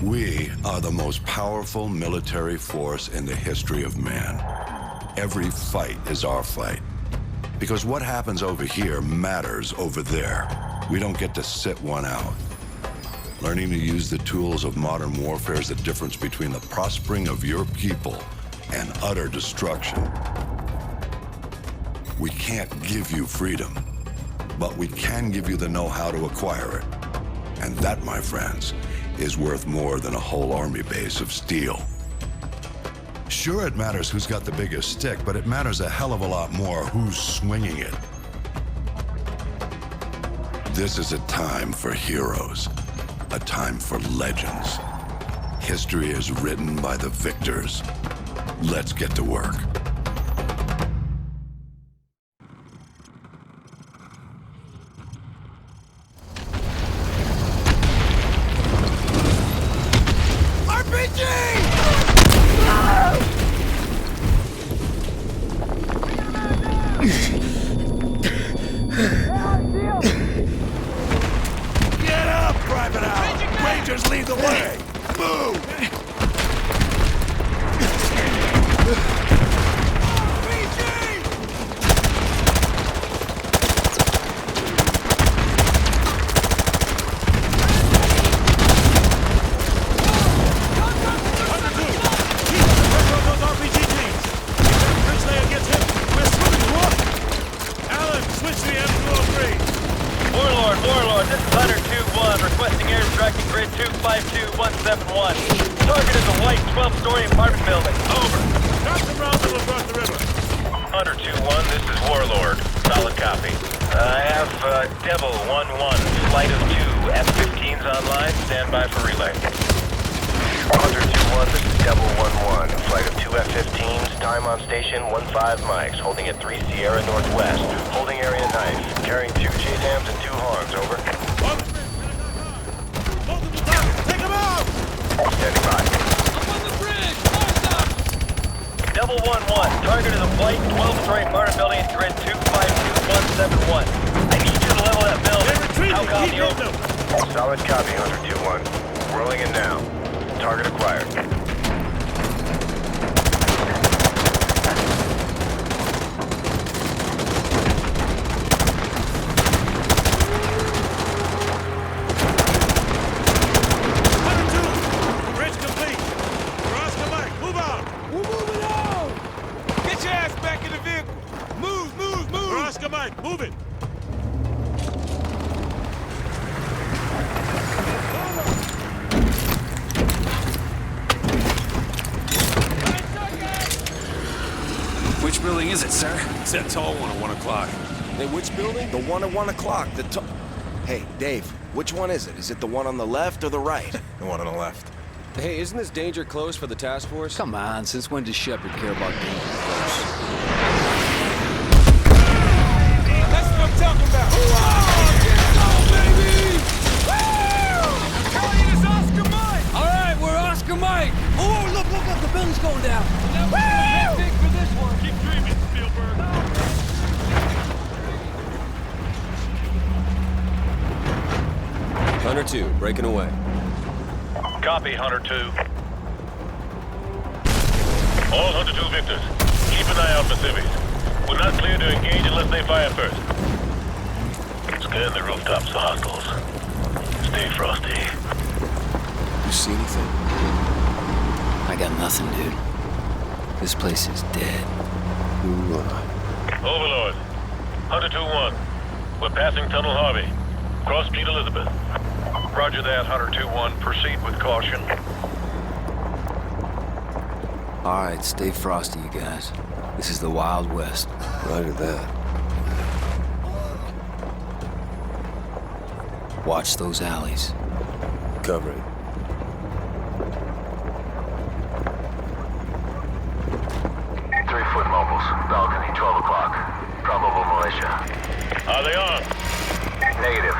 We are the most powerful military force in the history of man. Every fight is our fight. Because what happens over here matters over there. We don't get to sit one out. Learning to use the tools of modern warfare is the difference between the prospering of your people and utter destruction. We can't give you freedom, but we can give you the know-how to acquire it. And that, my friends, is worth more than a whole army base of steel. Sure, it matters who's got the biggest stick, but it matters a hell of a lot more who's swinging it. This is a time for heroes, a time for legends. History is written by the victors. Let's get to work. It's that tall one at 1 o'clock. Hey, which building? The one at 1 o'clock. Hey, Dave, which one is it? Is it the one on the left or the right? The one on the left. Hey, isn't this danger close for the task force? Come on, since when does Shepard care about danger close? That's what I'm talking about! Whoa! Baby! Woo! Calling is Oscar Mike! All right, we're Oscar Mike! Oh, look, the building's going down! Woo! Big for this one! Keep dreaming, Spielberg! Hunter 2, breaking away. Copy, Hunter 2. All Hunter 2 victors, keep an eye out for civvies. We're not clear to engage unless they fire first. Scan the rooftops for hostiles. Stay frosty. You see anything? I got nothing, dude. This place is dead. Overlord, Hunter 2-1. We're passing Tunnel Harvey. Cross Street Elizabeth. Roger that, Hunter 2-1. Proceed with caution. All right, stay frosty, you guys. This is the Wild West. Roger that. Watch those alleys. Covering. Balcony, 12 o'clock. Probable militia. Are they armed? Negative.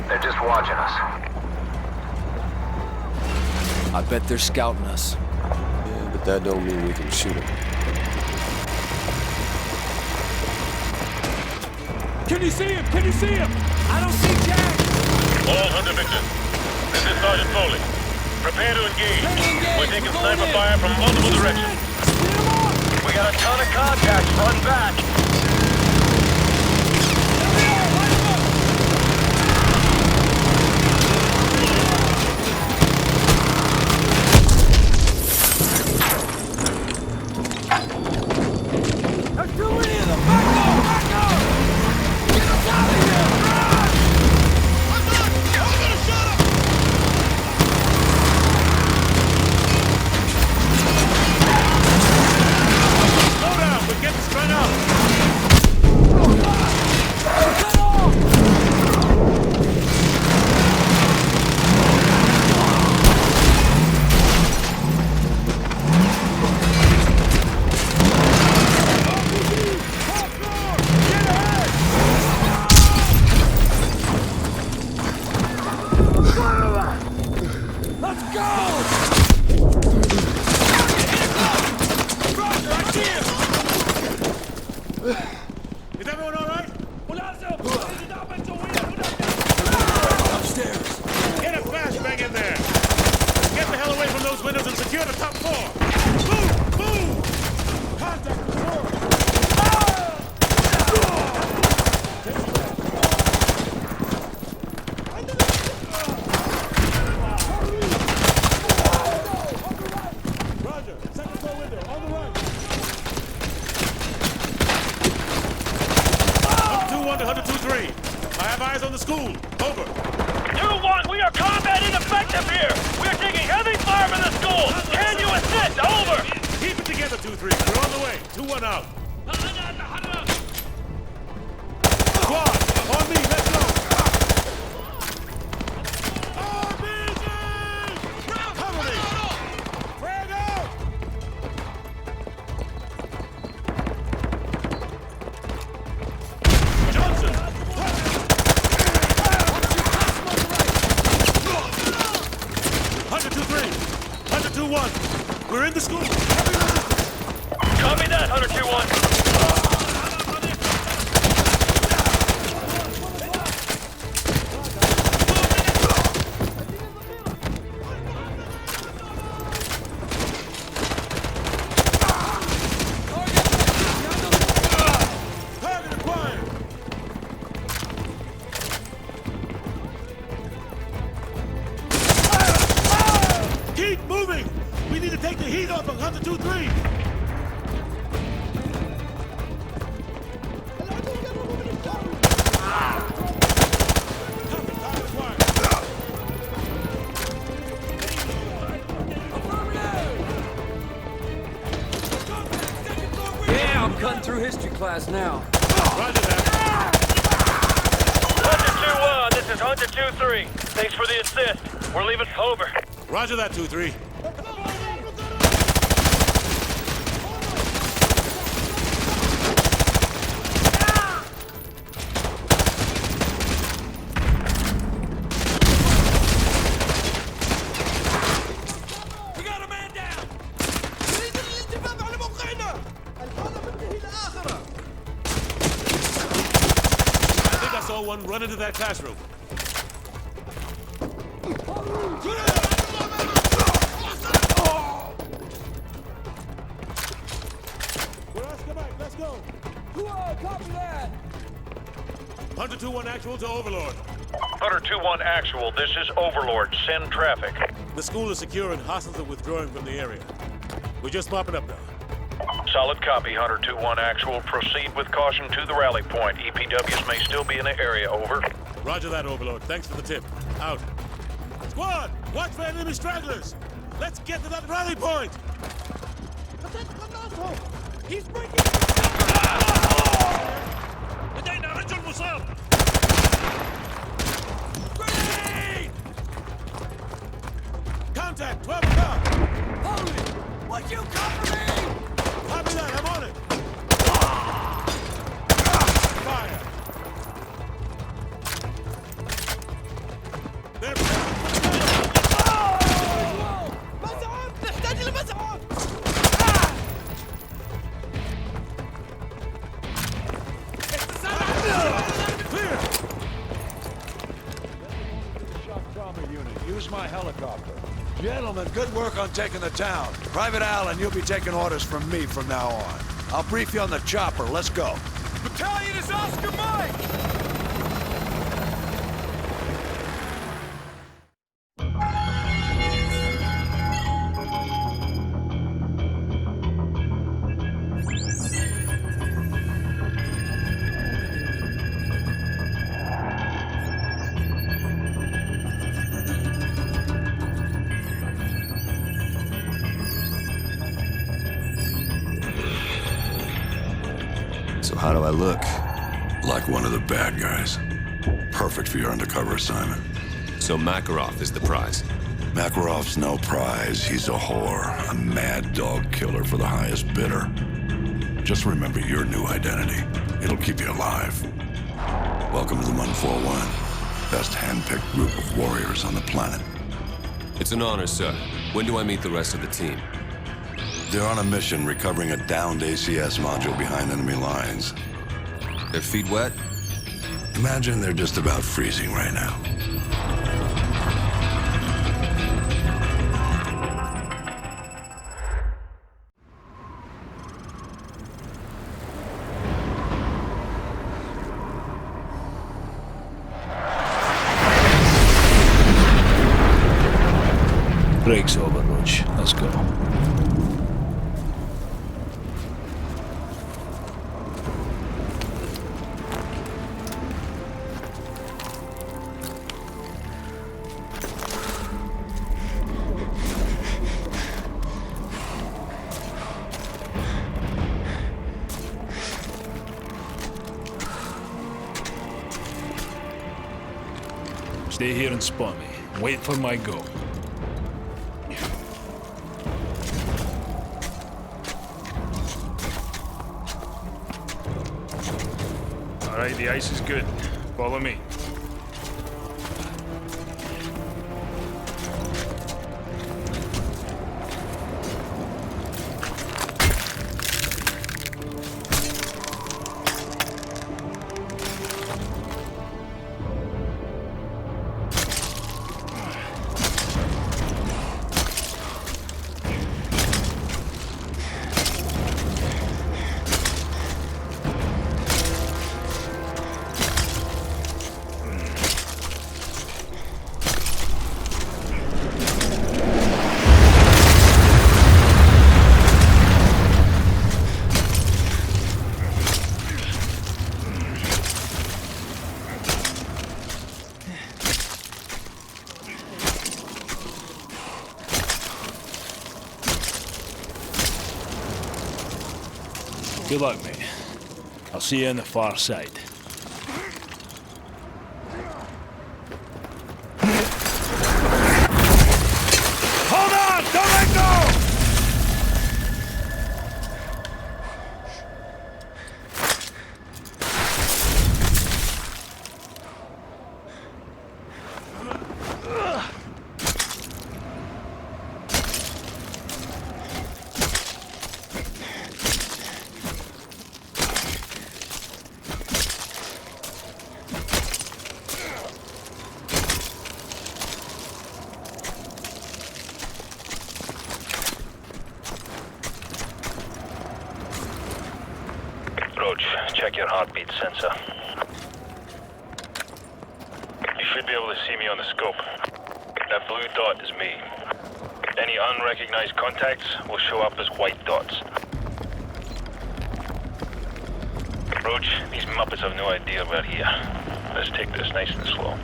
They're just watching us. I bet they're scouting us. Yeah, but that don't mean we can shoot them. Can you see him? Can you see him? I don't see Jack! All Hunter victors. This is Sergeant Foley. Prepare to engage. We're taking sniper fire from multiple directions. We got a ton of contacts. Run back. There's too many of them! Back up! Get us out of here! Run! I'm gonna shut up! Slow down, we're getting strung out. Get off! Let's go! Roger, I see him! Is everyone all right? Upstairs. Get a flashbang in there. Get the hell away from those windows and secure the top floor. Move! Move! Contact the door. Roger, second floor window, on the right. 1-2-1 to 1-2-3. I have eyes on the school. Over. 2-1, we are combat ineffective here. We're taking heavy fire from the school. Can you assist? Over. Keep it together, 2-3. We're on the way. 2-1 out. Squad, on me. Let's go. Cover me. Frag out. Johnson. 100-2-3. 100-2-1. We're in the school. Heavy resistance. Copy that, 100-2-1. Target acquired. Keep moving. We need to take the heat off of 100-2-3. Yeah, I'm cutting through history class now. Roger that. 100-2-1, this is 100-2-3. Thanks for the assist. We're leaving. Over. Roger that, 2-3. We got a man down! I think I saw one run into that classroom. Let's go. Copy that! 100-2-1 actual to Overlord. 100-2-1 actual, this is Overlord. Send traffic. The school is secure and hostiles are withdrawing from the area. We're just mopping up now. Solid copy, 100-2-1 actual. Proceed with caution to the rally point. EPWs may still be in the area. Over. Roger that, Overlord. Thanks for the tip. Out. Squad, watch for enemy stragglers. Let's get to that rally point. He's breaking! Grenade! Contact, 12 o'clock. Holy! Would you cover me? Copy that, I'm on it. Fire. They're مسعود! نحتاج لمسعود! clear. Shock trauma unit. Use my helicopter. Gentlemen, good work on taking the town. Private Allen, you'll be taking orders from me from now on. I'll brief you on the chopper. Let's go. Battalion is Oscar Mike! So how do I look? Like one of the bad guys. Perfect for your undercover assignment. So Makarov is the prize. Makarov's no prize. He's a whore. A mad dog killer for the highest bidder. Just remember your new identity. It'll keep you alive. Welcome to the 141. Best hand-picked group of warriors on the planet. It's an honor, sir. When do I meet the rest of the team? They're on a mission recovering a downed ACS module behind enemy lines. Their feet wet? Imagine they're just about freezing right now. Break's over, Roach. Let's go. Stay here and spot me. Wait for my go. All right, the ice is good. Follow me. Good luck, mate. I'll see you on the far side. Hold on! Don't let go! Roach, check your heartbeat sensor. You should be able to see me on the scope. That blue dot is me. Any unrecognized contacts will show up as white dots. Roach, these Muppets have no idea we're here. Let's take this nice and slow.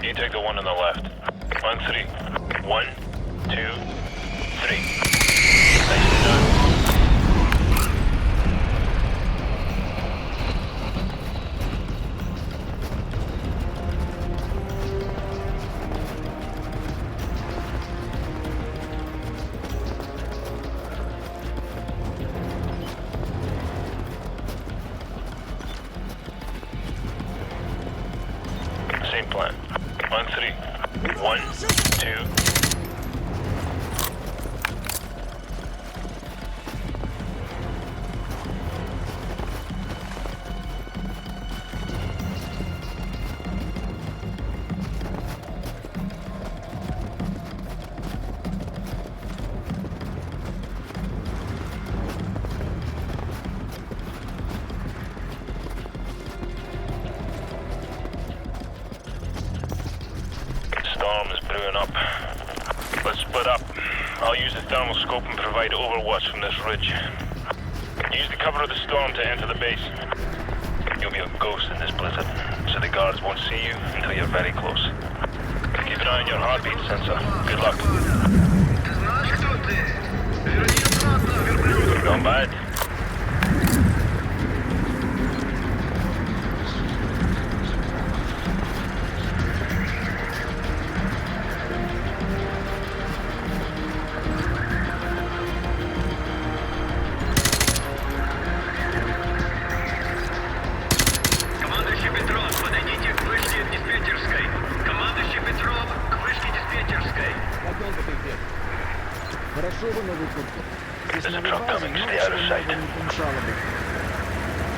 You take the one on the left. On three. 1, 2, 3. Nicely done. Same plan. On three. 1, 2. Recon will scope and provide overwatch from this ridge. Use the cover of the storm to enter the base. You'll be a ghost in this blizzard, so the guards won't see you until you're very close. Keep an eye on your heartbeat sensor. Good luck. Not bad.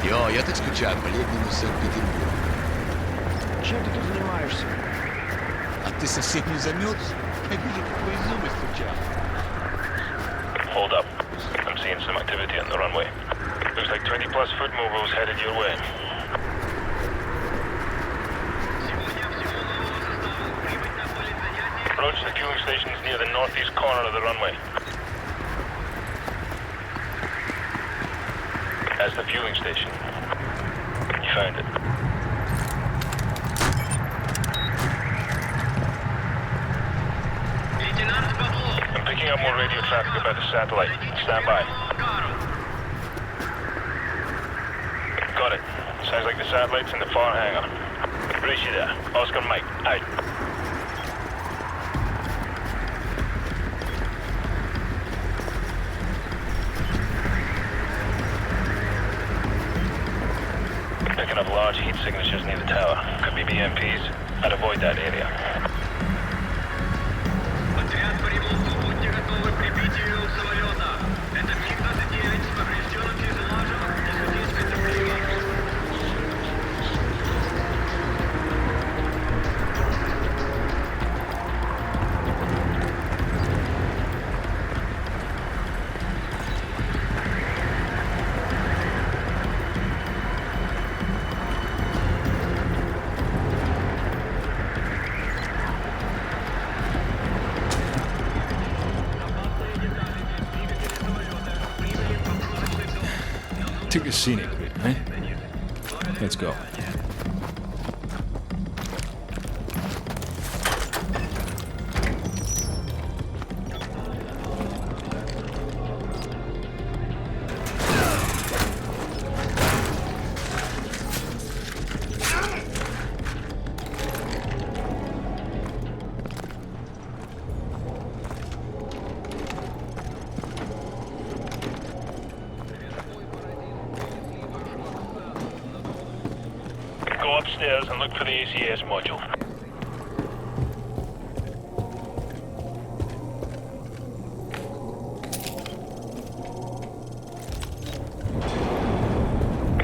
Йо, я так скучаю по летнему Санкт-Петербургу. Чем ты тут занимаешься? А ты совсем не замерз? Я вижу, как твои зубы стучат. Hold up. I'm seeing some activity on the runway. Looks like 20 plus foot mobiles headed your way. Approach the fueling stations near the northeast corner of the runway. That's the fueling station. You found it. I'm picking up more radio traffic about the satellite. Stand by. Got it. Sounds like the satellite's in the far hangar. Brace you there. Oscar Mike, out. Picking up large heat signatures near the tower. Could be BMPs. I'd avoid that area. Отряд по ремонту, будьте готовы к прибитию самолета. Это МиГ-29 с поврежденным фюзеляжем и судейской цепью. Took a scenic bit, eh? Let's go. Go upstairs and look for the ACS module.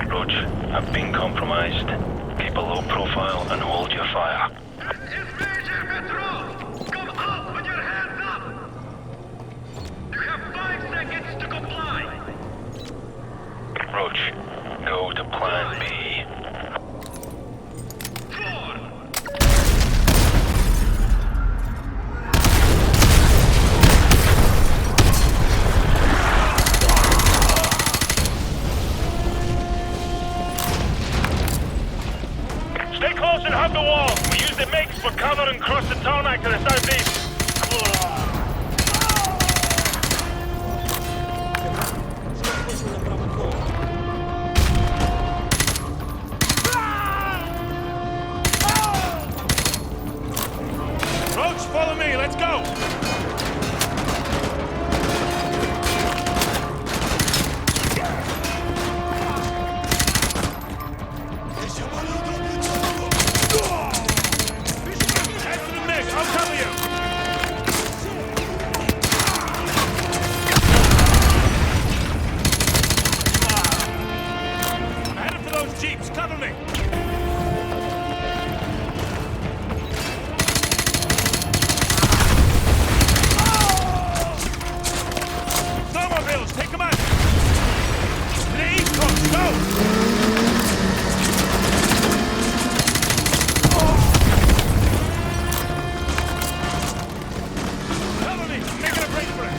Roach, I've been compromised. Keep a low profile and hold your fire. Dispatcher Petrov! Come up with your hands up! You have 5 seconds to comply! Roach, go to plan B. 4! Stay close and hug the wall. We use the MiGs for cover and cross the tarmac to the southeast. Roach, follow me. Let's go. Head to the MiG. I'll cover you. I'm headed for those jeeps. Cover me. Snowmobiles, take them out. To the east coast, go. Cover me. I'm making a break for it.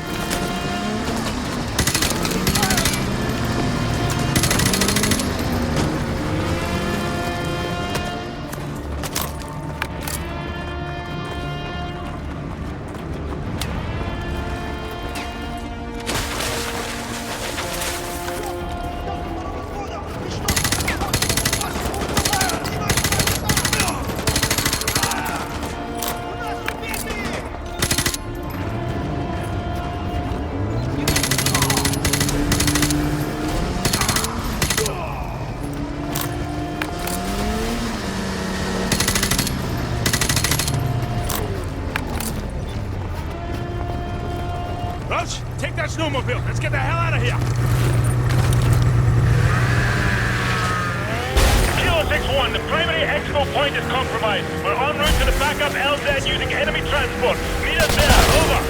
that snowmobile. Let's get the hell out of here. Kilo 6-1, the primary expo point is compromised. We're en route to the backup LZ using enemy transport. Meet us there. Over.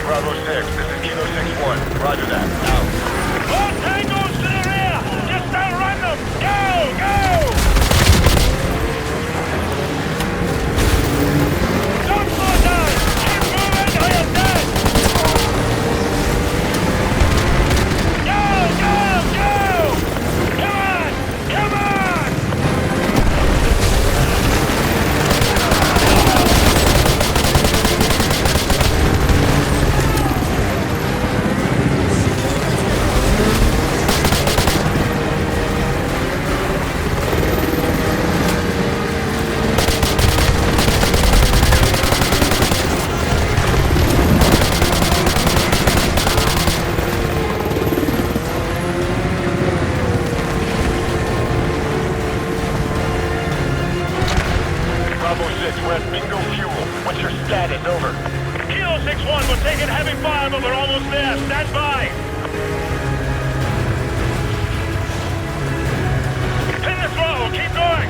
Bravo 6, this is Kilo 6-1. Roger that. Out. More tangos to the rear! Just outrun them! Go! Go! Don't slow down! Keep moving or you're dead! Go! Go! Go! Come on! Come on! Bravo 6, we're at bingo fuel. What's your status? Over. Kilo 6-1, we're taking heavy fire, but we're almost there. Stand by! Pin the throttle, keep going!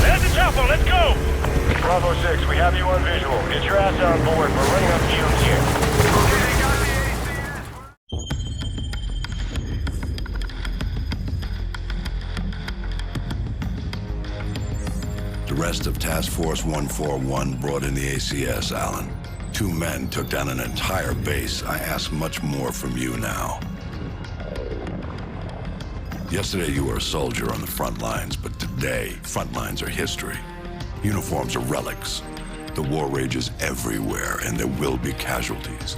There's the chopper, let's go! Bravo 6, we have you on visual. Get your ass on board. We're running up fumes here. The rest of Task Force 141 brought in the ACS, Alan. 2 men took down an entire base. I ask much more from you now. Yesterday you were a soldier on the front lines, but today, front lines are history. Uniforms are relics. The war rages everywhere, and there will be casualties.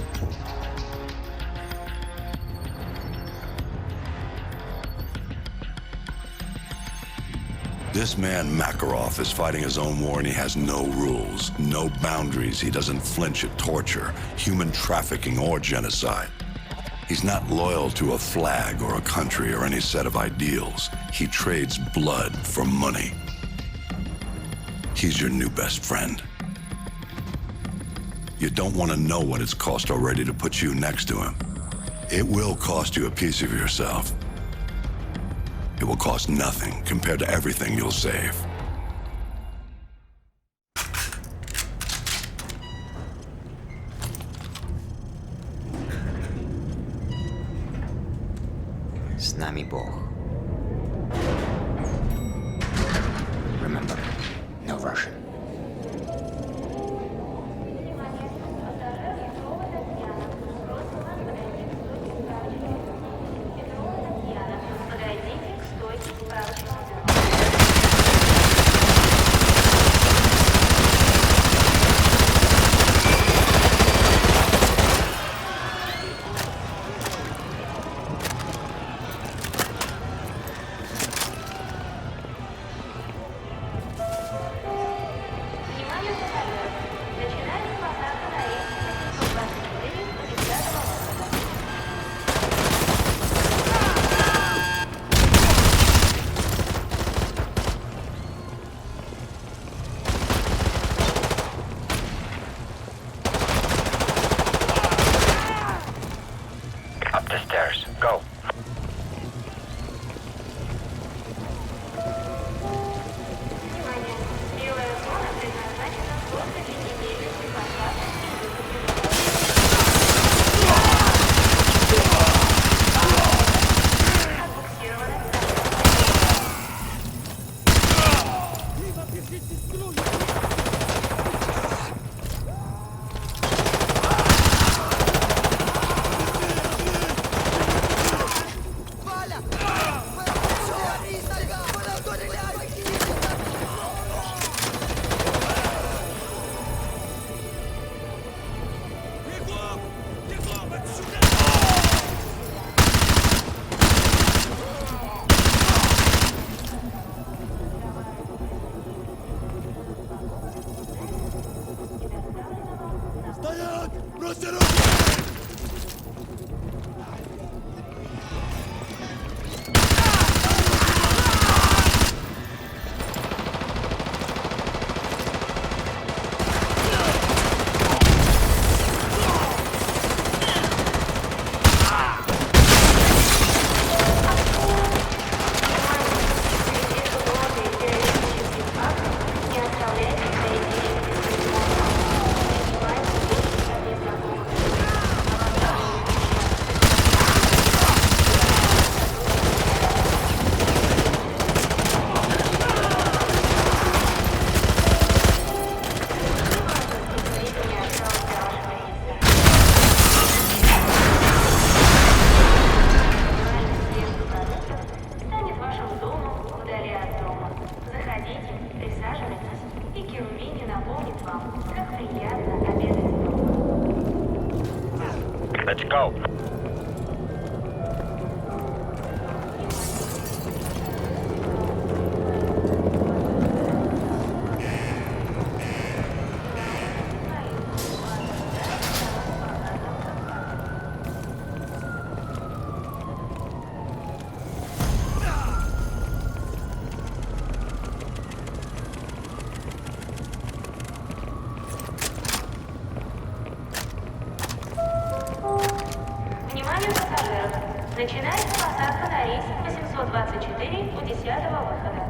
This man, Makarov, is fighting his own war, and he has no rules, no boundaries. He doesn't flinch at torture, human trafficking, or genocide. He's not loyal to a flag or a country or any set of ideals. He trades blood for money. He's your new best friend. You don't want to know what it's cost already to put you next to him. It will cost you a piece of yourself. It will cost nothing compared to everything you'll save. С нами Бог. Remember, no Russian. Go. Внимание пассажиров! Начинается посадка на рейс 824 у 10-го выхода.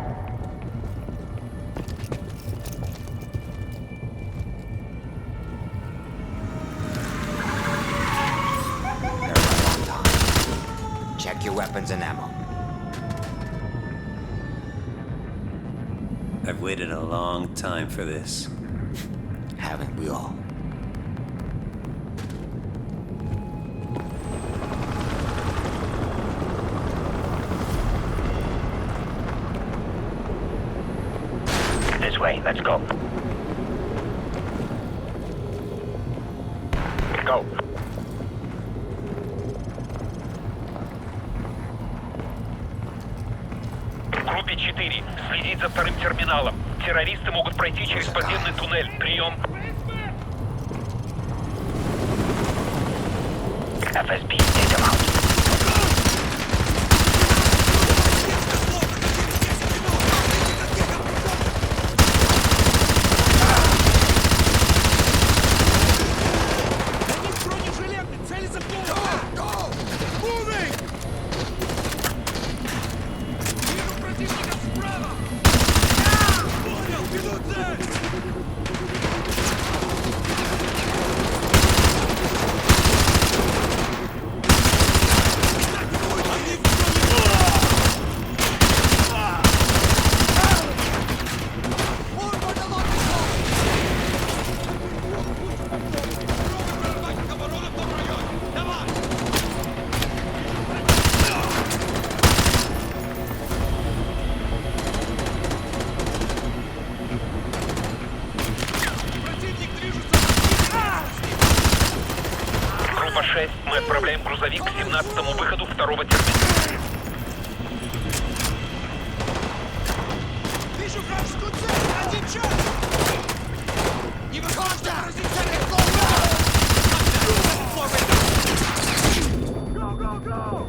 Check your weapons and ammo. I've waited a long time for this. Haven't we all? This way, let's go. Go. Группе 4. Следить за вторым терминалом. Террористы могут пройти через подземный туннель. Прием. FSB, take them out. Группа 6, мы отправляем грузовик к 17-му выходу второго терминала. Вижу вражескую цель! Один час! Не выходи! Go, go, go!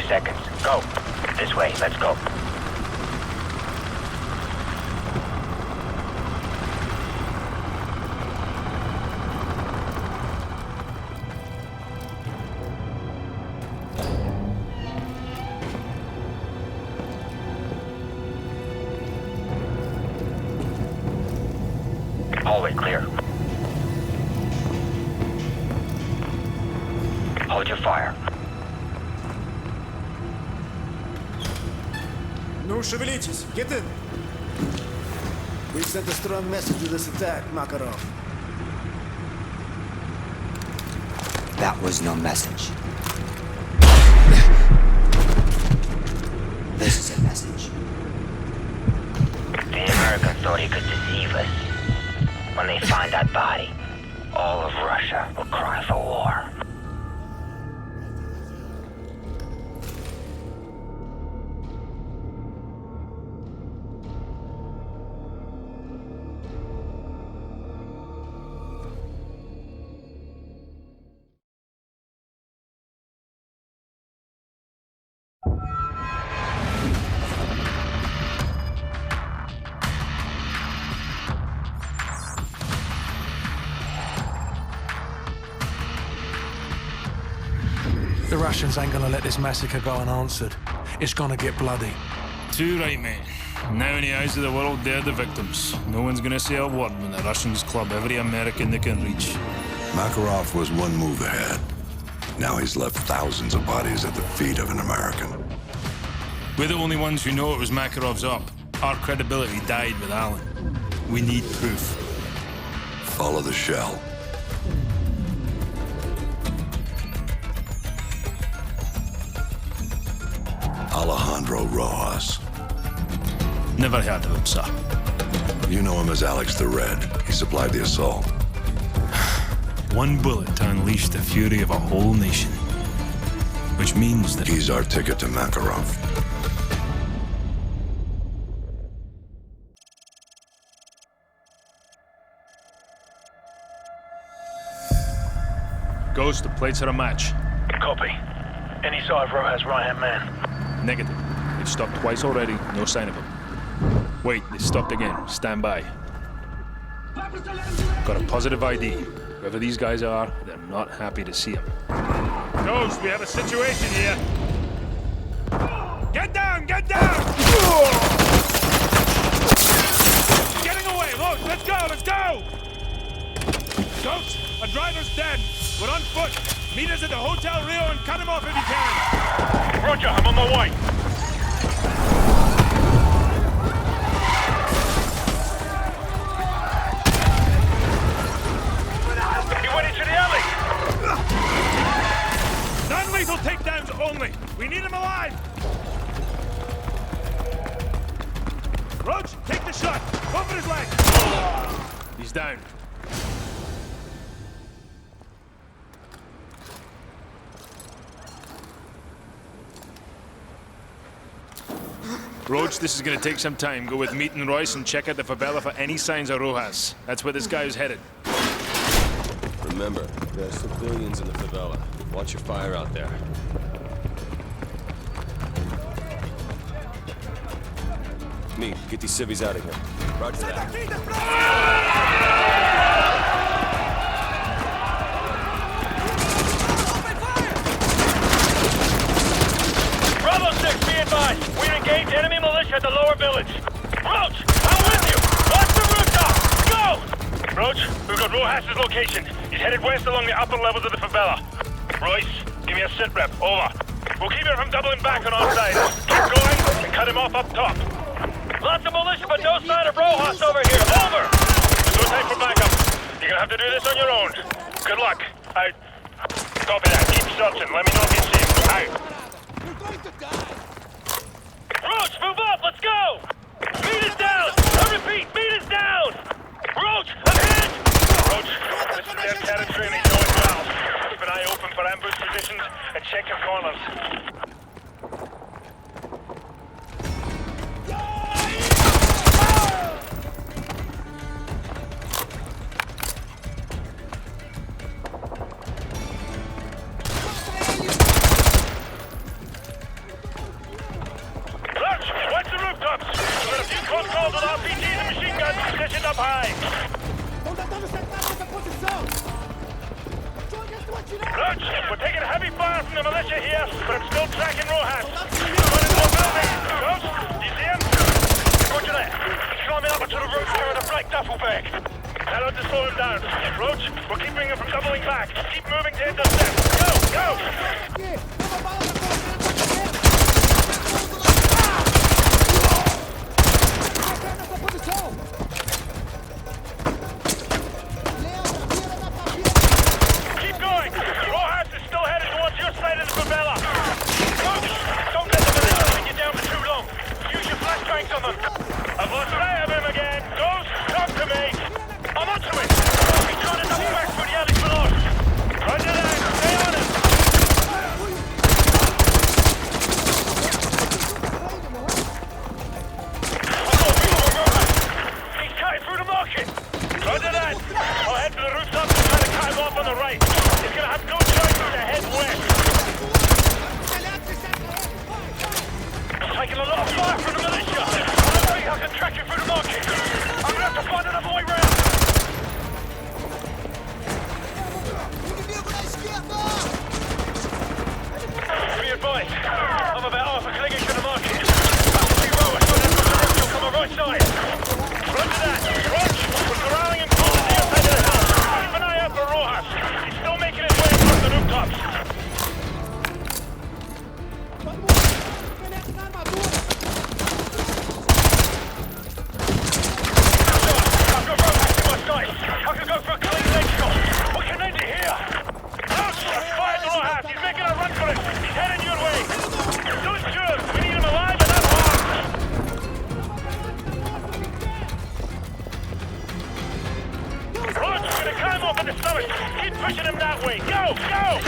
Seconds. Go. This way. Let's go. Hallway clear. Hold your fire. Ну, шевелитесь. Get in. We sent a strong message with this attack, Makarov. That was no message. This is a message. The Americans thought he could deceive us. When they find that body, All of Russia will cry for war. The Russians ain't gonna let this massacre go unanswered. It's gonna get bloody. Too right, mate. Now in the eyes of the world, they're the victims. No one's gonna say a word when the Russians club every American they can reach. Makarov was one move ahead. Now he's left thousands of bodies at the feet of an American. We're the only ones who know it was Makarov's op. Our credibility died with Allen. We need proof. Follow the shell. Alejandro Rojas. Never heard of him, sir. You know him as Alex the Red. He supplied the assault. One bullet to unleash the fury of a whole nation. Which means that... He's our ticket to Makarov. Ghost, the plates are a match. Copy. Any sign of Rojas' right-hand man? Negative. They've stopped twice already, no sign of him. Wait, they stopped again. Stand by. Got a positive ID. Whoever these guys are, they're not happy to see him. Ghost, we have a situation here. Get down! Get down! Getting away! Look, let's go! Let's go! Ghost, a driver's dead. We're on foot. Meet us at the Hotel Rio and cut him off if you can. Roger, I'm on my way. He went into the alley. Non-lethal takedowns only. We need him alive. Roach, take the shot. Go for his leg. He's down. Roach, this is gonna take some time. Go with Meat and Royce and check out the favela for any signs of Rojas. That's where this guy is headed. Remember, there are civilians in the favela. Watch your fire out there. Meat, get these civvies out of here. Roger that. Bravo 6, be advised. We've engaged enemy militia at the lower village. Roach, I'm with you. Watch the rooftop. Go! Roach, we've got Rojas' location. He's headed west along the upper levels of the favela. Royce, give me a sit rep. Over. We'll keep him from doubling back on our side. Keep going and cut him off up top. Lots of militia, but no sign of Rojas over here. Over! No time for backup. You're gonna have to do this on your own. Good luck. Out. Copy that. Keep searching. Let me know if you see him. Out. Roach, move up! Let's go! Meat is down! I repeat, meat is down! Roach, ahead! Roach, this is their territory and they know it well. Keep an eye open for ambush positions and check your corners. We're taking heavy fire from the militia here, but I'm still tracking Rojas. He's going into a building. Ghost, do you see him? Roger that. He's climbing up onto the roof carrying a black duffel bag. Tell him to slow him down. Roach, we're keeping him from doubling back. Keep moving to intercept. Go, go! I've lost sight of him again. Ghost, talk to me. I'm onto it. He's trying to double back for the taking a lot of fire from the militia. I don't think I can track you through the market. I'm gonna have to find another way round. Be advised, I'm about half a clinging to the market. Cavalry rowers don't have much direction from the right side. Roger that. Roger, we're corralling him close to the outside of the house. Keep an eye out for Rojas. He's still making his way across the rooftops. I could go for a clean leg shot. We can end it here. Ouch! Fire to Rojas. He's making a run for it. He's heading your way. Do it sure. We need him alive and unharmed. Roach, we're gonna climb up in the stomach. Keep pushing him that way. Go! Go!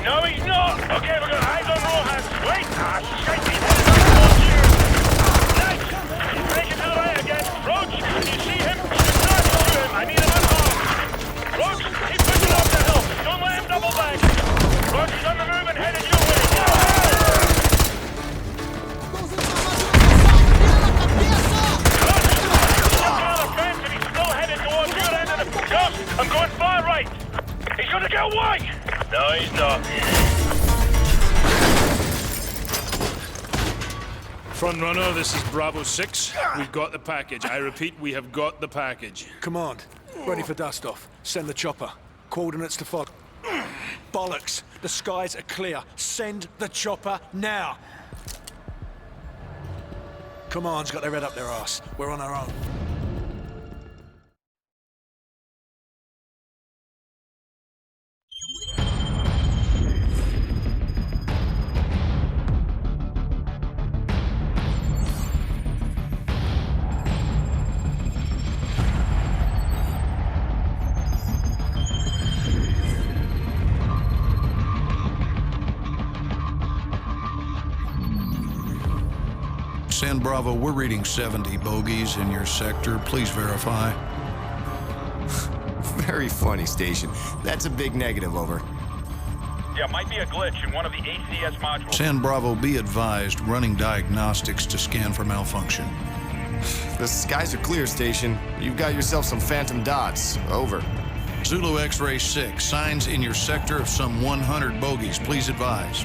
No, he's not! Okay, we're gonna eyes on Rojas. Wait! Ah, shit, he's headed towards you! Nice! He's breaking to the right again. Roach, can you see him? Start to him! I need him unharmed! Roach, keep pushing off the hill! Don't let him double back! Roach is on the move and headed your way! Go! Roach, he's jumping on the fence and he's still headed towards your end of the... Josh, I'm going far right! He's gonna get away! No, he's not. Front runner, this is Bravo 6. We've got the package. I repeat, we have got the package. Command, ready for dust-off. Send the chopper. Coordinates to fog. Bollocks! The skies are clear. Send the chopper now! Command's got their head up their ass. We're on our own. San Bravo, we're reading 70 bogeys in your sector. Please verify. Very funny, Station. That's a big negative, over. Yeah, might be a glitch in one of the ACS modules. San Bravo, be advised, running diagnostics to scan for malfunction. The skies are clear, Station. You've got yourself some phantom dots. Over. Zulu X-Ray 6, signs in your sector of some 100 bogeys. Please advise.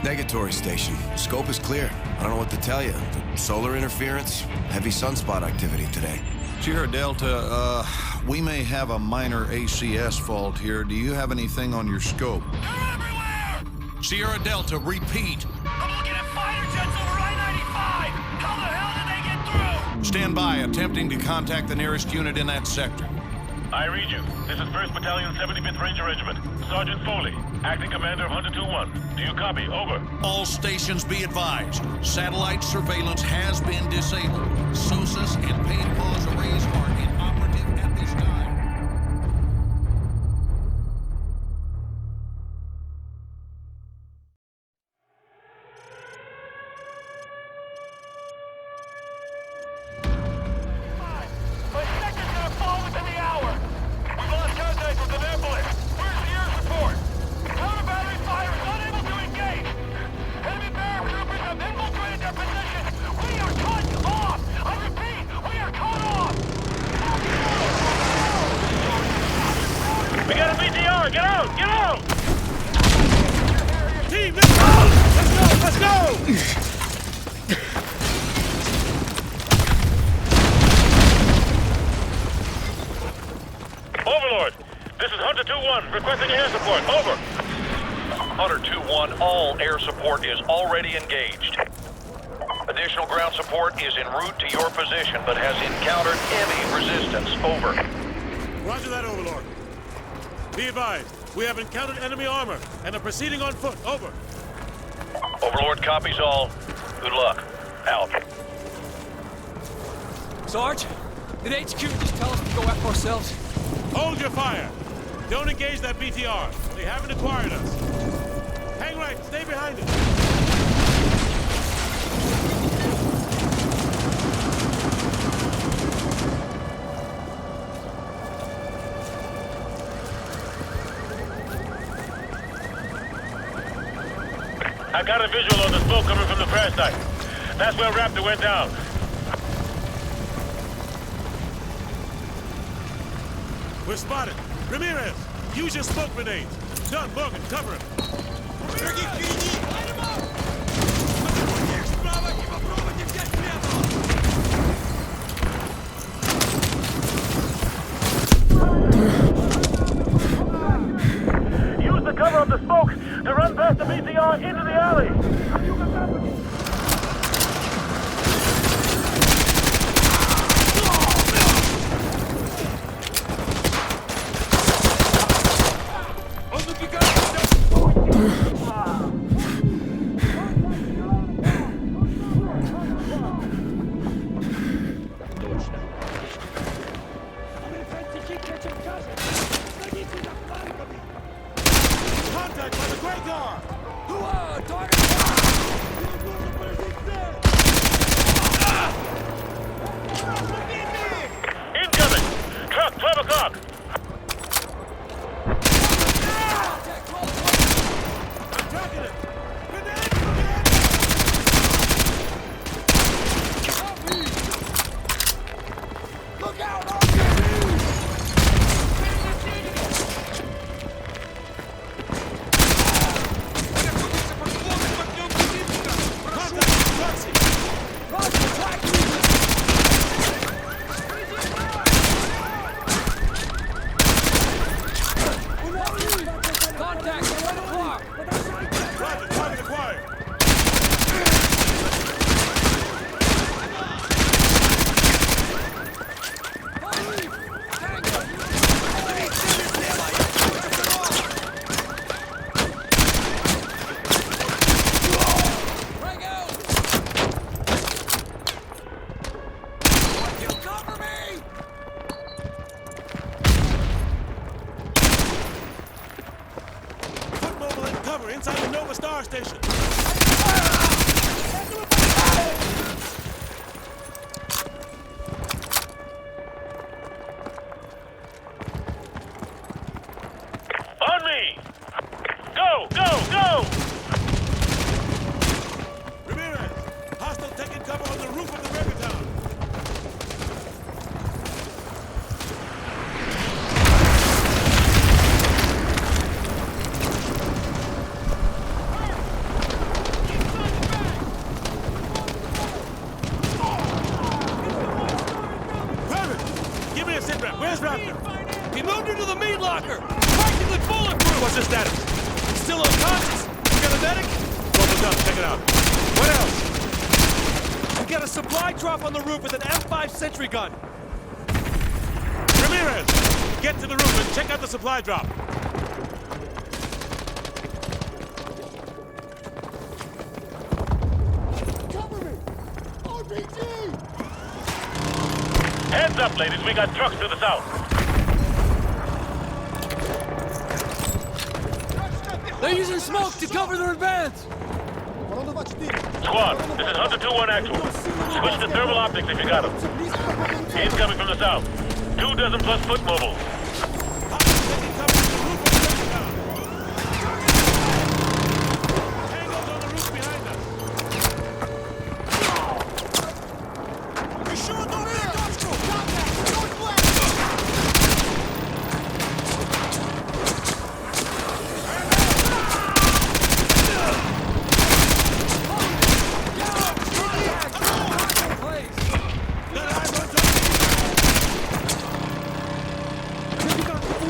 Negatory, Station. Scope is clear. I don't know what to tell you. The solar interference, heavy sunspot activity today. Sierra Delta, we may have a minor ACS fault here. Do you have anything on your scope? They're everywhere! Sierra Delta, repeat. I'm looking at fighter jets over I-95! How the hell did they get through? Stand by, attempting to contact the nearest unit in that sector. I read you. This is 1st Battalion, 75th Ranger Regiment. Sergeant Foley, acting commander of Hunter 2-1. Do you copy? Over. All stations be advised. Satellite surveillance has been disabled. SOSUS and paid pause arrays are inoperative at this time. My sector's gonna fall within the hour! We've lost contact with Annapolis! Where's the air support? Counter battery fire is unable to engage! Enemy paratroopers have infiltrated their positions! We are cut off! I repeat, we are cut off! BTR! Get out! Get out! Team, let's go! Let's go! Let's go! Overlord, this is Hunter 2-1, requesting air support. Over. Hunter 2-1, all air support is already engaged. Additional ground support is en route to your position, but has encountered heavy resistance. Over. Roger that, Overlord. Be advised, we have encountered enemy armor and are proceeding on foot. Over. Overlord copies all. Good luck. Out. Sarge, did HQ just tell us to go F ourselves? Hold your fire. Don't engage that BTR. They haven't acquired us. Hang right. Stay behind it. I got a visual on the smoke coming from the crash site. That's where Raptor went down. We're spotted. Ramirez, use your smoke grenades. Done, Morgan, cover him. Use the cover of the smoke to run past the BTR into the alley. Contact by the Grey Car! Incoming! Truck, 12 o'clock! Tracking it! Look out! Inside the Nova Star Station. On me! Go, go, go! Ramirez, hostile taking cover on the roof of the Megaton. Where's Raptor? He moved into the meat locker! Practically bulletproof! What's his status? Still unconscious. You got a medic? Well done, check it out. What else? We got a supply drop on the roof with an M5 sentry gun. Ramirez, get to the roof and check out the supply drop. Cover me! RPG! Heads up, ladies. We got trucks to the south. They're using smoke to cover their advance! Squad, this is Hunter 2-1 actual. Switch to thermal optics if you got them. Incoming from the south. 2 dozen plus foot mobiles. Tango's on the roof behind us.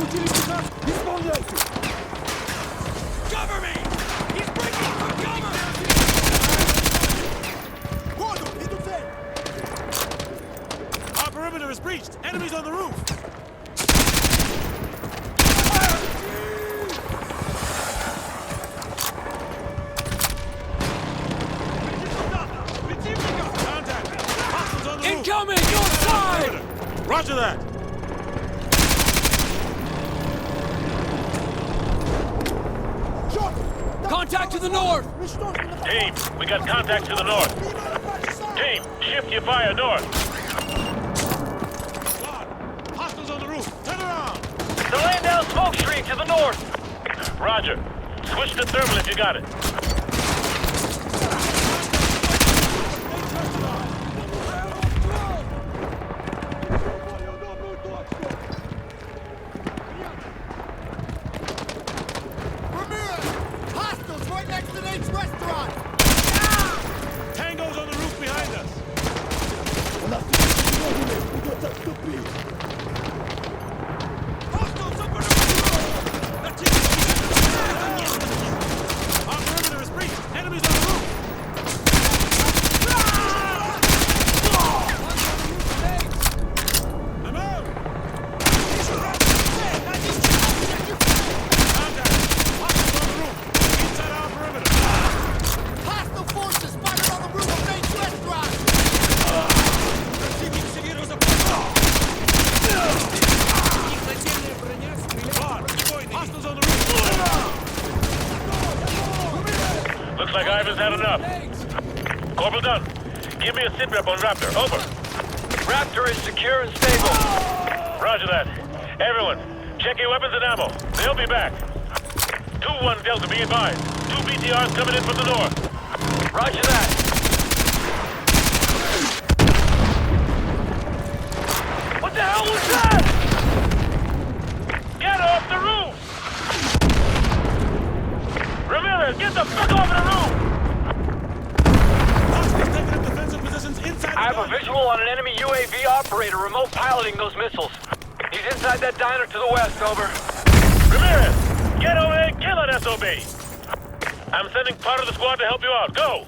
Получили приказ, исполняйте! Cover me! He's breaking for cover! Воду, иду цель! Our perimeter is breached. Enemies on the roof. Contact. Hostiles on the roof. Incoming! Your side! Roger that. Contact to the north! Team, we got contact to the north. Team, shift your fire north. Hostiles on the roof. Turn around. They're laying down smoke screen to the north. Roger. Switch to thermal if you got it. Hostiles right next to Nate's restaurant! Tango's on the roof behind us. Hostiles up on the Our perimeter is breached. Enemies on the roof. I'm out. Contact. Hostiles on the roof. Inside our perimeter. Hostile forces spotted on the roof of Nate's restaurant! Hostiles on the roof. Looks like Ivan's had enough. Corporal Dunn, give me a sit rep on Raptor. Over. Raptor is secure and stable. Roger that. Everyone, check your weapons and ammo. They'll be back. 2-1 Delta, be advised. 2 BTRs coming in from the north. Roger that. What the hell was that? Get off the roof! Ramirez, get the fuck off the roof! Hostiles taking up defensive positions inside the I have a diner. visual on an enemy UAV operator remote piloting those missiles. He's inside that diner to the west, over. Ramirez, get over there and kill that SOB! I'm sending part of the squad to help you out. Go!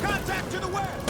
Contact to the west!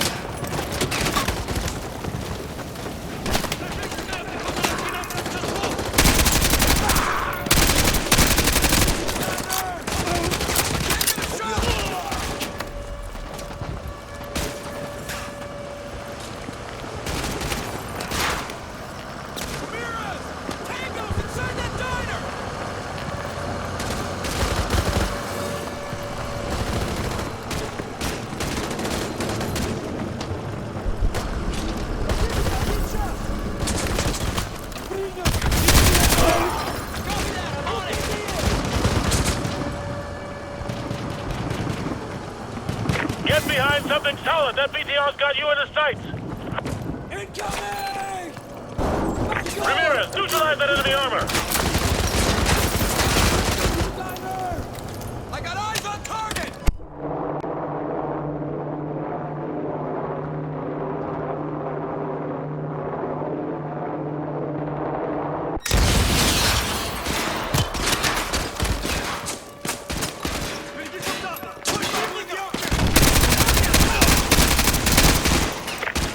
Get behind something solid. That BTR's got you in his sights. Incoming! Ramirez, neutralize that enemy armor. I got eyes on target!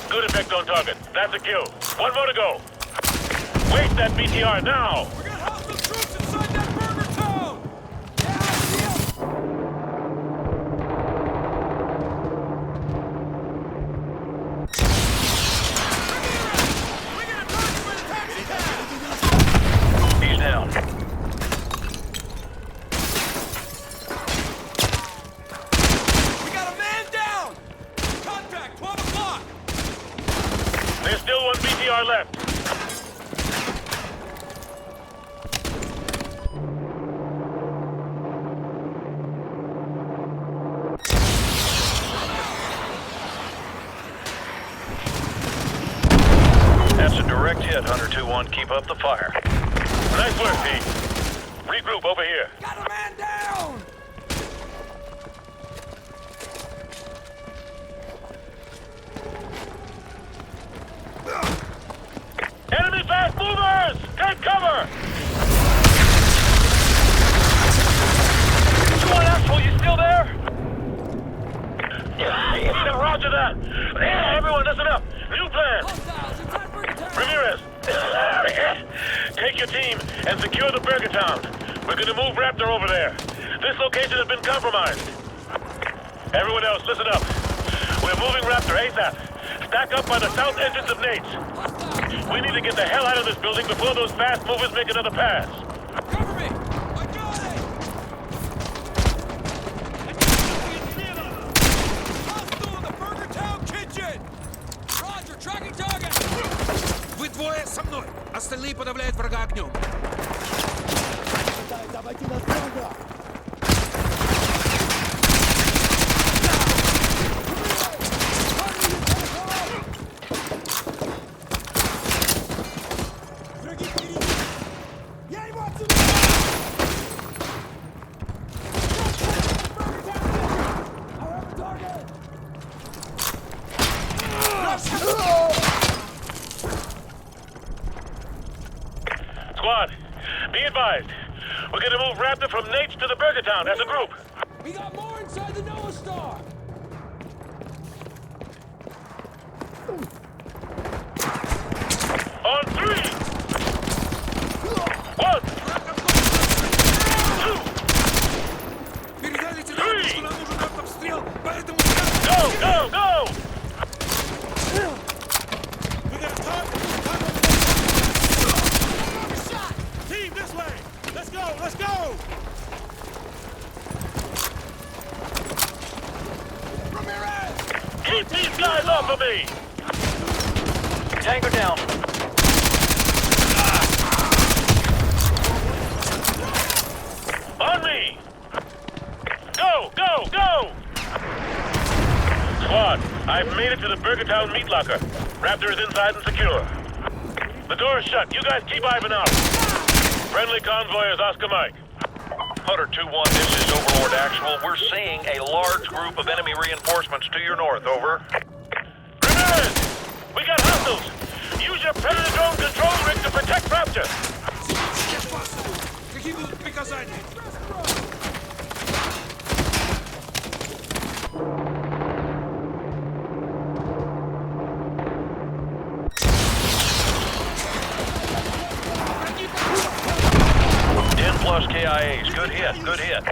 Good effect on target. That's a kill. One more to go. Waste that BTR now. We got hostile troops inside that burger town! He's down. We got a man down! Contact, 12 o'clock! There's still one BTR left. That's a direct hit, Hunter 2-1. Keep up the fire. Nice work, Pete. Regroup over here. Got a man down! Enemy fast movers! Take cover! Come on, asshole, you still there? Roger that. Everyone, listen up. New plan. Ramirez, take your team and secure the Burger Town. We're gonna move Raptor over there. This location has been compromised. Everyone else, listen up. We're moving Raptor ASAP. Stack up by the south entrance of Nate's. We need to get the hell out of this building before those fast movers make another pass. Cover me! I got it! Hostile in the Burger Town kitchen! Roger, tracking target! Вы двое со мной! Остальные подавляют врага огнем. Пытается обойти нас строго! Squad, be advised. We're gonna move Raptor from Nate's to the Burger Town as a group. We got more inside the Noah Star! On 3! 1! 2! Передали лейтенанту, что нам нужен артобстрел, поэтому... Go, go, go! We got a target! Team, this way! Let's go, let's go! Ramirez! Keep these guys off of me! Tango down. On me! Go, go, go! Squad, I've made it to the Burger Town meat locker. Raptor is inside and secure. The door is shut. You guys keep Ivan out. Friendly convoy is Oscar Mike. Hunter 2-1, this is Overlord Actual. We're seeing a large group of enemy reinforcements to your north, over. Ramirez! We got hostiles! Use your Predator drone control rig to protect Raptor! Какие будут приказания? 10+ KIAs. Good hit, good hit.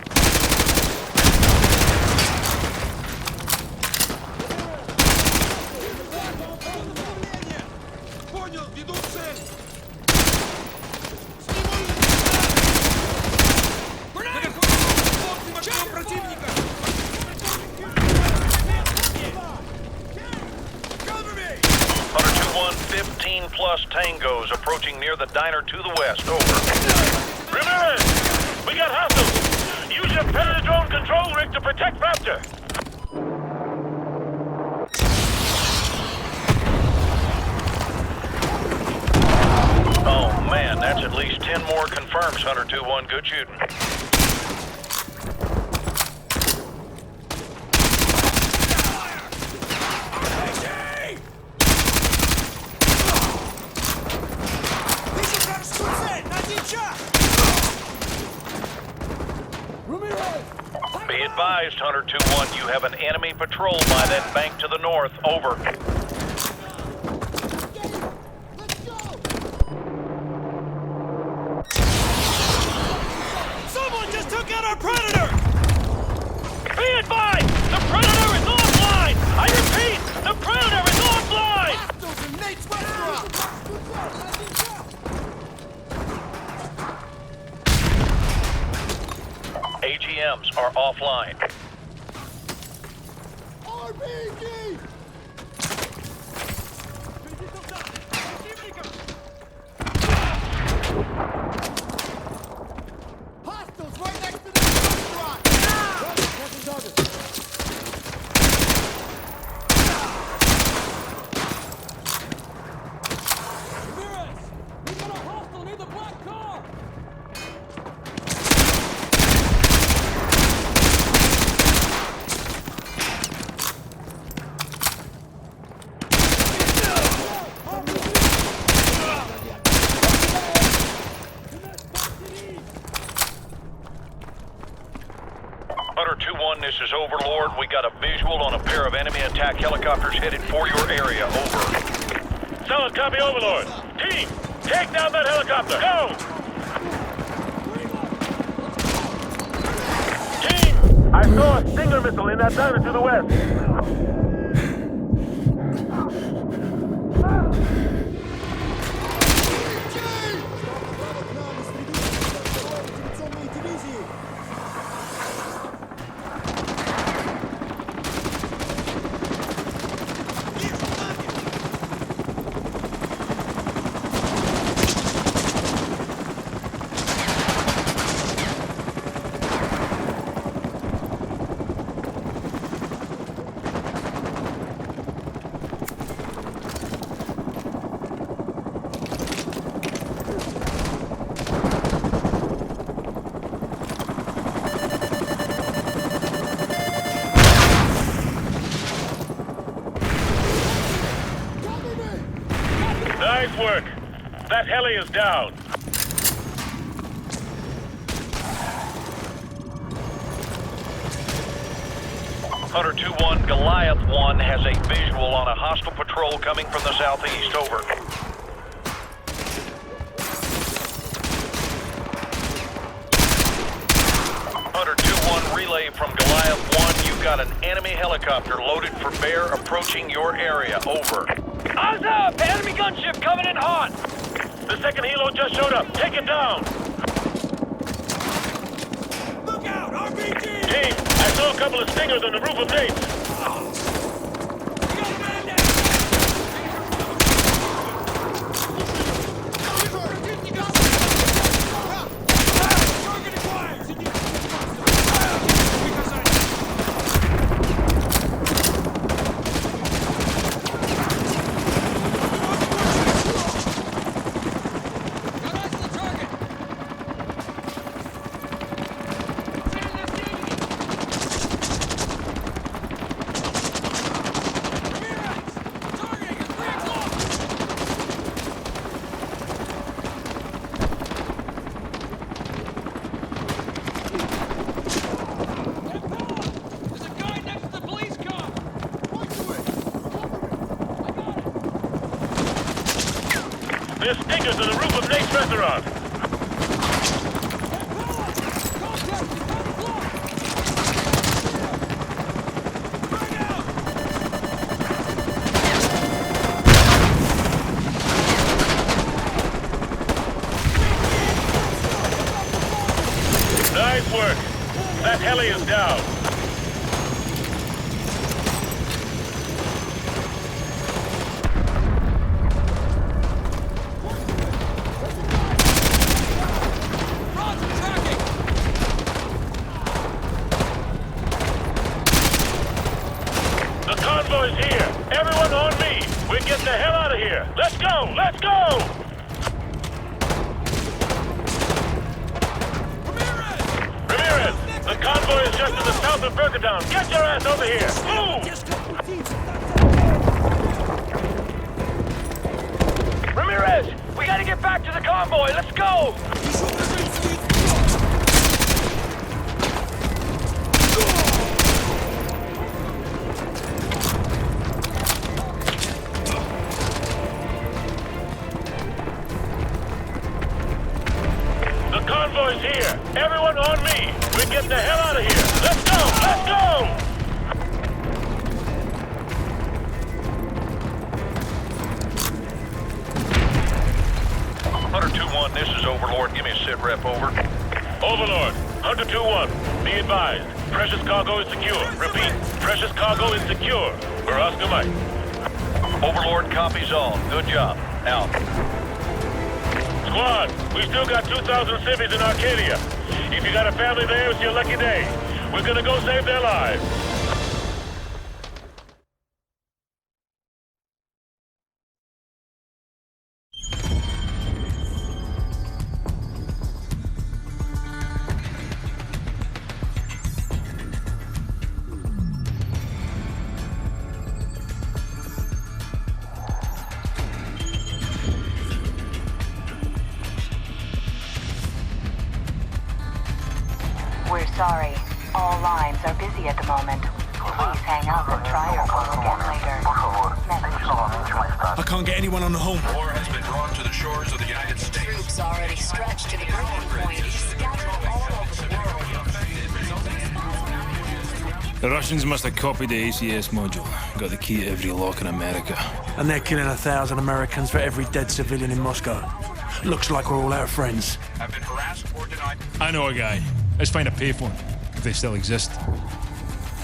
Понял, веду цель! Огнем противника! Hunter 2-1, 15+ tangos approaching near the diner to the west, over. Ramirez! We got hostiles! Use your Predator drone control rig to protect Raptor! Oh man, that's at least 10 more confirms, Hunter 2-1. Good shooting. Be advised, Hunter 2-1, you have an enemy patrol by that bank to the north, over. Someone just took out our Predator! Be advised! The Predator is offline! I repeat, the Predator is offline! Those are Nate's restaurant! AGMs are offline. RPG! Hostiles right next to the restaurant! Catching target. Ramirez! We got a hostile near the black car! Hunter 2-1, this is Overlord. We got a visual on a pair of enemy attack helicopters headed for your area. Over. Solid copy, Overlord. Team, take down that helicopter. Go! Team, I saw a Stinger missile in that diner to the west. Nice work. That heli is down. Hunter 2-1, Goliath 1 has a visual on a hostile patrol coming from the southeast. Over. Hunter 2-1, relay from Goliath 1. You've got an enemy helicopter loaded for bear approaching your area. Over. Eyes up! Enemy gunship coming in hot! The second helo just showed up. Take it down! Look out! RPG! Team, I saw a couple of Stingers on the roof of Nate's. There's Stingers on the roof of Nate's restaurant. Nice work. That heli is down. Convoy's here! Everyone on me! We're getting the hell out of here! Let's go! Let's go! Ramirez! The convoy is just to the south of Burgertown. Get your ass over here! Move! Ramirez! We gotta get back to the convoy! Let's go! Convoy's here! Everyone on me! We're getting the hell out of here! Let's go! Let's go! Hunter 2-1, this is Overlord. Give me a sit rep, over. Overlord, Hunter 2-1, be advised. Precious cargo is secure. Repeat, precious cargo is secure. For Oscar Mike. Overlord copies all. Good job. Out. Squad, we still got 2,000 civvies in Arcadia. If you got a family there, it's your lucky day. We're gonna go save their lives. We're sorry. All lines are busy at the moment. Please hang up and try your call again later. Message. I can't get anyone on the home. War has been drawn to the shores of the United States. Troops already stretched to the breaking point. Scattered all over the world. The Russians must have copied the ACS module. Got the key to every lock in America. And they're killing 1,000 Americans for every dead civilian in Moscow. Looks like we're all out of friends. Have been harassed or denied. I know a guy. Let's find a payphone, if they still exist.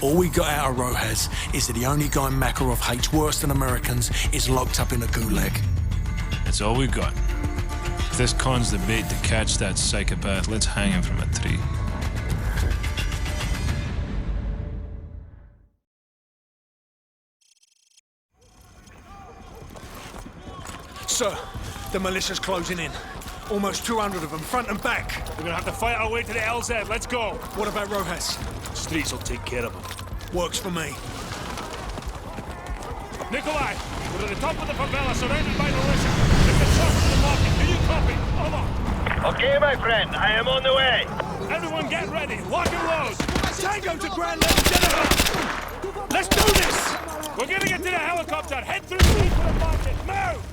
All we got out of Rojas is that the only guy Makarov hates worse than Americans is locked up in a gulag. That's all we've got. If this con's the bait to catch that psychopath, let's hang him from a tree. Sir, the militia's closing in. Almost 200 of them, front and back. We're gonna have to fight our way to the LZ. Let's go. What about Rojas? Streets will take care of them. Works for me. Nikolai, we're at the top of the favela, surrounded by militia. If it's south of the market, do you copy? Over. Okay, my friend, I am on the way. Everyone get ready. Lock and load. Tango to ground level general. Let's do this. We're gonna get to the helicopter. Head through the street to the market. Move.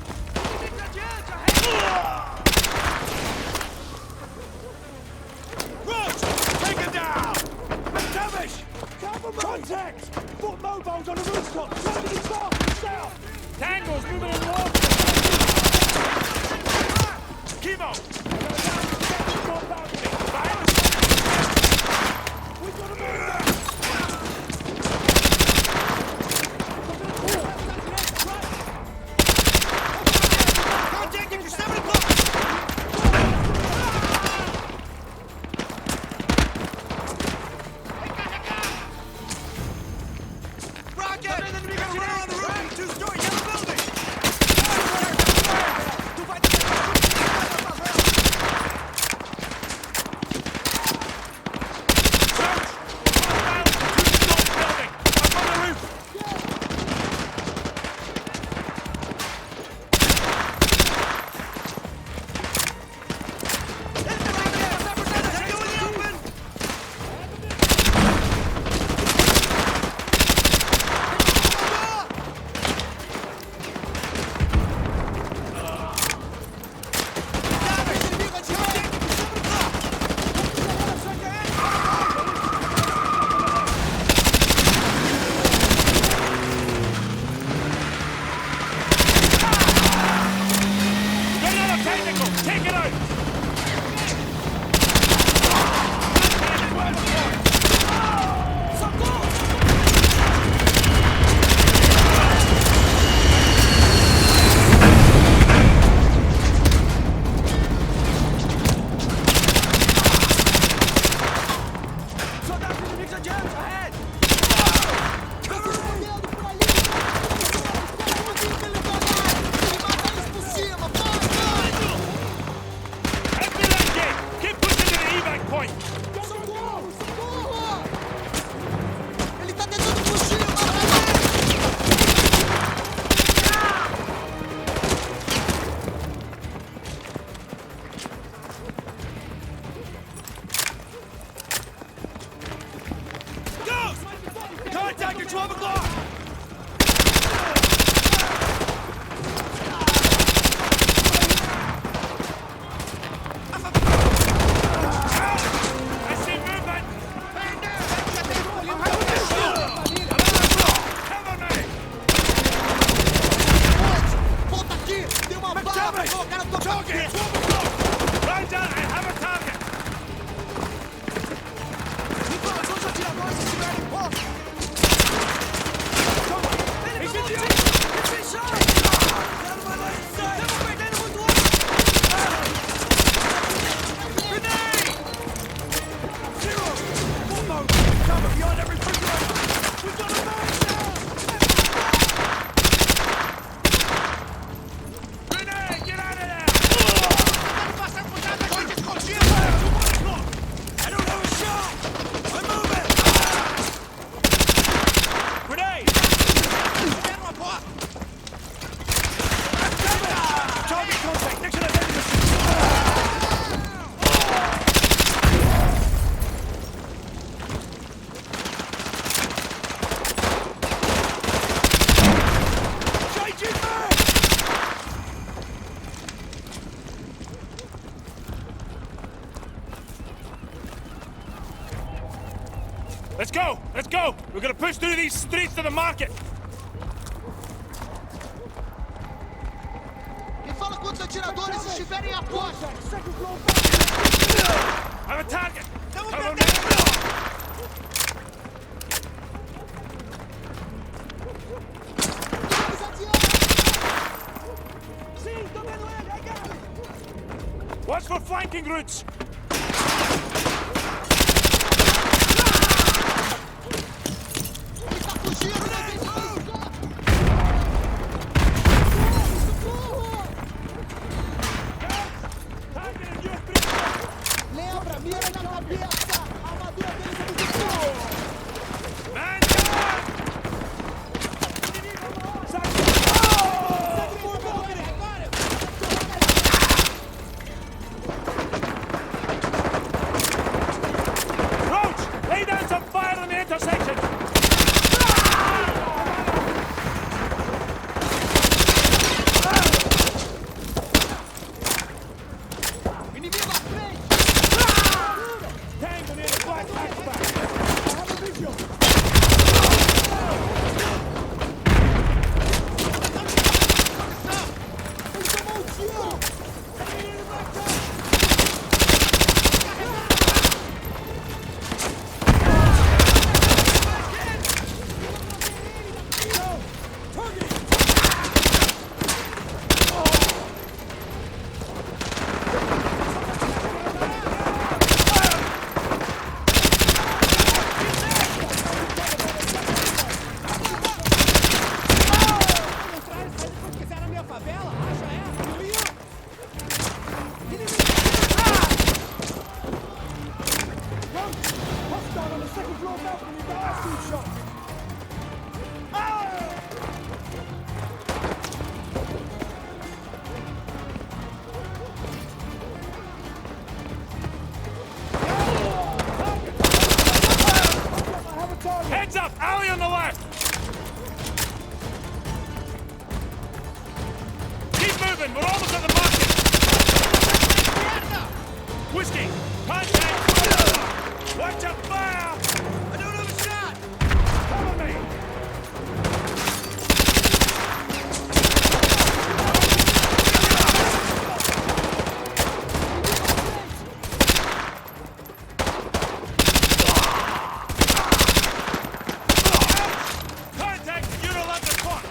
Roach, take it down. McTavish, cover me. Contact. Foot mobiles on the rooftop. Somebody south. Tango's moving in north. Kimo. Let's go! Let's go! We're gonna push through these streets to the market! Me fala quantos atiradores estiverem a posto! I have a target! Watch for flanking routes! Lembra, mira na cabeça! A armadura deles é muito boa! Roach! Lay down some fire on the intersection! Inimigo à frente! Tango near the black hatchback! I have a visual! Ele tomou um tiro! Heads up! Alley on the left! Keep moving! We're almost at the market! Whiskey! Contact! Watch out! Fire! I don't have a shot! Cover me! Contact! Unit left the front!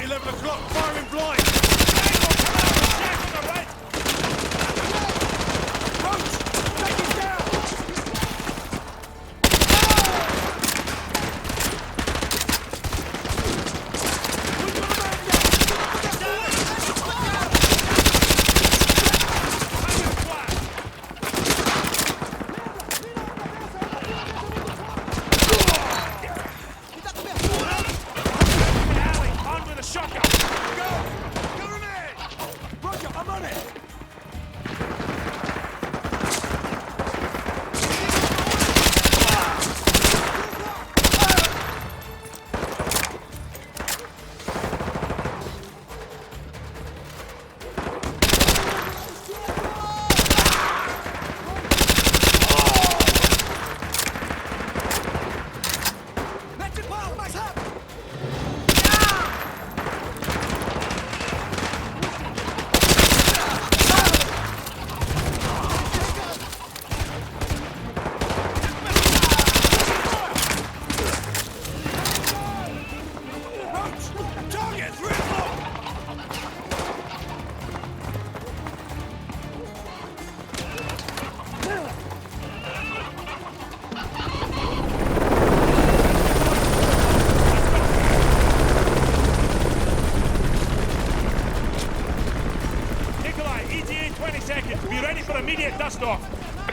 11 o'clock, firing blind! Tango, come out! Jack on the right! Roach! Take him down!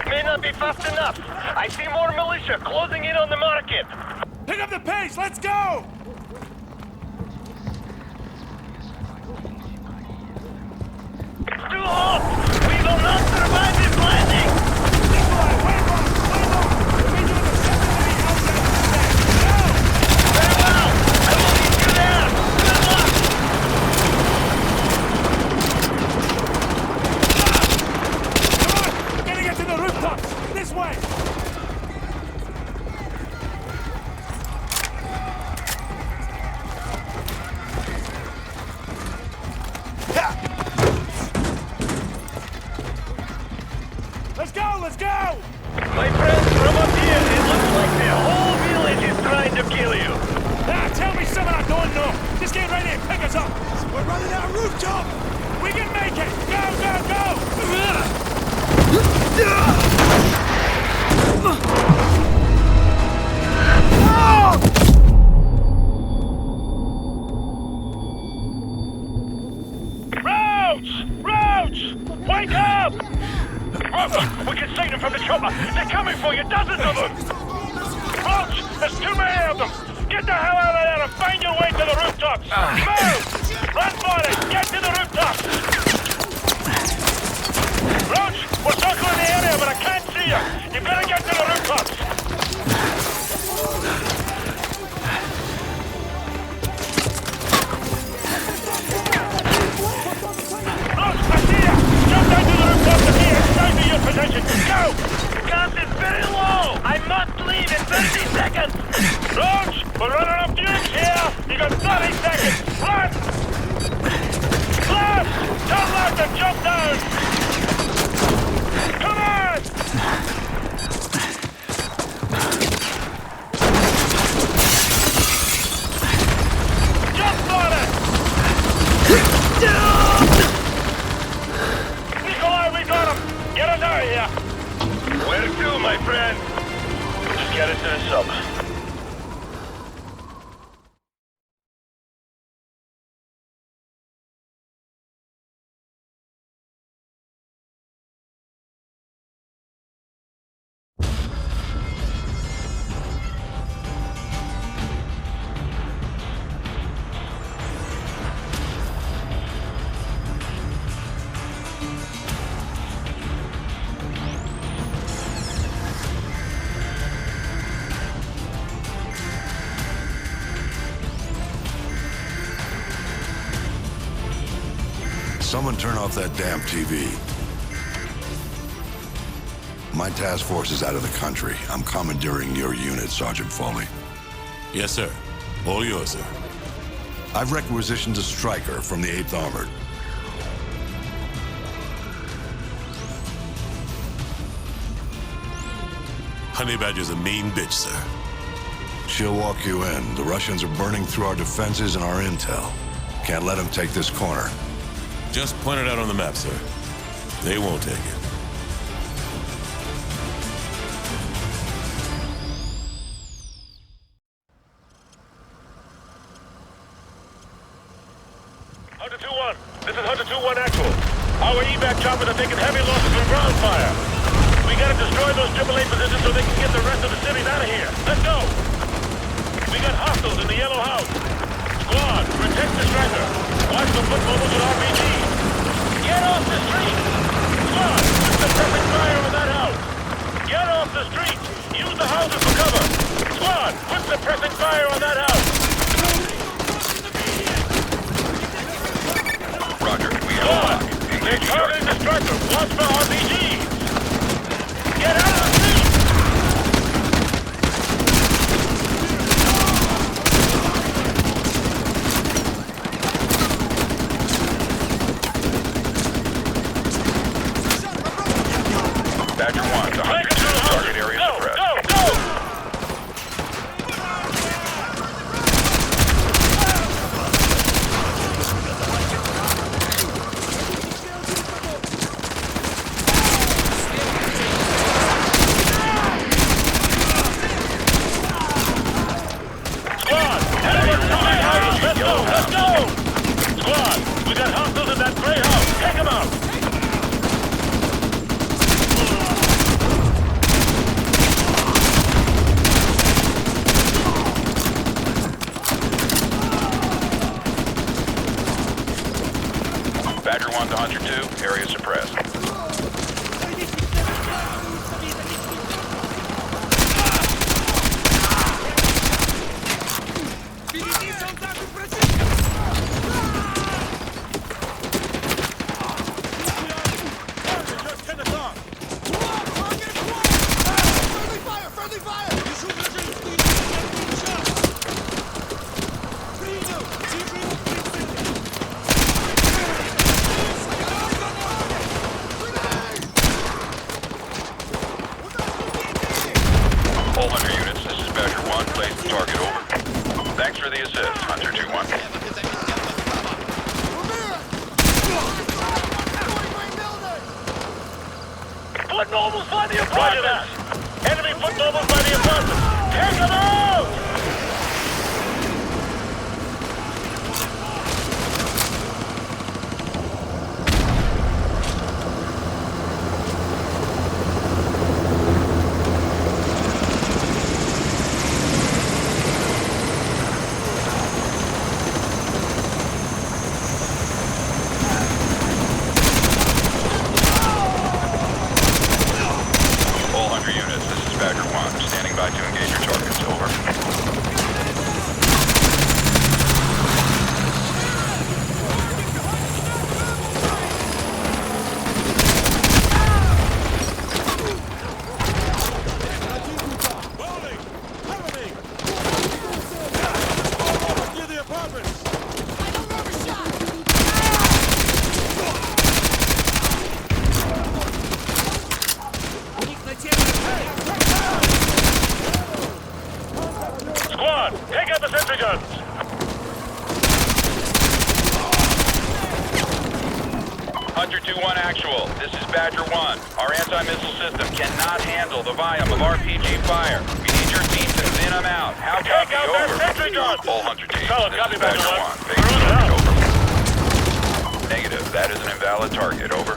May not be fast enough. I see more militia closing in on the market. Pick up the pace, let's go! It's too hot! We will not survive this landing! Nikolai, wait on! We need to separate the outside. Go! Very well! I will meet you there! Good luck! We're gonna get to the rooftops! This way! Let's go! My friends, from up here, it looks like the whole village is trying to kill you. Ah, tell me something I don't know. Just get ready and pick us up. We're running out of rooftop. We can make it. Go, go, go! Roach! Wake up! We can see them from the chopper! They're coming for you, dozens of them! Roach! There's too many of them! Get the hell out of there and find your way to the rooftops! Move! Run for it! Get to the rooftops! Roach! We're circling the area, but I can't see you! You better get to the rooftops! Roach! I see you! Jump down to the rooftops and here! Stay to your position! Go! Gas is very low! I must leave in 30 seconds! Roach! We're running up fumes here! You got 30 seconds! Run! Left! Turn left and jump down! Come on! Jump on it! Nikolai, we got him! Get us out of here! Where to, my friend? Just get us to the sub. Someone turn off that damn TV. My task force is out of the country. I'm commandeering your unit, Sergeant Foley. Yes, sir. All yours, sir. I've requisitioned a striker from the 8th Armored. Honey Badger's a mean bitch, sir. She'll walk you in. The Russians are burning through our defenses and our intel. Can't let them take this corner. Just point it out on the map, sir. They won't take it. Hunter 2-1. This is Hunter 2-1 actual. Our evac choppers are taking heavy losses from ground fire. We gotta destroy those AAA positions so they can get the rest of the cities out of here. Let's go! We got hostiles in the yellow house. Squad, protect the striker. Watch the foot mobiles with RPGs. Get off the street! Squad, put the perfect fire on that house. Get off the street! Use the houses for cover. Squad, put the pressing fire on that house. Roger, we have a lock. They're targeting the striker. Watch for RPGs. Get out of the street! Badger 1 to Hunter 2. Target area suppressed. Let's go! Squad, we got hostiles in that gray house. Take them out! Badger 1 to Hunter 2. Area suppressed. All Hunter units, this is Badger 1. Place the target over. Thanks for the assist, Hunter 2-1. Foot nobles by the apartments! Enemy foot nobles by the apartments! Take them out! All Hunter units, this is Badger 1. Standing by to engage your targets. Over. Squad, take out the sentry guns! Hunter 2-1 actual. This is Badger 1. Our anti-missile system cannot handle the volume of RPG fire. We need your team to thin them out. How copy? Take out Over. that sentry gun! All Hunter teams, Solid this copy, is Badger Badger 1. Base target, over. Negative. That is an invalid target. Over.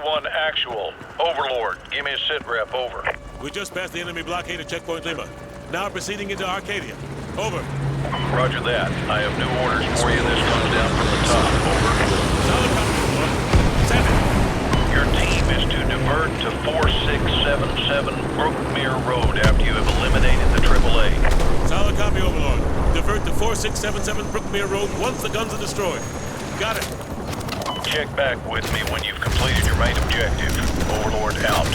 2-1 actual. Overlord, give me a sit rep, over. We just passed the enemy blockade at Checkpoint Lima. Now proceeding into Arcadia. Over. Roger that. I have new orders for you. This comes down from the top, over. Solid copy, Overlord. Send it. Your team is to divert to 4677 Brookmere Road after you have eliminated the AAA. Solid copy, Overlord. Divert to 4677 Brookmere Road once the guns are destroyed. Got it. Check back with me when you've completed your main objective. Overlord out.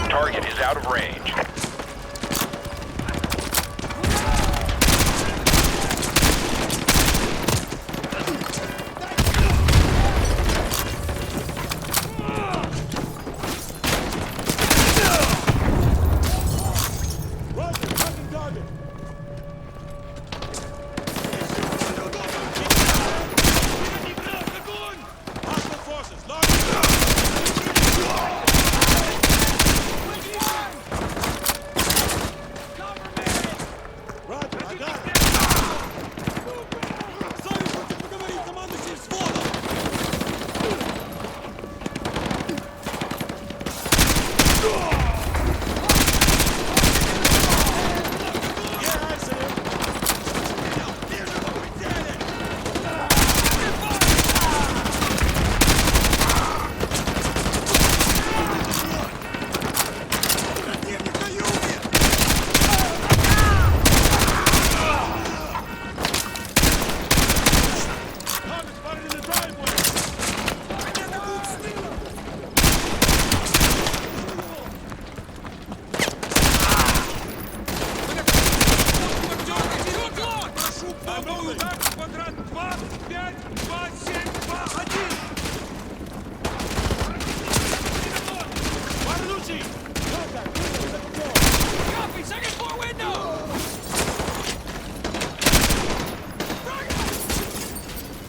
Target is out of range.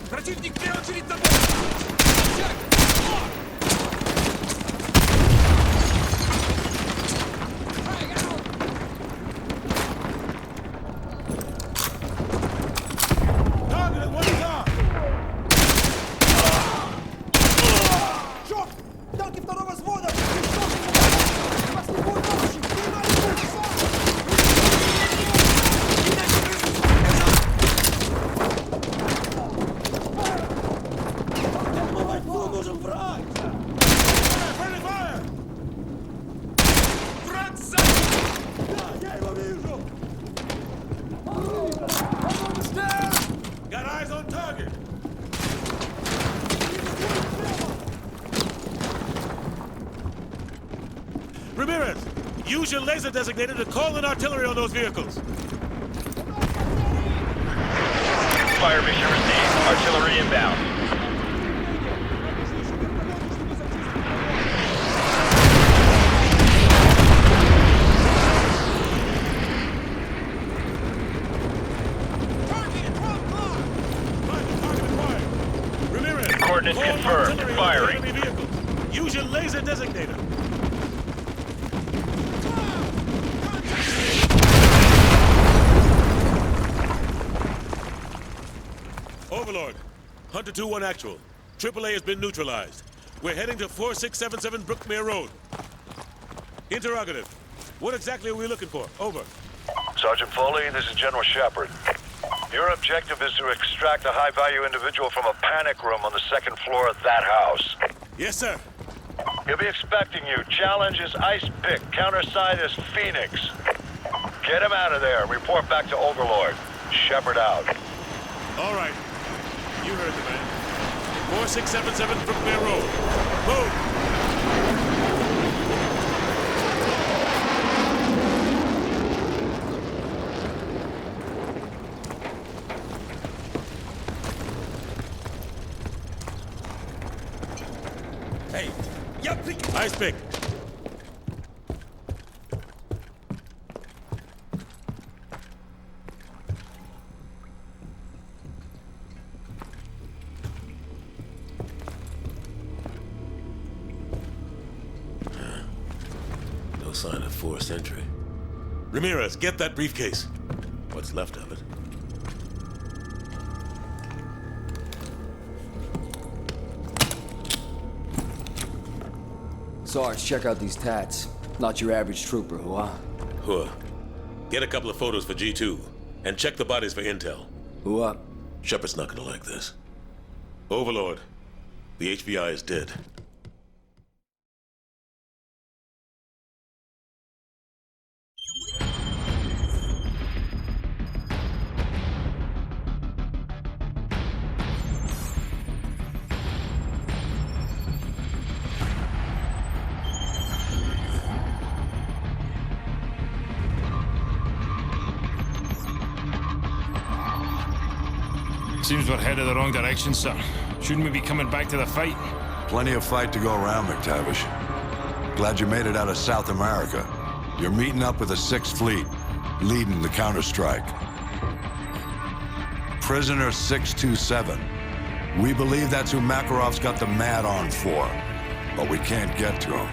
Противник прямо перед тобой! Танки второго взвода! Нужен враг! Враг сзади! Да, я его вижу! Got eyes on target. Ramirez, use your laser designator to call in artillery on those vehicles. Fire mission received. Artillery inbound. Ramirez, Coordinates call confirmed. artillery on Firing. the enemy vehicles. Use your laser designator. Overlord, Hunter 2-1 actual. AAA has been neutralized. We're heading to 4677 Brookmere Road. Interrogative. What exactly are we looking for? Over. Sergeant Foley, this is General Shepard. Your objective is to extract a high-value individual from a panic room on the second floor of that house. Yes, sir. He'll be expecting you. Challenge is Ice Pick. Counterside is Phoenix. Get him out of there and report back to Overlord. Shepard out. All right. You heard the man. 4677 Brookmere Road. Move! Ice pick. No sign of forced entry. Ramirez, get that briefcase. What's left of it. Sarge, check out these tats. Not your average trooper, huh? Huh. Get a couple of photos for G2, and check the bodies for intel. Who up? Shepard's not gonna like this. Overlord, the HBI is dead. Seems we're headed the wrong direction, sir. Shouldn't we be coming back to the fight? Plenty of fight to go around, McTavish. Glad you made it out of South America. You're meeting up with the 6th Fleet, leading the counterstrike. Prisoner 627. We believe that's who Makarov's got the mad on for, but we can't get to him.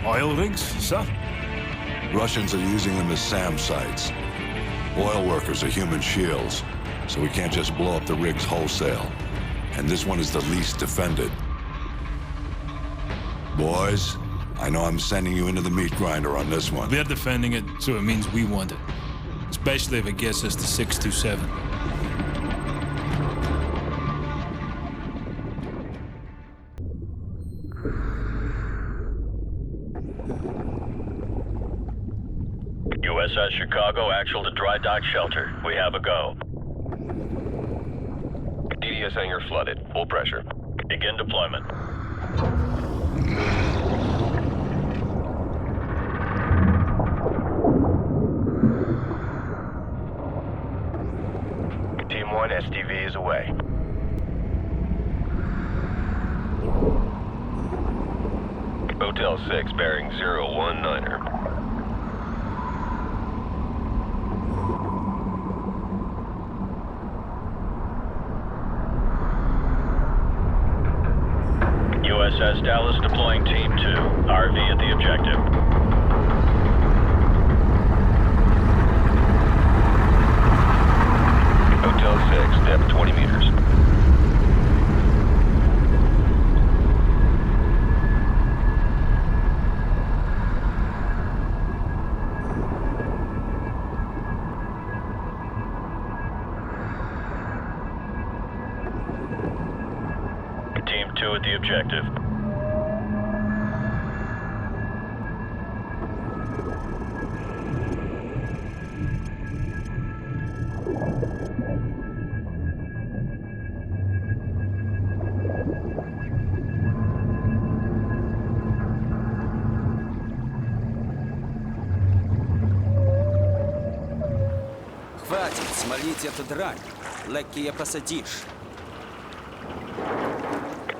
Oil rigs, sir? Russians are using them as SAM sites. Oil workers are human shields, so we can't just blow up the rigs wholesale. And this one is the least defended. Boys, I know I'm sending you into the meat grinder on this one. They're defending it, so it means we want it. Especially if it gets us to 627. USS Chicago, actual to dry dock shelter. We have a go. DDS hangar flooded. Full pressure. Begin deployment. Team 1, STV is away. Hotel 6, bearing 019er. USS Dallas deploying Team 2. RV at the objective. Hotel 6, depth 20 meters. Team 2 at the objective. Хватит, смолить эту дрань. Легкие посадишь.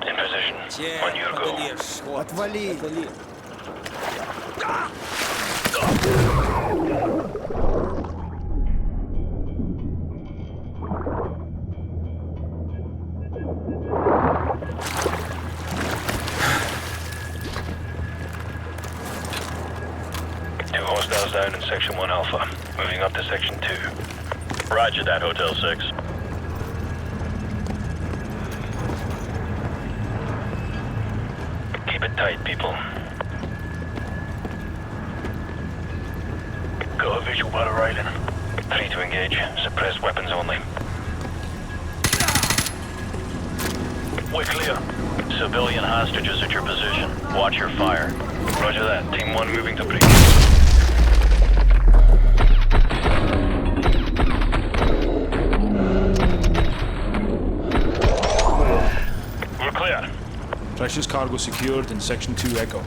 In position. On your go. Отвали! Two hostiles down in Section 1 Alpha. Moving up to Section 2. Roger that, Hotel 6. Keep it tight, people. Got a visual battle riding. 3 to engage. Suppressed weapons only. We're clear. Civilian hostages at your position. Watch your fire. Roger that. Team 1 moving to breach. We're clear. Precious cargo secured in Section 2 Echo.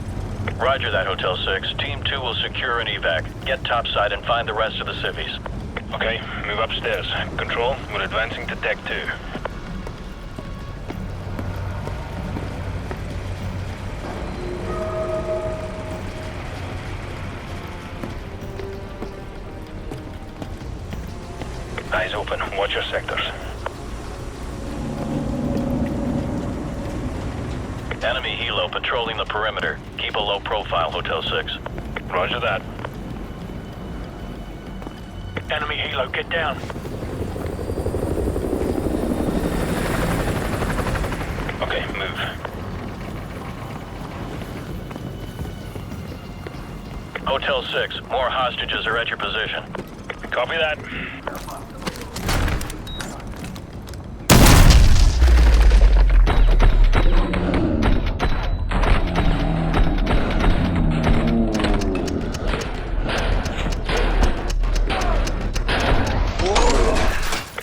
Roger that, Hotel 6. Team 2 will secure an evac. Get topside and find the rest of the civvies. Okay, move upstairs. Control, we're advancing to Deck 2. Eyes open. Watch your sectors. Enemy helo patrolling the perimeter. Keep a low profile, Hotel 6. Roger that. Enemy helo, get down. Okay, move. Hotel 6, more hostages are at your position. Copy that.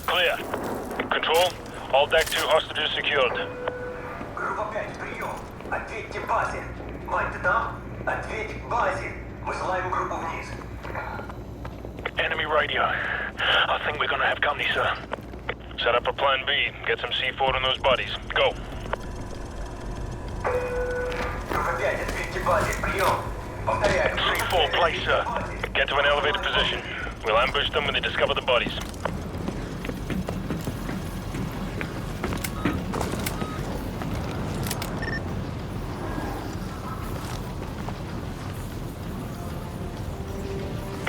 Clear. Control, all deck 2 hostages secured. Группа 5, прием. Ответьте базе. Мать, ты там? Ответь базе. Мы слаем группу вниз. Enemy radio. I think we're gonna have company, sir. Set up a plan B. Get some C4 on those bodies. Go. Группа 5, ответьте базе. Прием. Повторяю. C4 place, sir. Get to an elevated position. We'll ambush them when they discover the bodies.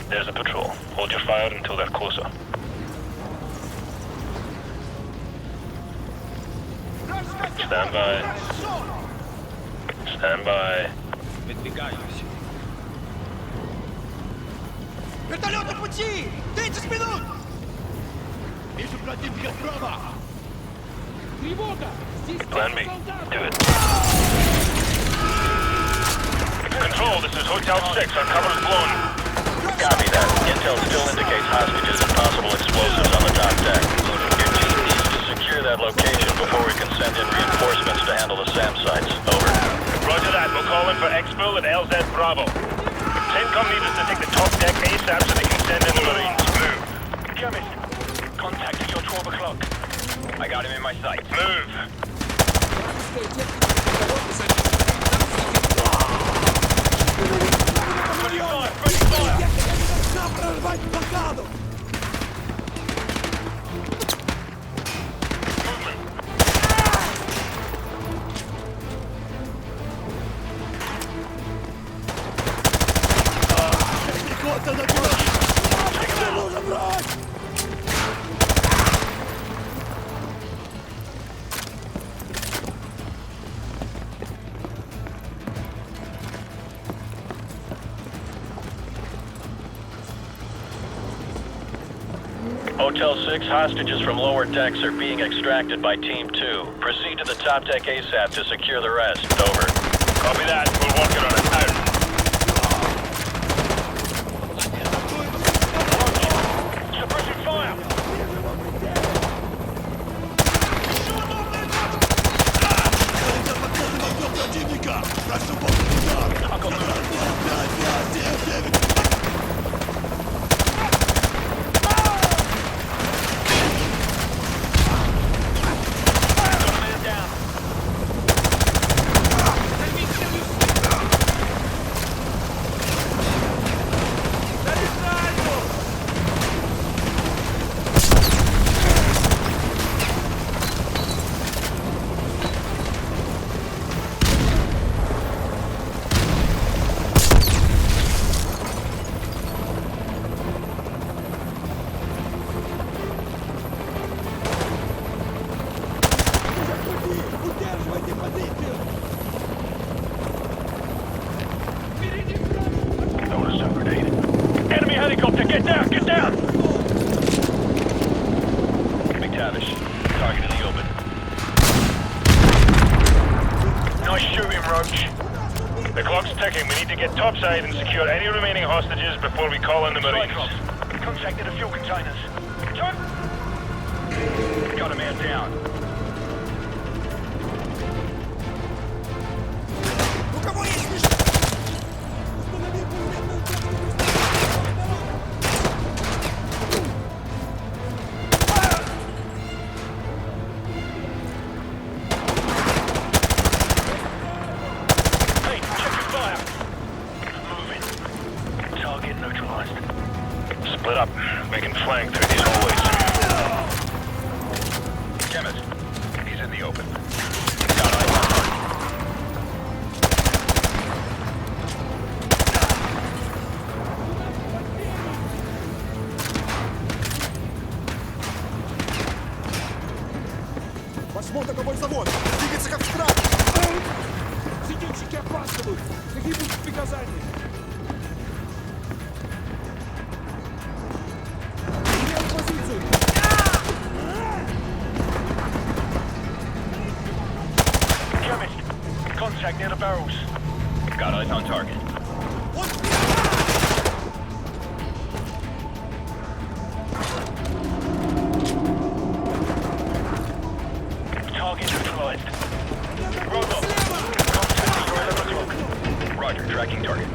There's a patrol. Hold your fire until they're closer. Stand by. Stand by. Выдвигаюсь. Вертолет на пути! 30 минут! Вижу противника справа! Тревога! Plan B. Do it. Control, this is Hotel 6. Our cover is blown. Copy that. Intel still indicates hostages and possible explosives on the top deck. Your team needs to secure that location before we can send in reinforcements to handle the SAM sites. Over. Roger that. We'll call in for Exfil and LZ Bravo. CENTCOM needs us to take the top deck ASAP so they can send in the Marines. Move. Chemist. Contact at your 12 o'clock. I got him in my sights. Move. Ready fire! Ready fire! Прорвать блокаду! Пехота на город! Тяжело забрать! Hotel 6, hostages from lower decks are being extracted by Team 2. Proceed to the top deck ASAP to secure the rest. Over. Copy that. We're working on it. Out. Suppressing fire! Противника! Прошу помощи! Удар! 5, 9! Enemy helicopter! Get down! Get down! McTavish, target in the open. Nice shooting, Roach. The clock's ticking. We need to get topside and secure any remaining hostages before we call in the Marines. Contacted the fuel containers. Got a man down. У кого есть мешок? Установи пулеметную Hey, check your fire. Moving. Target neutralized. Split up. We can flank through these hallways. Chemist. He's in the open. Got eyes on target. Восьмой такой завод! Двигаться как страх! Зенитчики опаздывают! Какие будут приказания? Меняем позицию! Chemist, contact near the barrels. Got eyes on target. Target neutralized. Robot, contact before 11 o'clock. Roger, tracking target.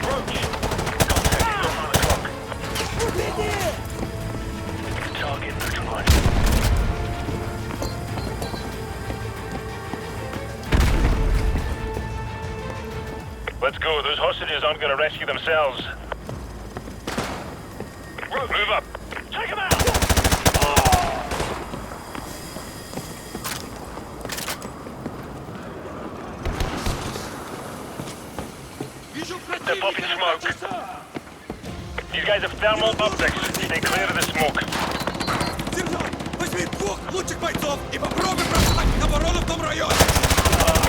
Roach, contact before 9 o'clock. Target neutralized. Let's go. Those hostages aren't going to rescue themselves. Move up. Take him out! They're popping smoke. These guys have thermal optics. Stay clear of the smoke. Сержант, возьми двух лучших бойцов и попробуй прорвать оборону в том районе.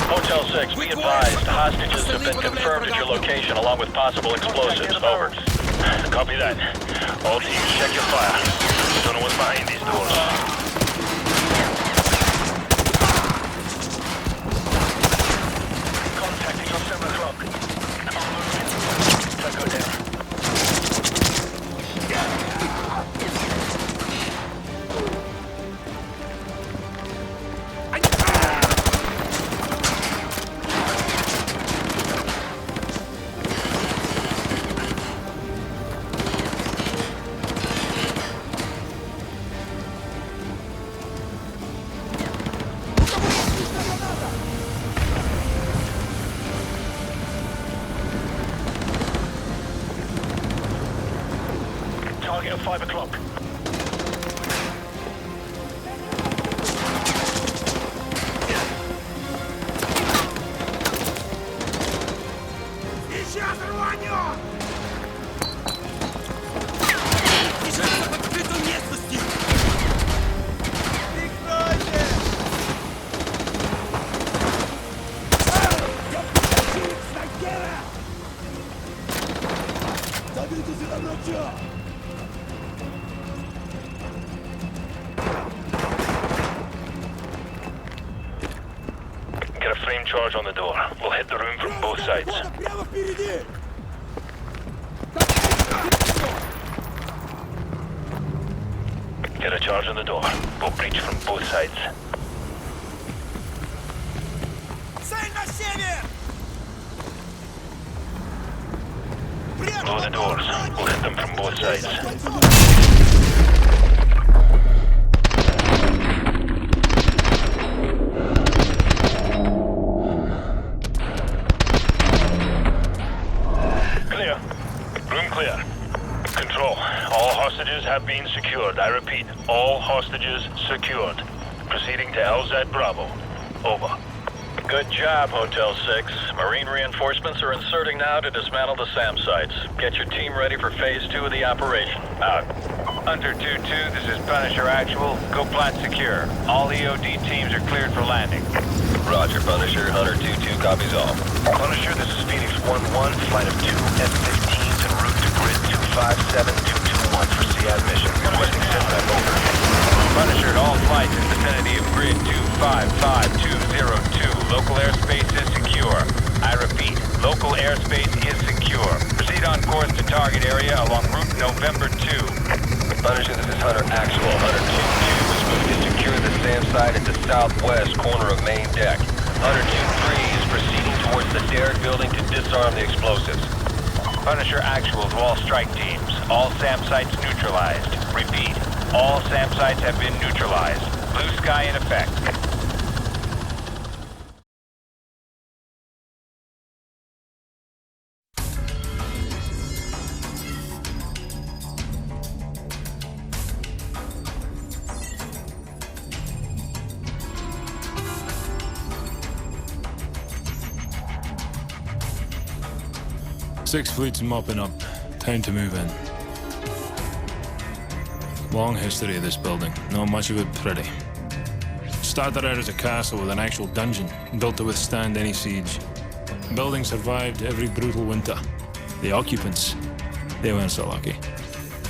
Hotel 6, be advised. Hostages have been confirmed at your location along with possible explosives. Over. Copy that. All teams, check your fire. Don't know what's behind these doors. Contacting on 7 o'clock. Tango down. Target at 5 o'clock. Сейчас рванет! Держаться в открытой местности! Прикройте! Заберите сюда ночью! Get a flame charge on the door. We'll hit the room from both sides. Прямо впереди! Get a charge on the door. We'll breach from both sides. Цель на север! Blow the doors. We'll hit them from both sides. Clear. Room clear. Control. All hostages have been secured. I repeat, all hostages secured. Proceeding to LZ Bravo. Over. Good job, Hotel 6. Marine reinforcements are inserting now to dismantle the SAM sites. Get your team ready for Phase 2 of the operation. Out. Hunter 2-2, this is Punisher Actual. Go plat secure. All EOD teams are cleared for landing. Roger, Punisher. Hunter 2-2 copies all. Punisher, this is Phoenix 1-1, flight of 2 F-15s en route to grid 257221 for CI mission. Requesting SITMAP over. Punisher, all flights in vicinity of grid 255202. Local airspace is secure. I repeat, local airspace is secure. Proceed on course to target area along route November 2. Punisher, this is Hunter Actual. Hunter 2-2 is moving to secure the SAM site at the southwest corner of main deck. Hunter 2-3 is proceeding towards the Derrick building to disarm the explosives. Punisher Actual to all strike teams. All SAM sites neutralized. Repeat, all SAM sites have been neutralized. Blue sky in effect. 6 fleets mopping up. Time to move in. Long history of this building. Not much of it pretty. Started out as a castle with an actual dungeon, built to withstand any siege. The building survived every brutal winter. The occupants, they weren't so lucky.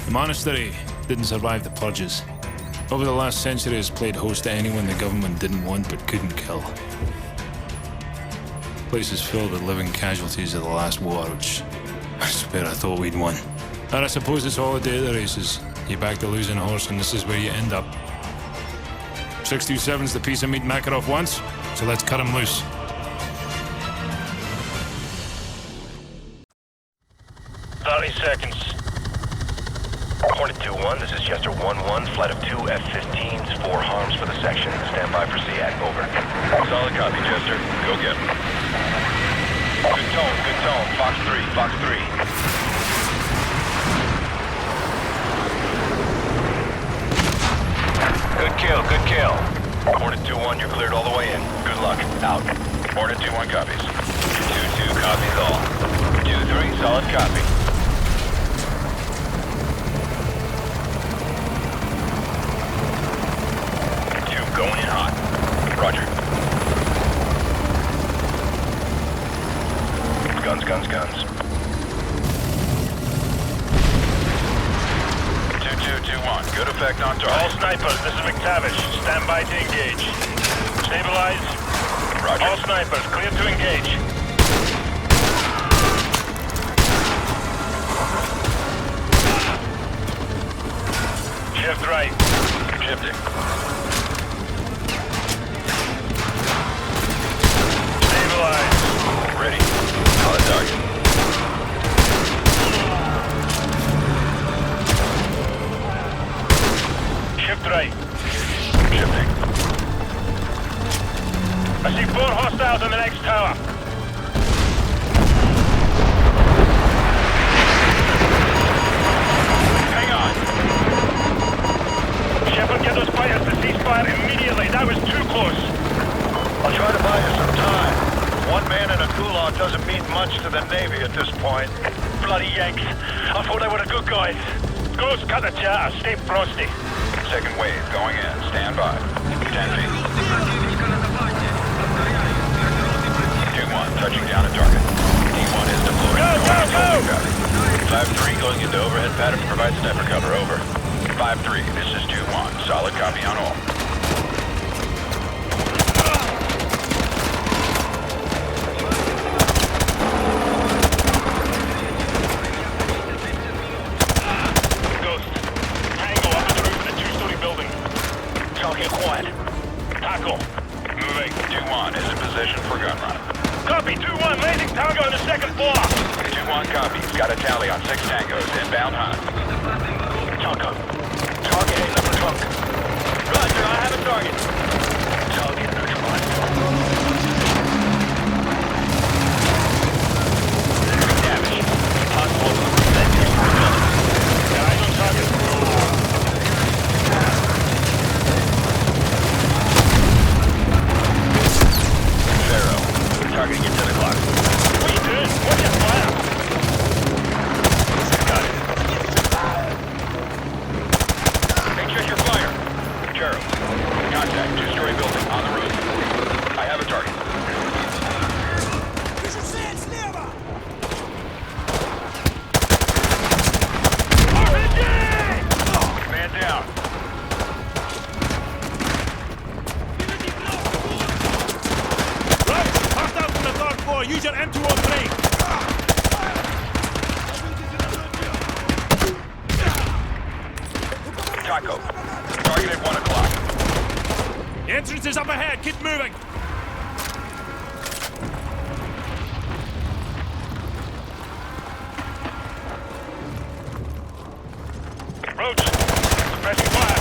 The monastery didn't survive the purges. Over the last century, it's played host to anyone the government didn't want but couldn't kill. The place is filled with living casualties of the last war, which I swear I thought we'd won. And I suppose it's all a day of the races. You back the losing horse and this is where you end up. 627's the piece of meat Makarov wants, so let's cut him loose. Seconds. Hornet 2-1, this is Chester 1-1, flight of 2 F-15s, 4 harms for the section. Stand by for SEAC, over. Solid copy, Chester. Go get him. Good tone, Fox 3, Fox 3. Good kill. Hornet 2-1, you're cleared all the way in. Good luck. Out. Hornet 2-1 copies. 2-2 copies all. 2-3, solid copy. Going in hot. Roger. Guns. 2-2-2-1. Good effect on target. All snipers, this is McTavish. Stand by to engage. Stabilize. Roger. All snipers, clear to engage. Shift right. Shifting. Ready. On target. Shift right. Shifting. I see 4 hostiles on the next tower. Hang on. Shepard, get those fighters to cease fire immediately. That was too close. I'll try to buy you some time. One man in a Gulag doesn't mean much to the Navy at this point. Bloody Yanks. I thought they were the good guys. Ghost, cut the chatter. Stay frosty. Second wave going in. Stand by. 10 feet. 2-1, touching down at target. T1 is deployed. Go! 5-3 going into overhead pattern to provide sniper cover. Over. 5-3, this is 2-1. Solid copy on all. Tackle. Moving. 2-1 is in position for gun run. Copy. 2-1. Landing Tango on the second floor. 2-1 copy. Got a tally on 6 tangos. Inbound hunt. Tango. Target ain't up the trunk. Roger, I have a target. Target neutralized. Damage. Hostiles on the roof. Got eyes on target. Targeting at 10 o'clock. What are you doing? Watch your fire! Got it. Hey, check your fire. Sheriff. Contact. 2-story building. On the roof. I have a target. Man down. Use your M203! Taco. Target at 1 o'clock. The entrance is up ahead. Keep moving. Roach. Suppressing fire.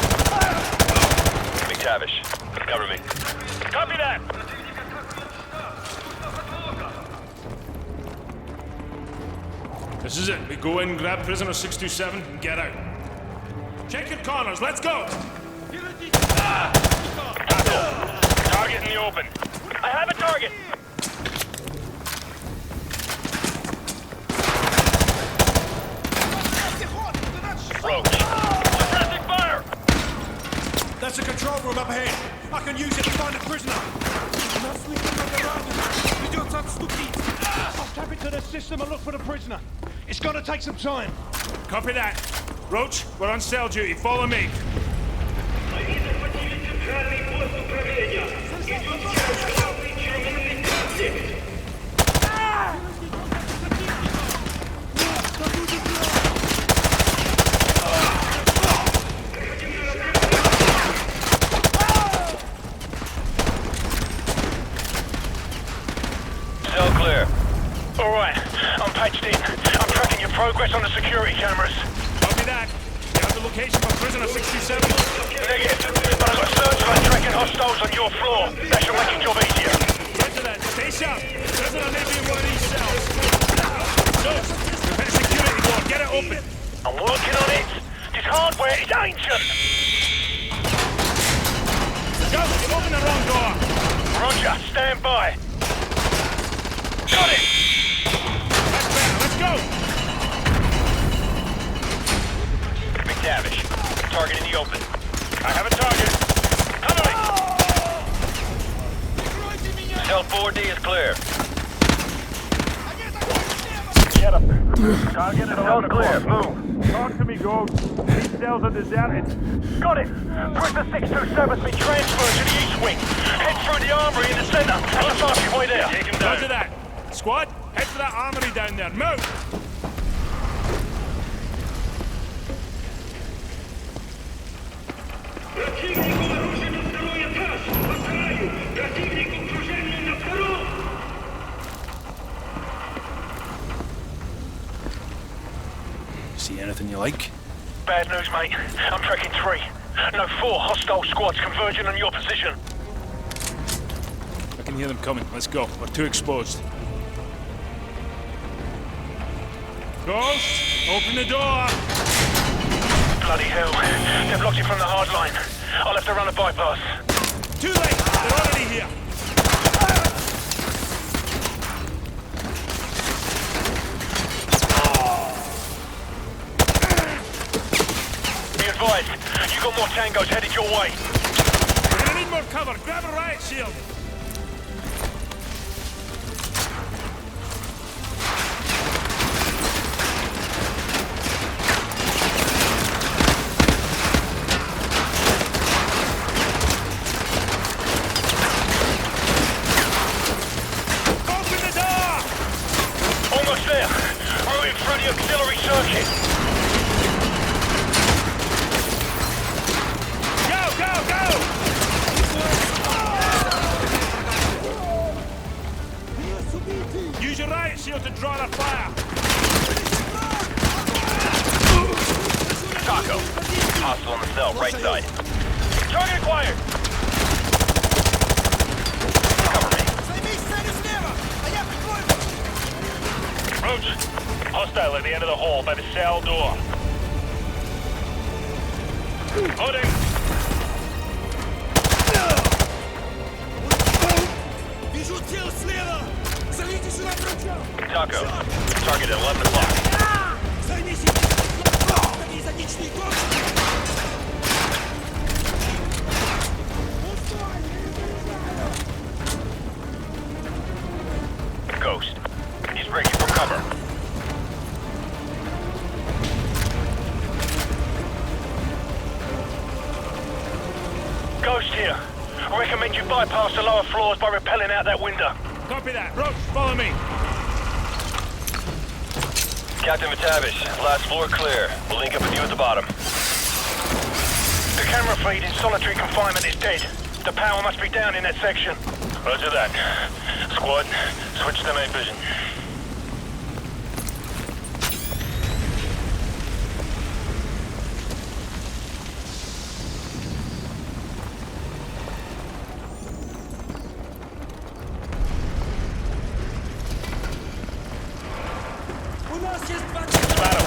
McTavish. Cover me. Copy that. This is it. We go in, grab prisoner 627, and get out. Check your corners. Let's go. Target in the open. I have a target. system and look for the prisoner. It's gonna take some time. Copy that. Roach, we're on cell duty. Follow me. Cell clear. All right, I'm patched in. I'm tracking your progress on the security cameras. Copy that. You have the location for prisoner 67? Negative, but I've got searchlight tracking hostiles on your floor. That should make your job easier. Roger that. Stay sharp. Prisoner may be in one of these cells. Ghost, prepare a security door. Get it open. I'm working on it. This hardware is ancient. Ghost, you've opened the wrong door. Roger, stand by. Got it! That's better. Let's go! McTavish, target in the open. I have a target. Cover me! Cell 4D is clear. Get him. Target at 11 clear. o'clock. Move. Talk to me, Ghost. These cells are deserted. Got it. Prisoner 627's been transferred to the east wing. Head through the armory in the center. That's the fastest way there. Take him down. Roger that. Squad, head for that armory down there. Move! See anything you like? Bad news, mate. I'm tracking 3. No, 4 hostile squads converging on your position. I can hear them coming. Let's go. We're too exposed. Ghost, open the door! Bloody hell. They've blocked you from the hard line. I'll have to run a bypass. Too late! They're already here! Be advised, you got more tangos headed your way. We're gonna need more cover. Grab a riot shield! There! Routing through the auxiliary circuit! Go, go, go! Use your riot shield to draw the fire! Taco. Hostile on the cell, right side. Target acquired! Cover me. Roach, hostile at the end of the hall by the cell door. Loading. Taco, target at 11 o'clock. Ghost, he's breaking for cover. Ghost here. I recommend you bypass the lower floors by rappelling out that window. Copy that. Roach, follow me. Captain McTavish, last floor clear. We'll link up with you at the bottom. The camera feed in solitary confinement is dead. The power must be down in that section. Roger that. Squad, switch to night vision. Battle.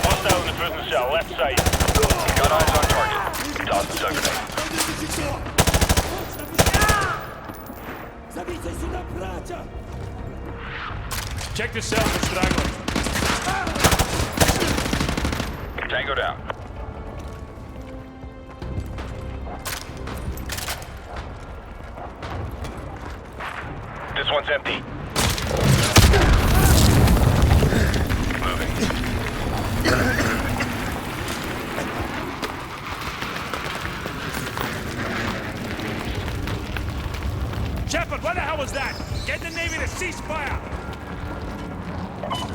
Hostile in the prison cell, left side. Got eyes on target. Toss the stun grenade. Check the cell for stragglers. Tango down. This one's empty. to cease fire!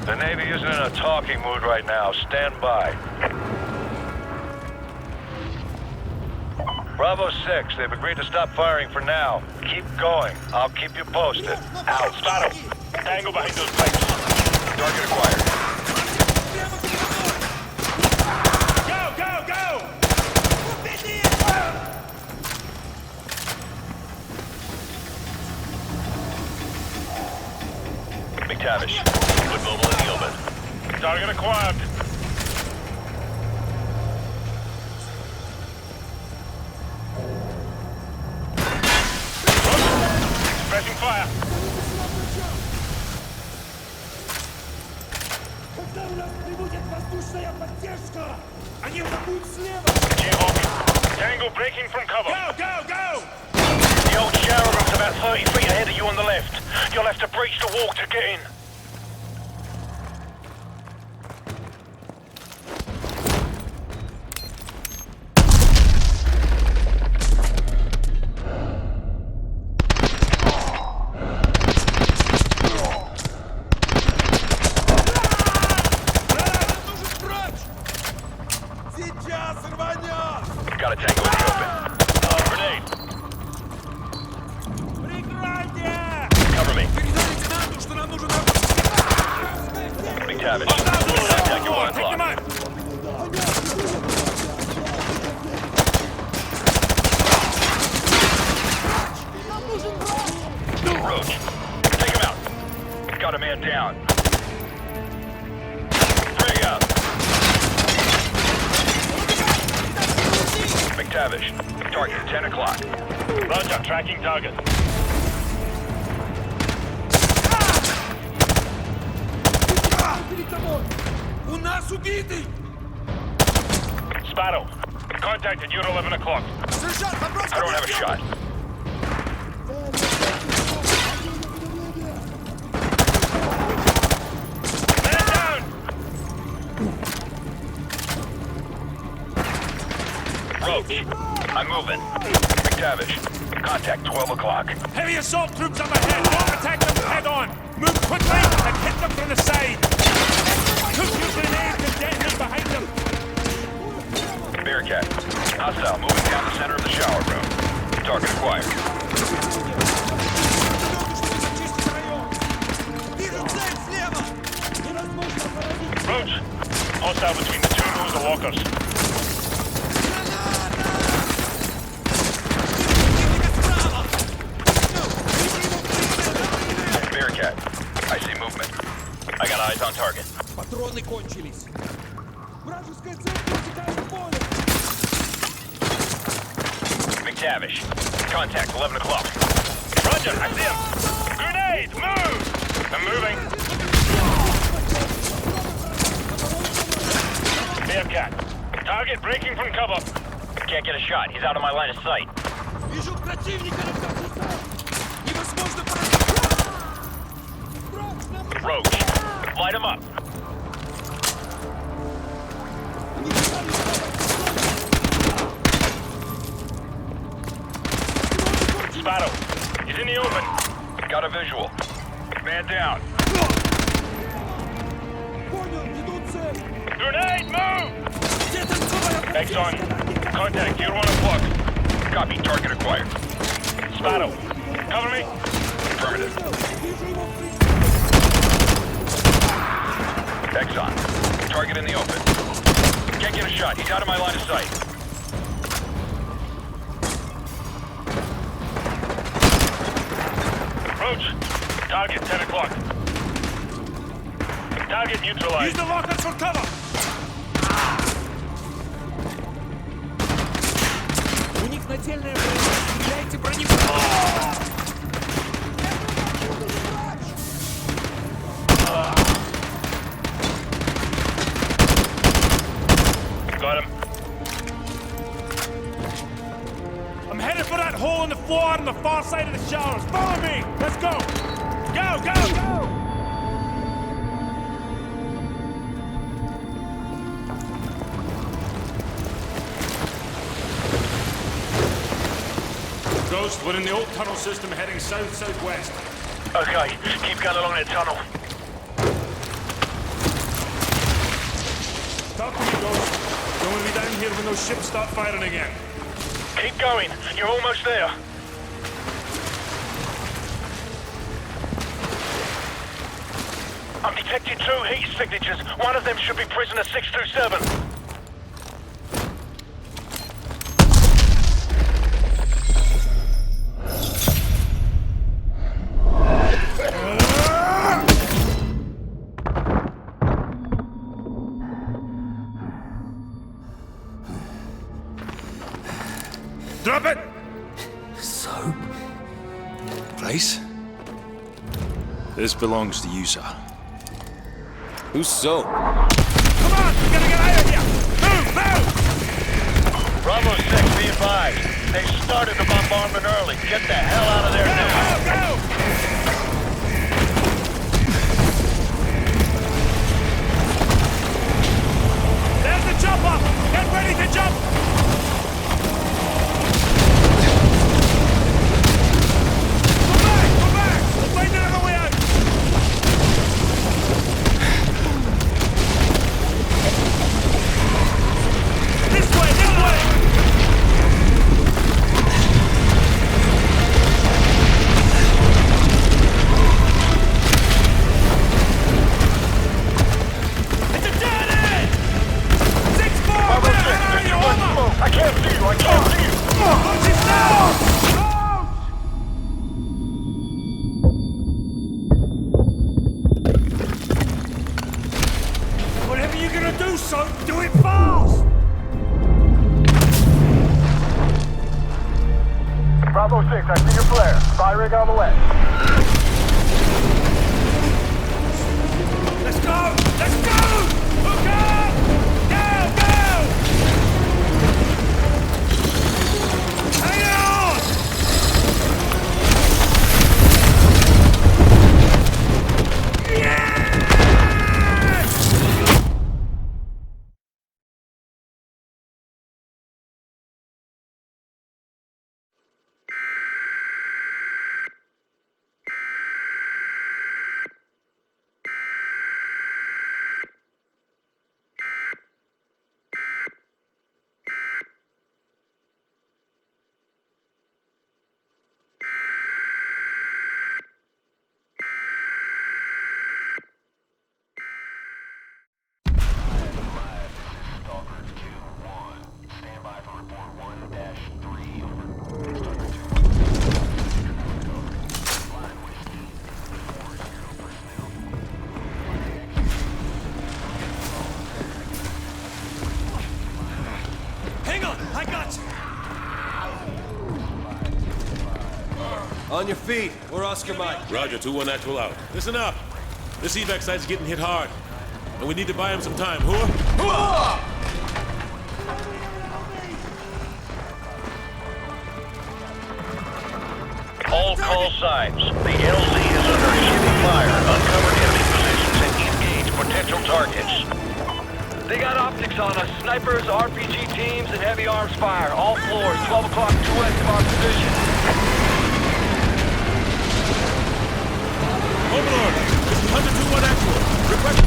The Navy isn't in a talking mood right now. Stand by. Bravo 6, they've agreed to stop firing for now. Keep going. I'll keep you posted. Out. Start him. Tango behind those pipes. Target acquired. Go, go, go! McTavish, put mobile in the open. Target acquired. Pressing fire. Когда у нас прибудет воздушная поддержка? Они атакуют слева! Tango breaking from cover. Go, go, go! The old shower room's about 30 feet ahead of you on the left. You'll have to breach the wall to get in. Got a Tango in the open. Grenade. Cover me. McTavish, contact your 1 o'clock. Roach, take him out. Got a man down. Frag out. McTavish, target 10 o'clock. Roger, tracking target. У нас убитый! Sparrow, contacted you at 11 o'clock. I don't have a shot. Man down! Roach, I'm moving. McTavish, contact 12 o'clock. Heavy assault troops up ahead! Don't attack them head on! Move quickly and hit them from the side! Cook your grenades and detonate behind them! Bearcat, hostile moving down the center of the shower room. Target acquired. Roach, hostile between the two rows of walkers. Bearcat, I see movement. I got eyes on target. Патроны кончились. Вражеская цель протекает в поле. McTavish, contact 11 o'clock. Roger, I see him. Grenade, move! I'm moving. Bearcat, target breaking from cover. Can't get a shot. He's out of my line of sight. Вижу противника на карте. Невозможно Roach, light him up. Sparrow, he's in the open. Got a visual. Man down. Grenade, move! X on. Contact, you 1 o'clock. Copy, target acquired. Sparrow, cover me. Affirmative. Exxon, target in the open. Can't get a shot. He's out of my line of sight. Roach, target 10 o'clock. Target neutralized. Use the rockets for cover! У них нательное время. Стреляйте бронебойными. Got him. I'm headed for that hole in the floor on the far side of the showers. Follow me! Let's go! Go, go, go! Ghost, we're in the old tunnel system heading south-southwest. Okay, keep going along that tunnel. Talk to me, Ghost. Don't want to be down here when those ships start firing again. Keep going. You're almost there. I'm detecting 2 heat signatures. One of them should be prisoner 627. Drop it! Soap? Place? This belongs to you, sir. Who's Soap? Come on! We gotta get out of here! Move! Move! Bravo 6, be advised. They started the bombardment early. Get the hell out of there now. Go! There's the chopper! Get ready to jump! Go back! We'll find another way out! This way! This way! It's a dead end! 6-4! Bravo 6, there's too much smoke. I can't see you. I can't see you. Push it down! Whatever you're gonna do, son, do it fast! Bravo 6, I see your flare. Firing on the left. Let's go! Let's go! Hook up! Go! Go! Hang on! Yes! Hang on! I got you! On your feet. We're Oscar Mike. Roger, 2-1 actual out. Listen up. This evac site's getting hit hard. And we need to buy him some time. Whoa! All call signs. The LZ is under heavy fire. Uncover enemy positions and engage potential targets. They got optics on us. Snipers, RPG teams, and heavy arms fire. All floors, 12 o'clock, 2 west of our position. Overlord, this is Hunter 2-1 actual. Request...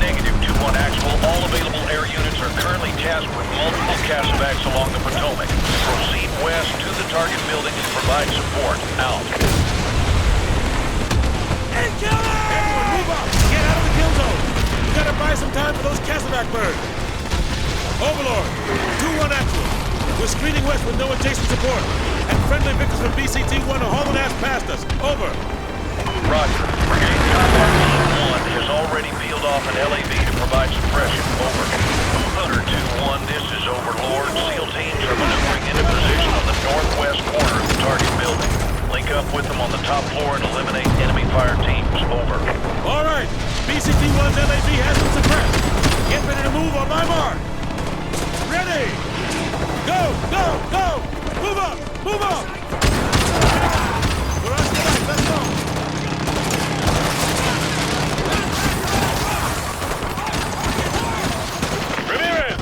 Negative 2-1 actual. All available air units are currently tasked with multiple Casevacs along the Potomac. Proceed west to the target building and provide support. Out. Everyone, move up! Get out of the kill zone! We gotta buy some time for those Casevac birds. Overlord, 2-1 actual. We're screening west with no adjacent support. And friendly victors from BCT-1 are hauling ass past us. Over. Roger. Brigade Combat Team 1 has already peeled off an LAV to provide suppression. Over. Hunter 2-1, this is Overlord. SEAL teams are maneuvering into position on the northwest corner of the target building. Link up with them on the top floor and eliminate enemy fire teams. Over. All right. BCT-1's LAV has been suppressed. Get ready to move on my mark. Ready. Go, go, go. Move up, move up. We're on the back. Let's go. Ramirez,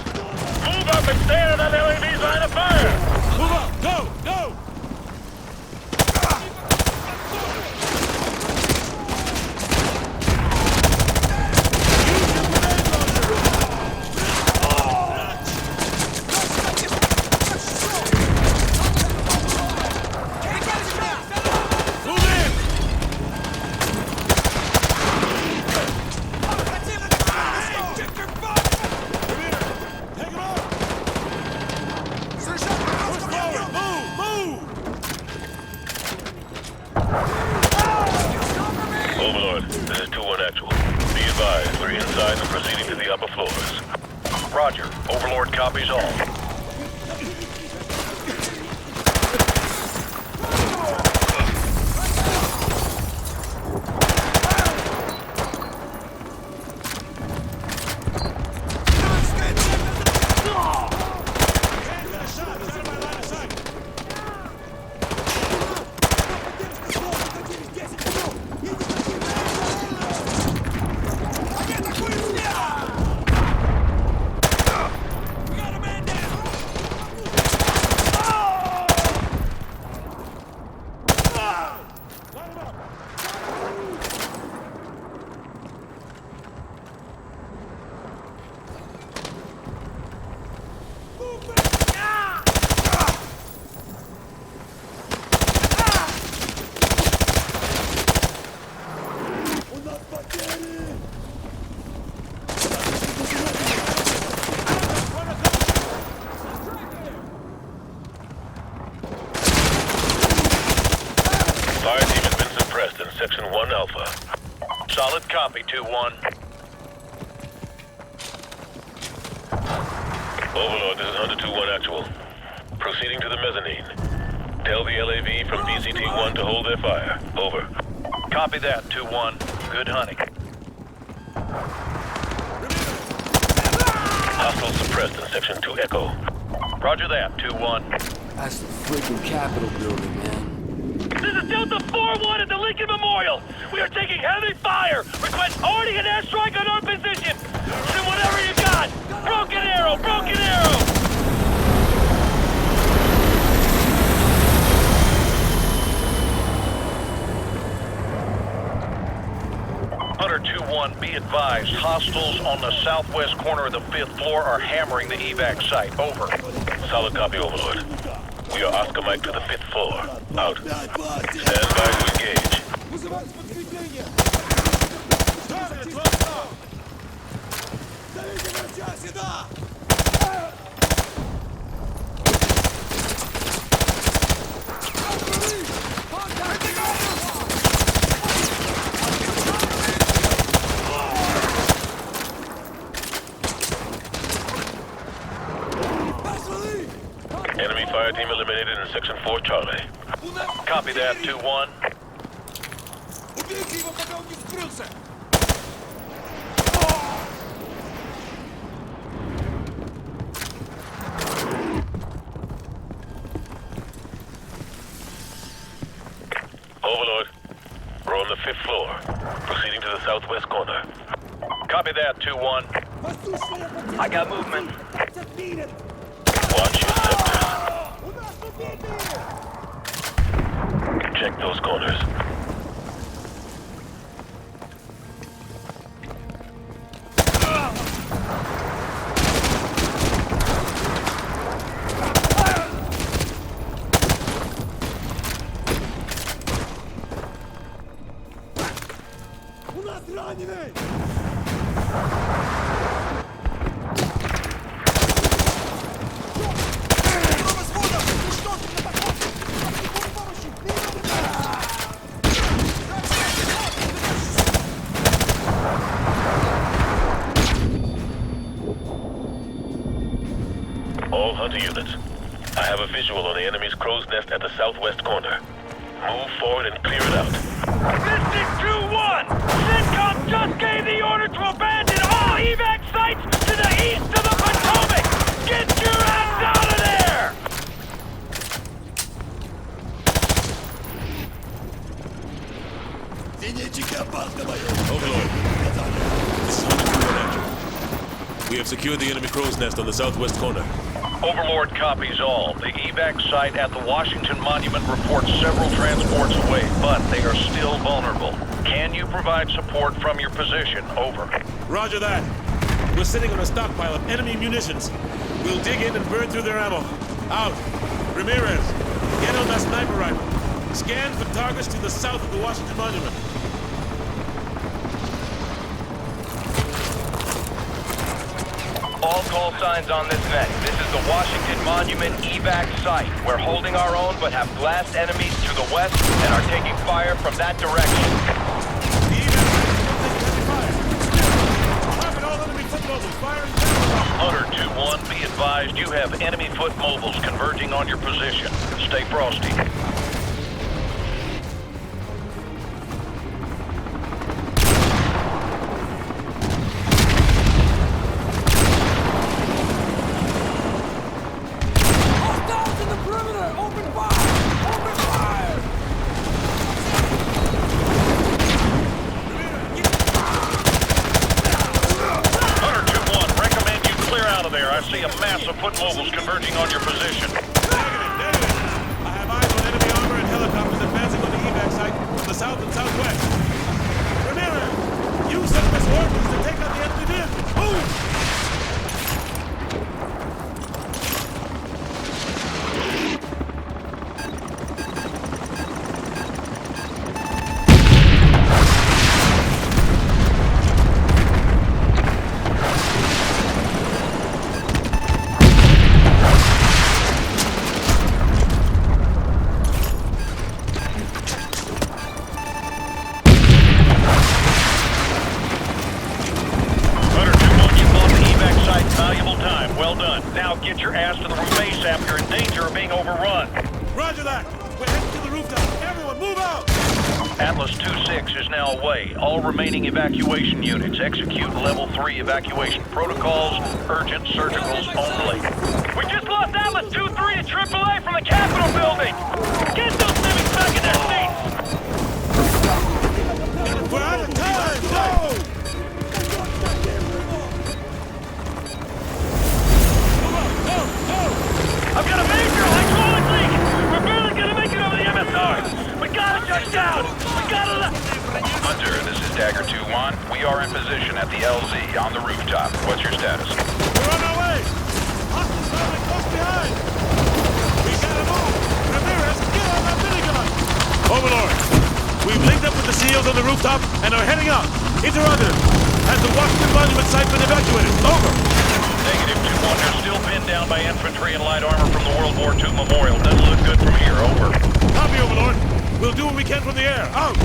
move up and stay on that LAV's line of fire. Move up, go, go. Overlord, this is 2-1 actual. Be advised, we're inside and proceeding to the upper floors. Roger. Overlord copies all. Fire team has been suppressed in Section 1 Alpha. Solid copy, 2-1. Overlord, this is Hunter 2-1 actual. Proceeding to the mezzanine. Tell the LAV from DCT-1 to hold their fire. Over. Copy that, 2-1. Good hunting. Hostile suppressed in Section 2 Echo. Roger that, 2-1. That's the freaking Capitol building, man. This is Delta 4-1 at the Lincoln Memorial. We are taking heavy fire. Request already an airstrike on our position. Send whatever you got. Broken arrow, broken arrow. Hunter 2-1, be advised. Hostiles on the southwest corner of the 5th floor are hammering the evac site. Over. Solid copy, Overlord. We are Oscar Mike to the 5th floor. Out. Stand by to engage. Enemy fire team eliminated in Section 4 Charlie. Copy that, 2-1. Убейте его, пока он не скрылся! Overlord, we're on the 5th floor. Proceeding to the southwest corner. Copy that, 2-1. I got movement. Watch your sectors. Check those corners. У нас раненый! All Hunter units. I have a visual on the enemy's crow's nest at the southwest corner. Move forward and clear it out. Mystic 2-1! CENTCOM just gave the order to abandon all evac sites to the east of the Potomac! Get your ass out of there! Overlord, this is Hunter 2-1 actual. We have secured the enemy crow's nest on the southwest corner. Overlord copies all. The evac site at the Washington Monument reports several transports away, but they are still vulnerable. Can you provide support from your position? Over. Roger that. We're sitting on a stockpile of enemy munitions. We'll dig in and burn through their ammo. Out. Ramirez, get on that sniper rifle. Scan for targets to the south of the Washington Monument. All call signs on this net. This is the Washington Monument evac site. We're holding our own, but have glassed enemies to the west and are taking fire from that direction. The foot mobiles firing down. Hunter 2-1, be advised you have enemy foot mobiles converging on your position. Stay frosty. Hostiles in the perimeter! Open fire! Open fire! Hunter 2-1, recommend you clear out of there. I see a mass of foot mobiles converging on your position. Negative. I have eyes on enemy armor and helicopters advancing on the evac site from the south and southwest. Ramirez, use some of his ordnance to take out the enemy vehicle. Move! Hunter 2-1, you bought the evac site. Valuable time. Well done. Now get your ass to the roof ASAP. You're in danger of being overrun. Roger that. We're heading to the rooftop. Everyone, move out! Atlas 2-6 is now away. All remaining evacuation units execute level 3 evacuation protocols. Urgent surgicals only. We just lost Atlas 2-3 to AAA from the Capitol building! Get those civics back in their seats! We're out of time! Go! I've got a major electronic leak! We're barely gonna make it over the MSR! We gotta touch down! We gotta Hunter, this is Dagger 2-1. We are in position at the LZ on the rooftop. What's your status? We're on our way! Hostiles traveling close behind! We gotta move! Ramirez, get on that minigun! Overlord, we've linked up with the SEALs on the rooftop and are heading up. Interrogative. Has the Washington Monument site been evacuated? Over. Negative 2-1. They're still pinned down by infantry and light armor from the World War II memorial. Doesn't look good from here. Over. Copy, Overlord. We'll do what we can from the air. Out!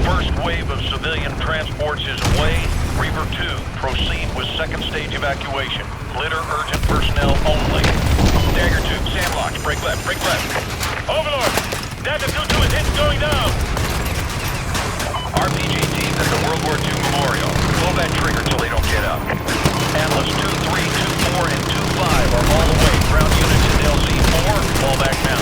First wave of civilian transports is away. Reaver 2, proceed with second stage evacuation. Glitter urgent personnel only. Dagger 2, sandlock. Break left, break left. Overlord! Dagger 2-2 is hit going down! RPG teams at the World War II memorial. Pull that trigger till they don't get up. Atlas 2-3, 2-4, and 2-5 are all away. Ground units in LZ-4, fall back now.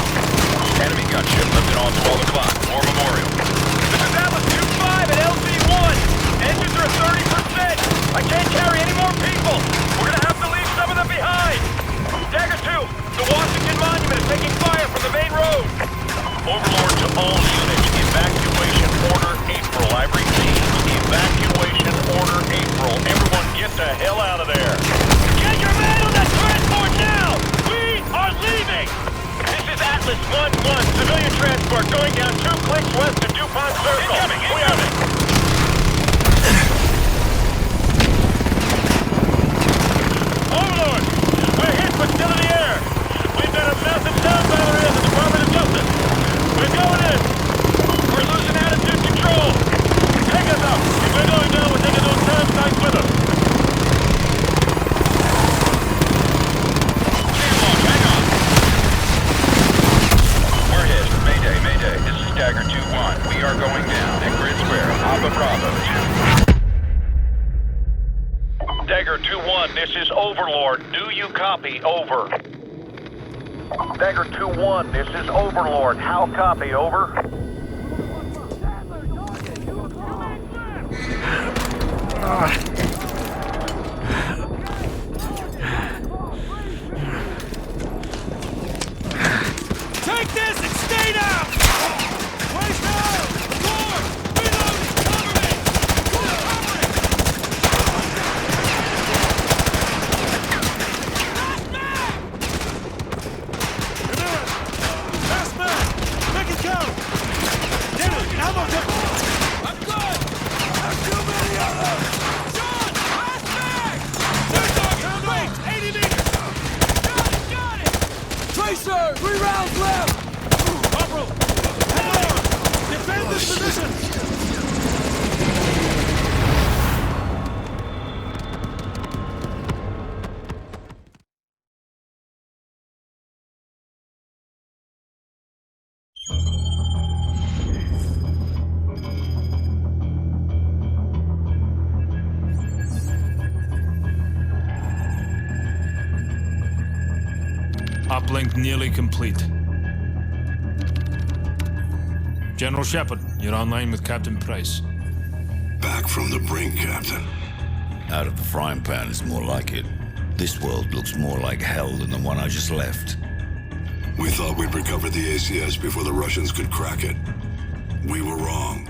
Enemy gunship lifted on 12 o'clock. War memorial. This is Atlas 2-5 at LZ-1. Engines are at 30%. I can't carry any more people. We're gonna have to leave some of them behind. Dagger 2, the Washington Monument is taking fire from the main road. Overlord to all units. Evacuation order April. I repeat, evacuation order April. Everyone get the hell out of there. Get your man on that transport now! We are leaving! This is Atlas 1-1. Civilian transport going down 2 clicks west of DuPont Circle. Incoming! We have it! Overlord! We're hit but still in the air! We've got a massive sound battery at the Department of Justice! We're going in! We're losing attitude control! Take us up! If we're going down, we're taking those sound sites with us! Sandlog, hang on! We're hit. Mayday, mayday. This is Dagger 2-1. We are going down at Grid Square. Alpha Bravo 2. Dagger 2-1, this is Overlord. Do you copy? Over. Dagger 2-1, this is Overlord. How copy? Over. Take this and stay down! Place down! Lord! Reloading! Cover me! Last man! Make it count! Get it! Ammo! I'm good! There's too many of them! uplink nearly complete. General Shepard, you're online with Captain Price. Back from the brink, Captain. Out of the frying pan is more like it. This world looks more like hell than the one I just left. We thought we'd recovered the ACS before the Russians could crack it. We were wrong.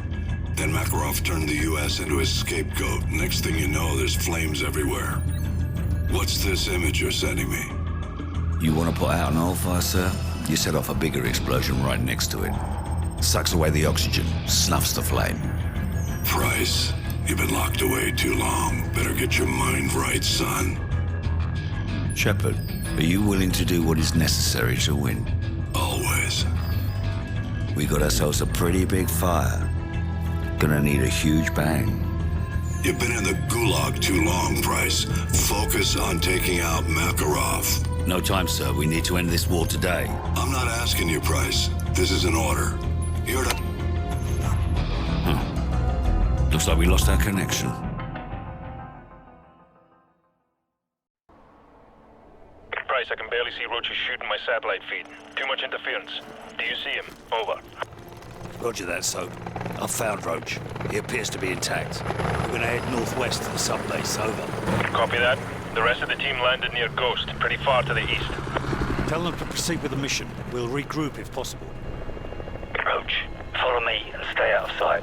Then Makarov turned the US into his scapegoat. Next thing you know, there's flames everywhere. What's this image you're sending me? You want to put out an oil fire, sir? You set off a bigger explosion right next to it. Sucks away the oxygen, snuffs the flame. Price, you've been locked away too long. Better get your mind right, son. Shepard, are you willing to do what is necessary to win? Always. We got ourselves a pretty big fire. Gonna need a huge bang. You've been in the Gulag too long, Price. Focus on taking out Makarov. No time, sir. We need to end this war today. I'm not asking you, Price. This is an order. You're to... Looks like we lost our connection. Price, I can barely see Roach's shooting my satellite feed. Too much interference. Do you see him? Over. Roger that, Soap. I've found Roach. He appears to be intact. We're gonna head northwest to the subbase. Over. Copy that. The rest of the team landed near Ghost, pretty far to the east. Tell them to proceed with the mission. We'll regroup if possible. Roach, follow me and stay out of sight.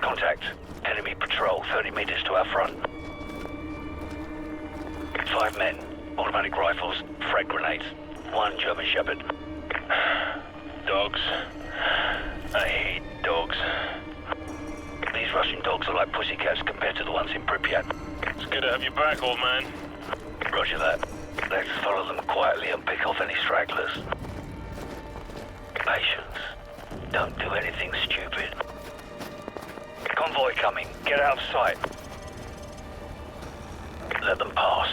Contact. Enemy patrol 30 meters to our front. 5 men, automatic rifles, frag grenades, 1 German Shepherd. Dogs. I hate dogs. These Russian dogs are like pussycats compared to the ones in Pripyat. It's good to have you back, old man. Roger that. Let's follow them quietly and pick off any stragglers. Patience. Don't do anything stupid. Convoy coming. Get out of sight. Let them pass.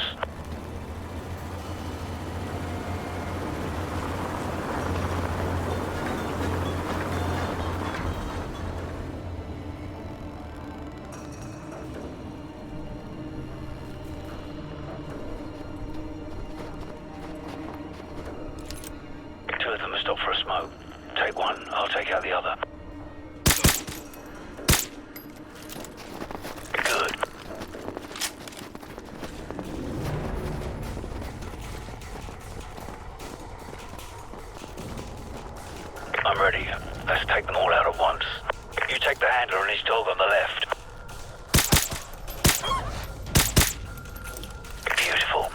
Two of them are stopped for a smoke. Take one, I'll take out the other. Good. I'm ready. Let's take them all out at once. You take the handler and his dog on the left. Beautiful.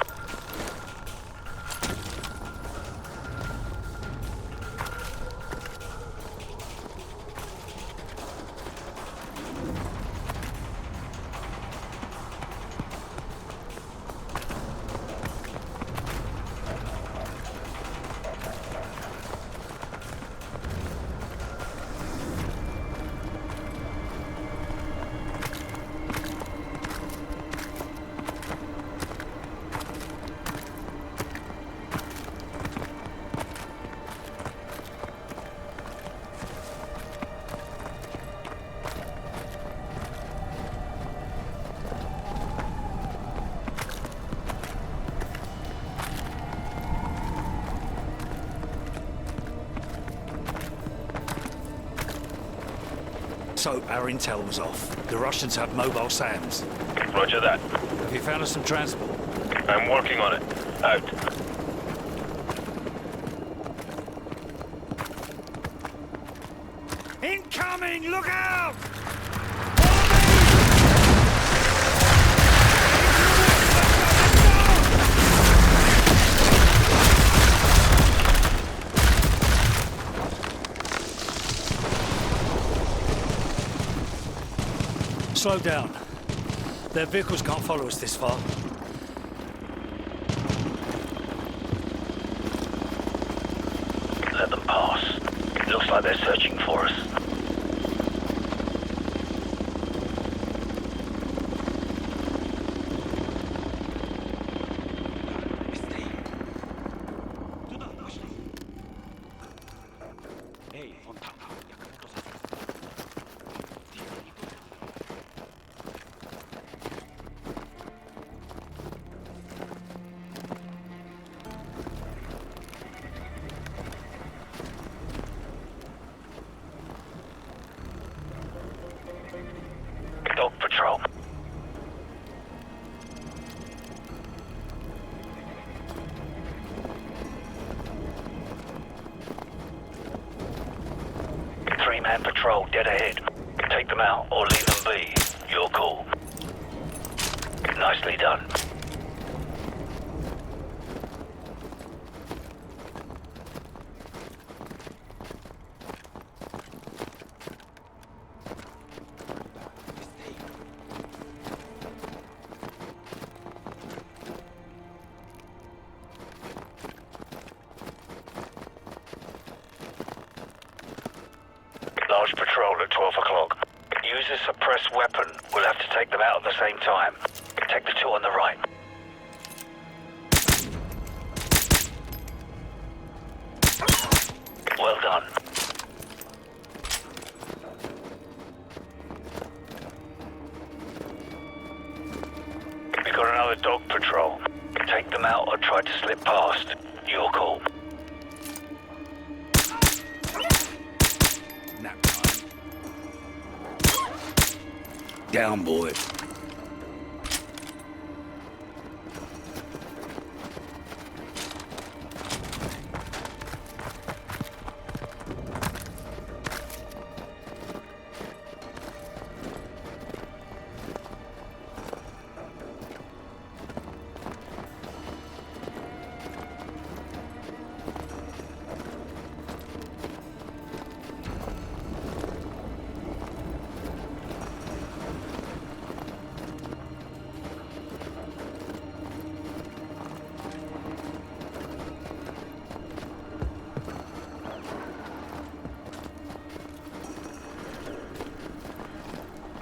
So, our intel was off. The Russians have mobile SAMs. Roger that. Have you found us some transport? I'm working on it. Out. Incoming! Look out! Slow down. Their vehicles can't follow us this far. Let them pass. Looks like they're searching for us. man patrol dead ahead. Take them out or leave them be. Your call. Nicely done. Large patrol at 12 o'clock. Use a suppressed weapon. We'll have to take them out at the same time. Take the two on the right. Well done. We got another dog patrol. Take them out or try to slip past. Your call. Down, boy.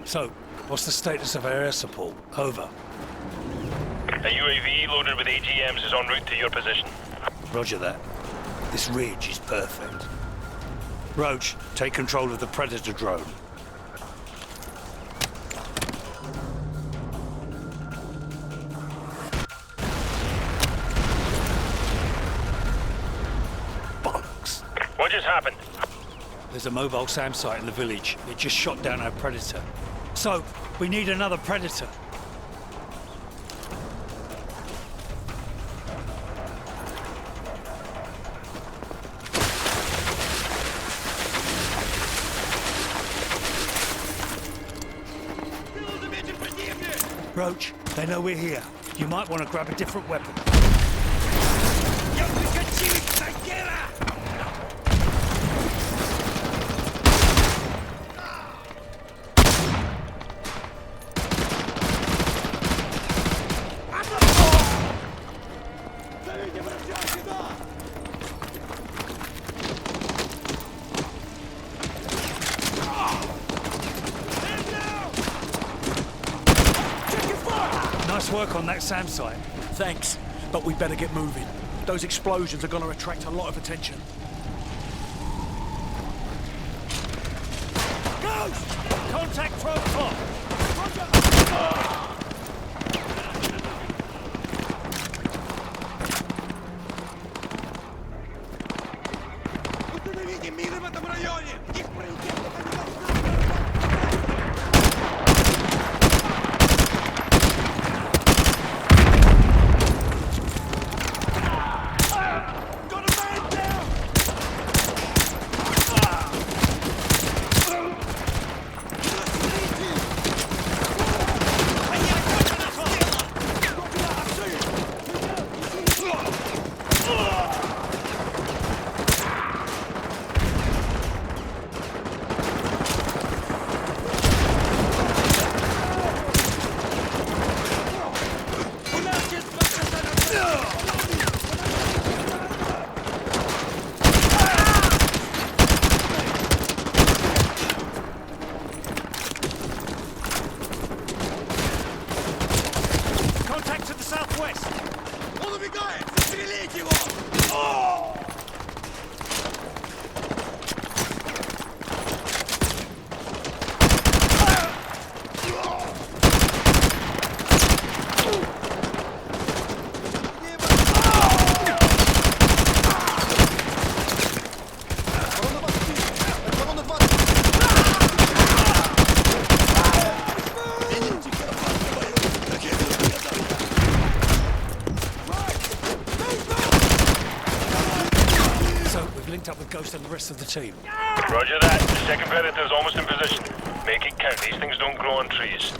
So, what's the status of our air support? Over. A UAV loaded with AGMs is en route to your position. Roger that. This ridge is perfect. Roach, take control of the Predator drone. Bollocks. What just happened? There's a mobile SAM site in the village. It just shot down our Predator. So, we need another Predator. Roach, they know we're here. You might want to grab a different weapon. Nice work on that SAM site. Thanks, but we better get moving. Those explosions are going to attract a lot of attention. Ghost! Contact from top! Установите мины в этом районе! Их приоритет! I've linked up with Ghost and the rest of the team. Roger that. The second predator's almost in position. Make it count. These things don't grow on trees.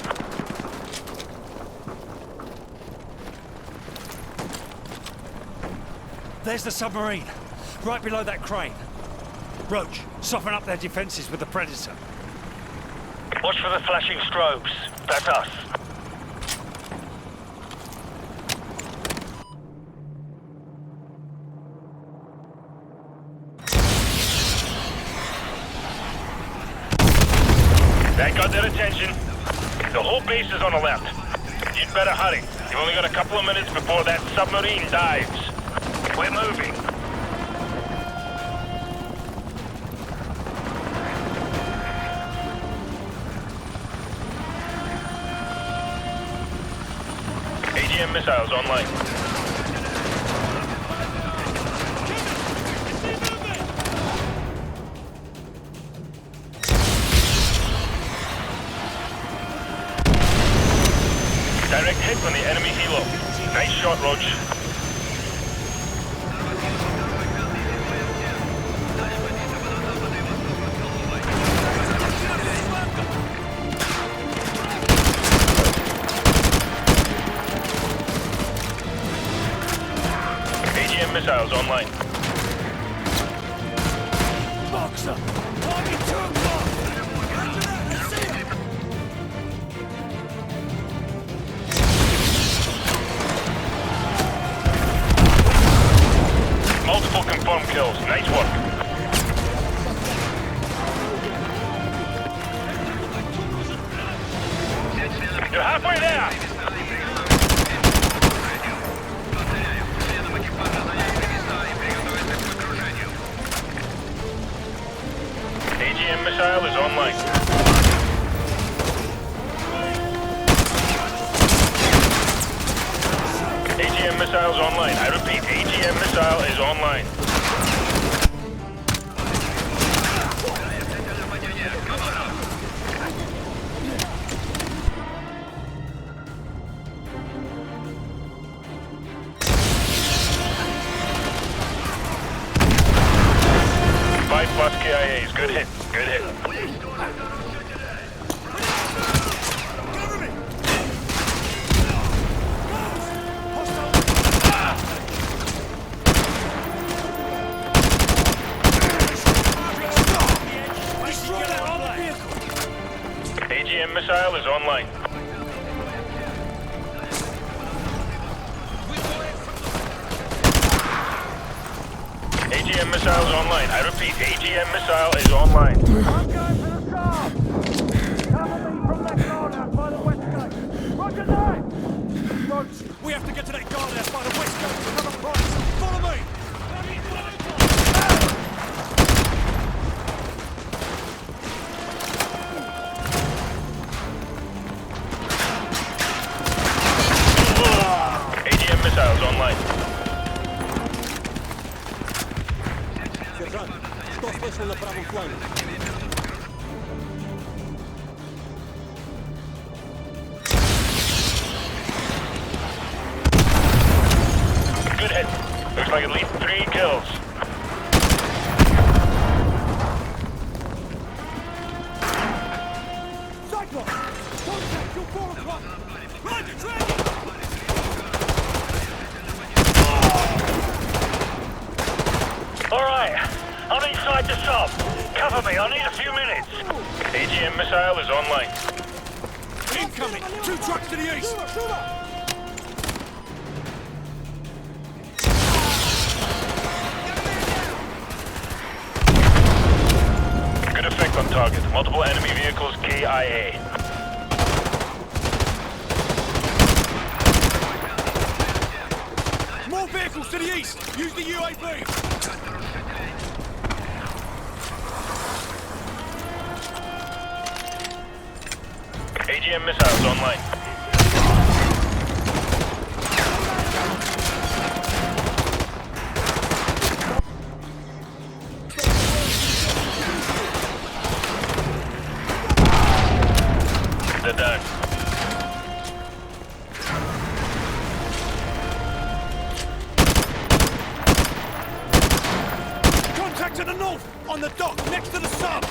There's the submarine, right below that crane. Roach, soften up their defenses with the Predator. Watch for the flashing strobes. That's us. That got their attention. The whole base is on the left. You'd better hurry. You've only got a couple of minutes before that submarine dives. We're moving. AGM missiles online. Direct hit on the enemy helo. Nice shot, Roach. AGM missiles online. Boxer! Target 2 o'clock! Multiple confirmed kills. Nice work. You're halfway there! AGM missile is online. AGM missile is online. I repeat, AGM missile is online. Five plus KIAs. Good hit. Good hit. AGM missile is online. AGM missile is online. I repeat, AGM missile is online. I'm going for the start! Cover me from that guardhouse by the west gate. Roger that! Roach, we have to get to that guardhouse by the west gate to cover Price. Follow me! AGM missiles online. Сержант, что слышно на правом фланге? Good hit. Looks like at least 3 kills. Cyclops! Contact your 4 o'clock! Roger, Dragon! All right, I'm inside the sub. Cover me, I need a few minutes. AGM missile is online. Incoming! 2 trucks to the east! Good effect on target. Multiple enemy vehicles KIA. More vehicles to the east! Use the UAV! AGM missiles online. They're done. Contact To the north, on the dock, next to the sub!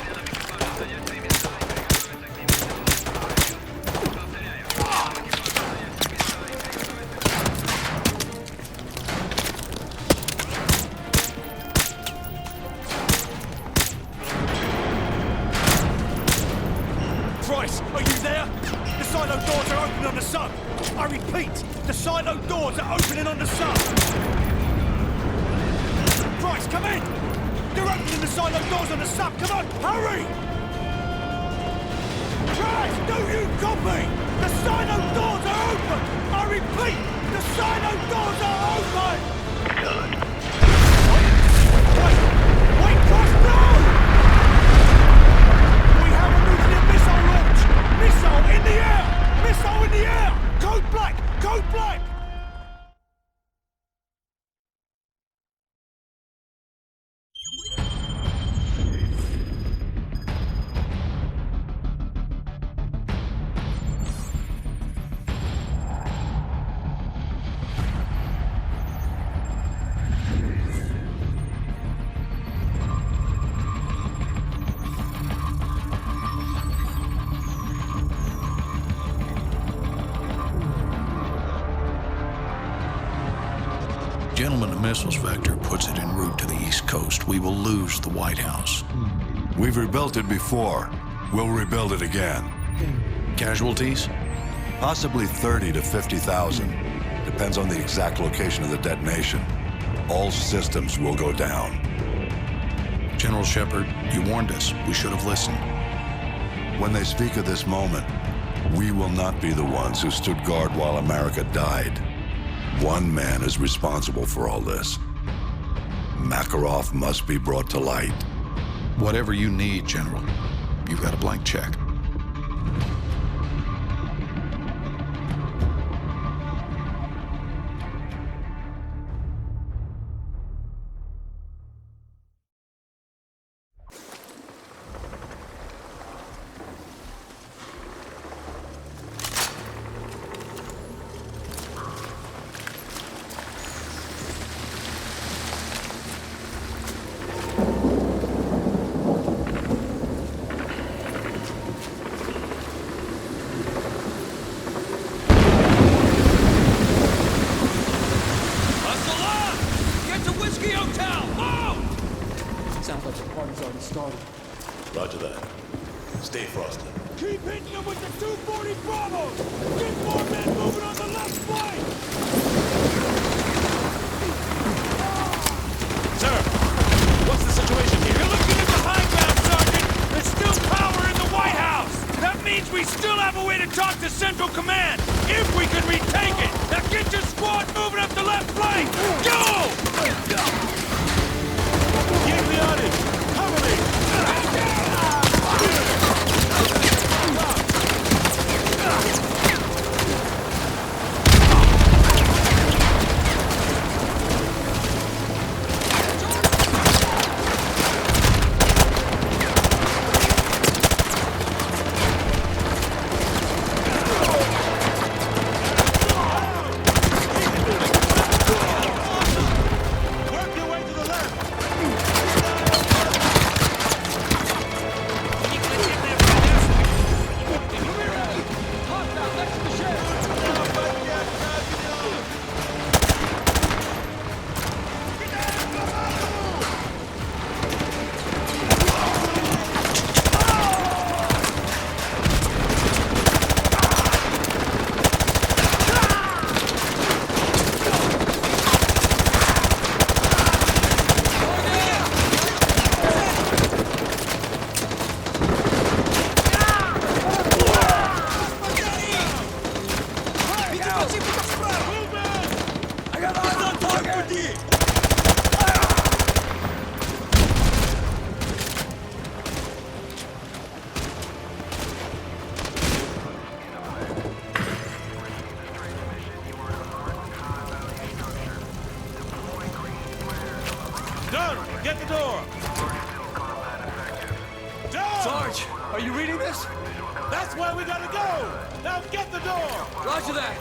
Price, are you there? The silo doors are open on the sub! I repeat, the silo doors are opening on the sub! Price, come in! They're opening the silo doors on the sub! Come on, hurry! Price, do you copy? The silo doors are open! I repeat, the silo doors are open! Good. Wait, Price, no! We have a nuclear missile launch! Missile in the air! Missile in the air! Code black! Code black! Gentlemen, the missiles vector puts it en route to the East Coast. We will lose the White House. We've rebuilt it before. We'll rebuild it again. Casualties? Possibly 30 to 50,000. Depends on the exact location of the detonation. All systems will go down. General Shepard, you warned us. We should have listened. When they speak of this moment, we will not be the ones who stood guard while America died. One man is responsible for all this. Makarov must be brought to light. Whatever you need, General. You've got a blank check. Sounds like the party's already started. Roger that. Stay frosty. Keep hitting them with the 240 Bravos! Get more men moving on the left flank! Sir, what's the situation here? You're looking at the high ground, Sergeant! There's still power in the White House! That means we still have a way to talk to Central Command, if we can retake it! Now get your squad moving up the left flank! Go! Keep me on it! Cover me! Done! Get the door! Done! Sarge, are you reading this? That's where we gotta go! Now get the door! Roger that!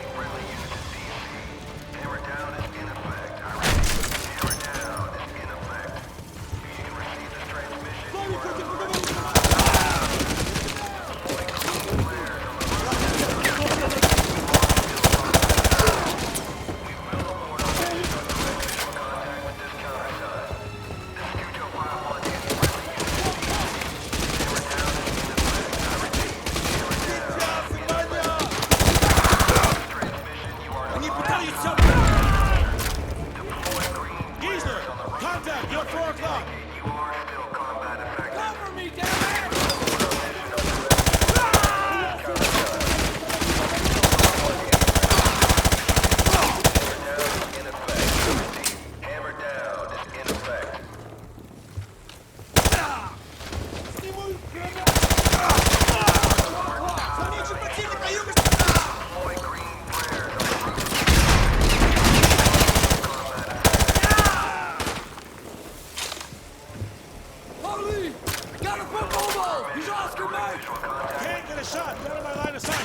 You're 4 o'clock. Cover me, damn it! Can't get a shot. Get out of my line of sight.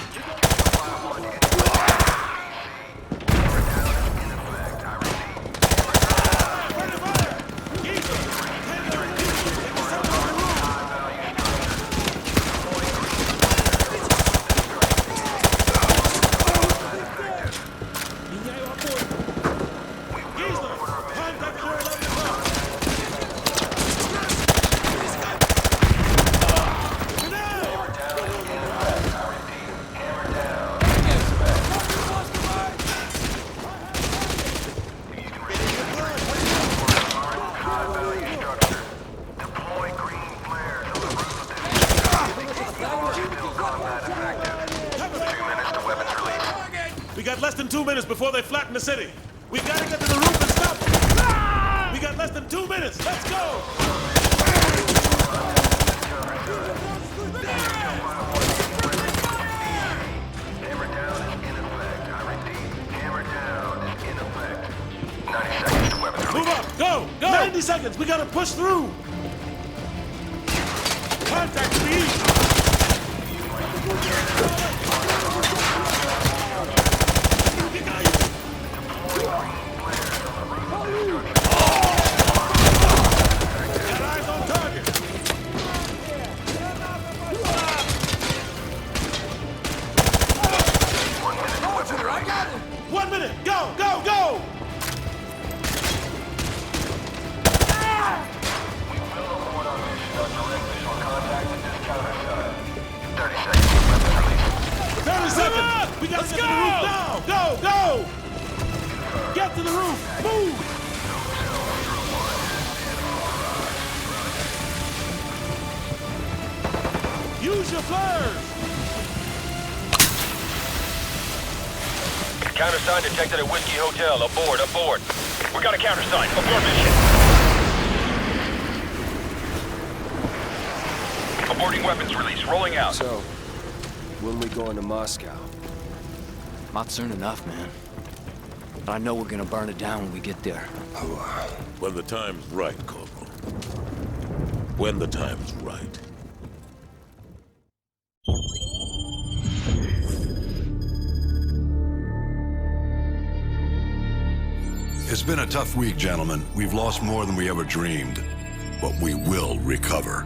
We got less than 2 minutes before they flatten the city. We gotta get to the roof and stop them. We got less than 2 minutes. Let's go! Hammer down is in effect. I repeat, hammer down is in effect. 90 seconds to weapons release. Move up! Go! Go! 90 seconds! We gotta push through! Contact to the east! Got eyes on target! 1 minute! Go! Go! Go! We gotta get to the roof now! Go! Go! Get to the roof! Move! Use your flares! Countersign detected at Whiskey Hotel. Aboard, aboard. We got a countersign. Abort mission. Aborting weapons release. Rolling out. So, when we going to Moscow? Not soon enough, man. But I know we're gonna burn it down when we get there. When the time's right, Corporal. When the time's right. It's been a tough week, gentlemen. We've lost more than we ever dreamed, but we will recover.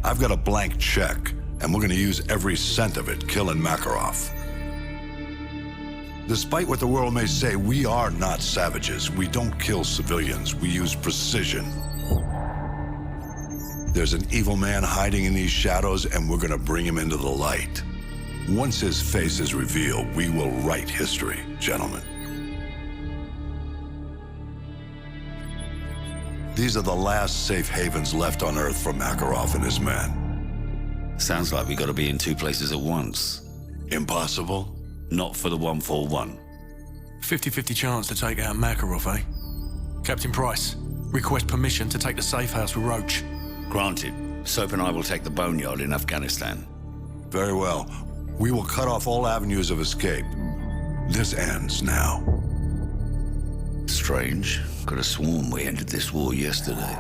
I've got a blank check, and we're going to use every cent of it killing Makarov. Despite what the world may say, we are not savages. We don't kill civilians. We use precision. There's an evil man hiding in these shadows, and we're going to bring him into the light. Once his face is revealed, we will write history, gentlemen. These are the last safe havens left on Earth for Makarov and his men. Sounds like we gotta be in 2 places at once. Impossible? Not for the 141. 50-50 chance to take out Makarov, eh? Captain Price, request permission to take the safe house with Roach. Granted. Soap and I will take the boneyard in Afghanistan. Very well. We will cut off all avenues of escape. This ends now. Strange. Could have sworn we ended this war yesterday.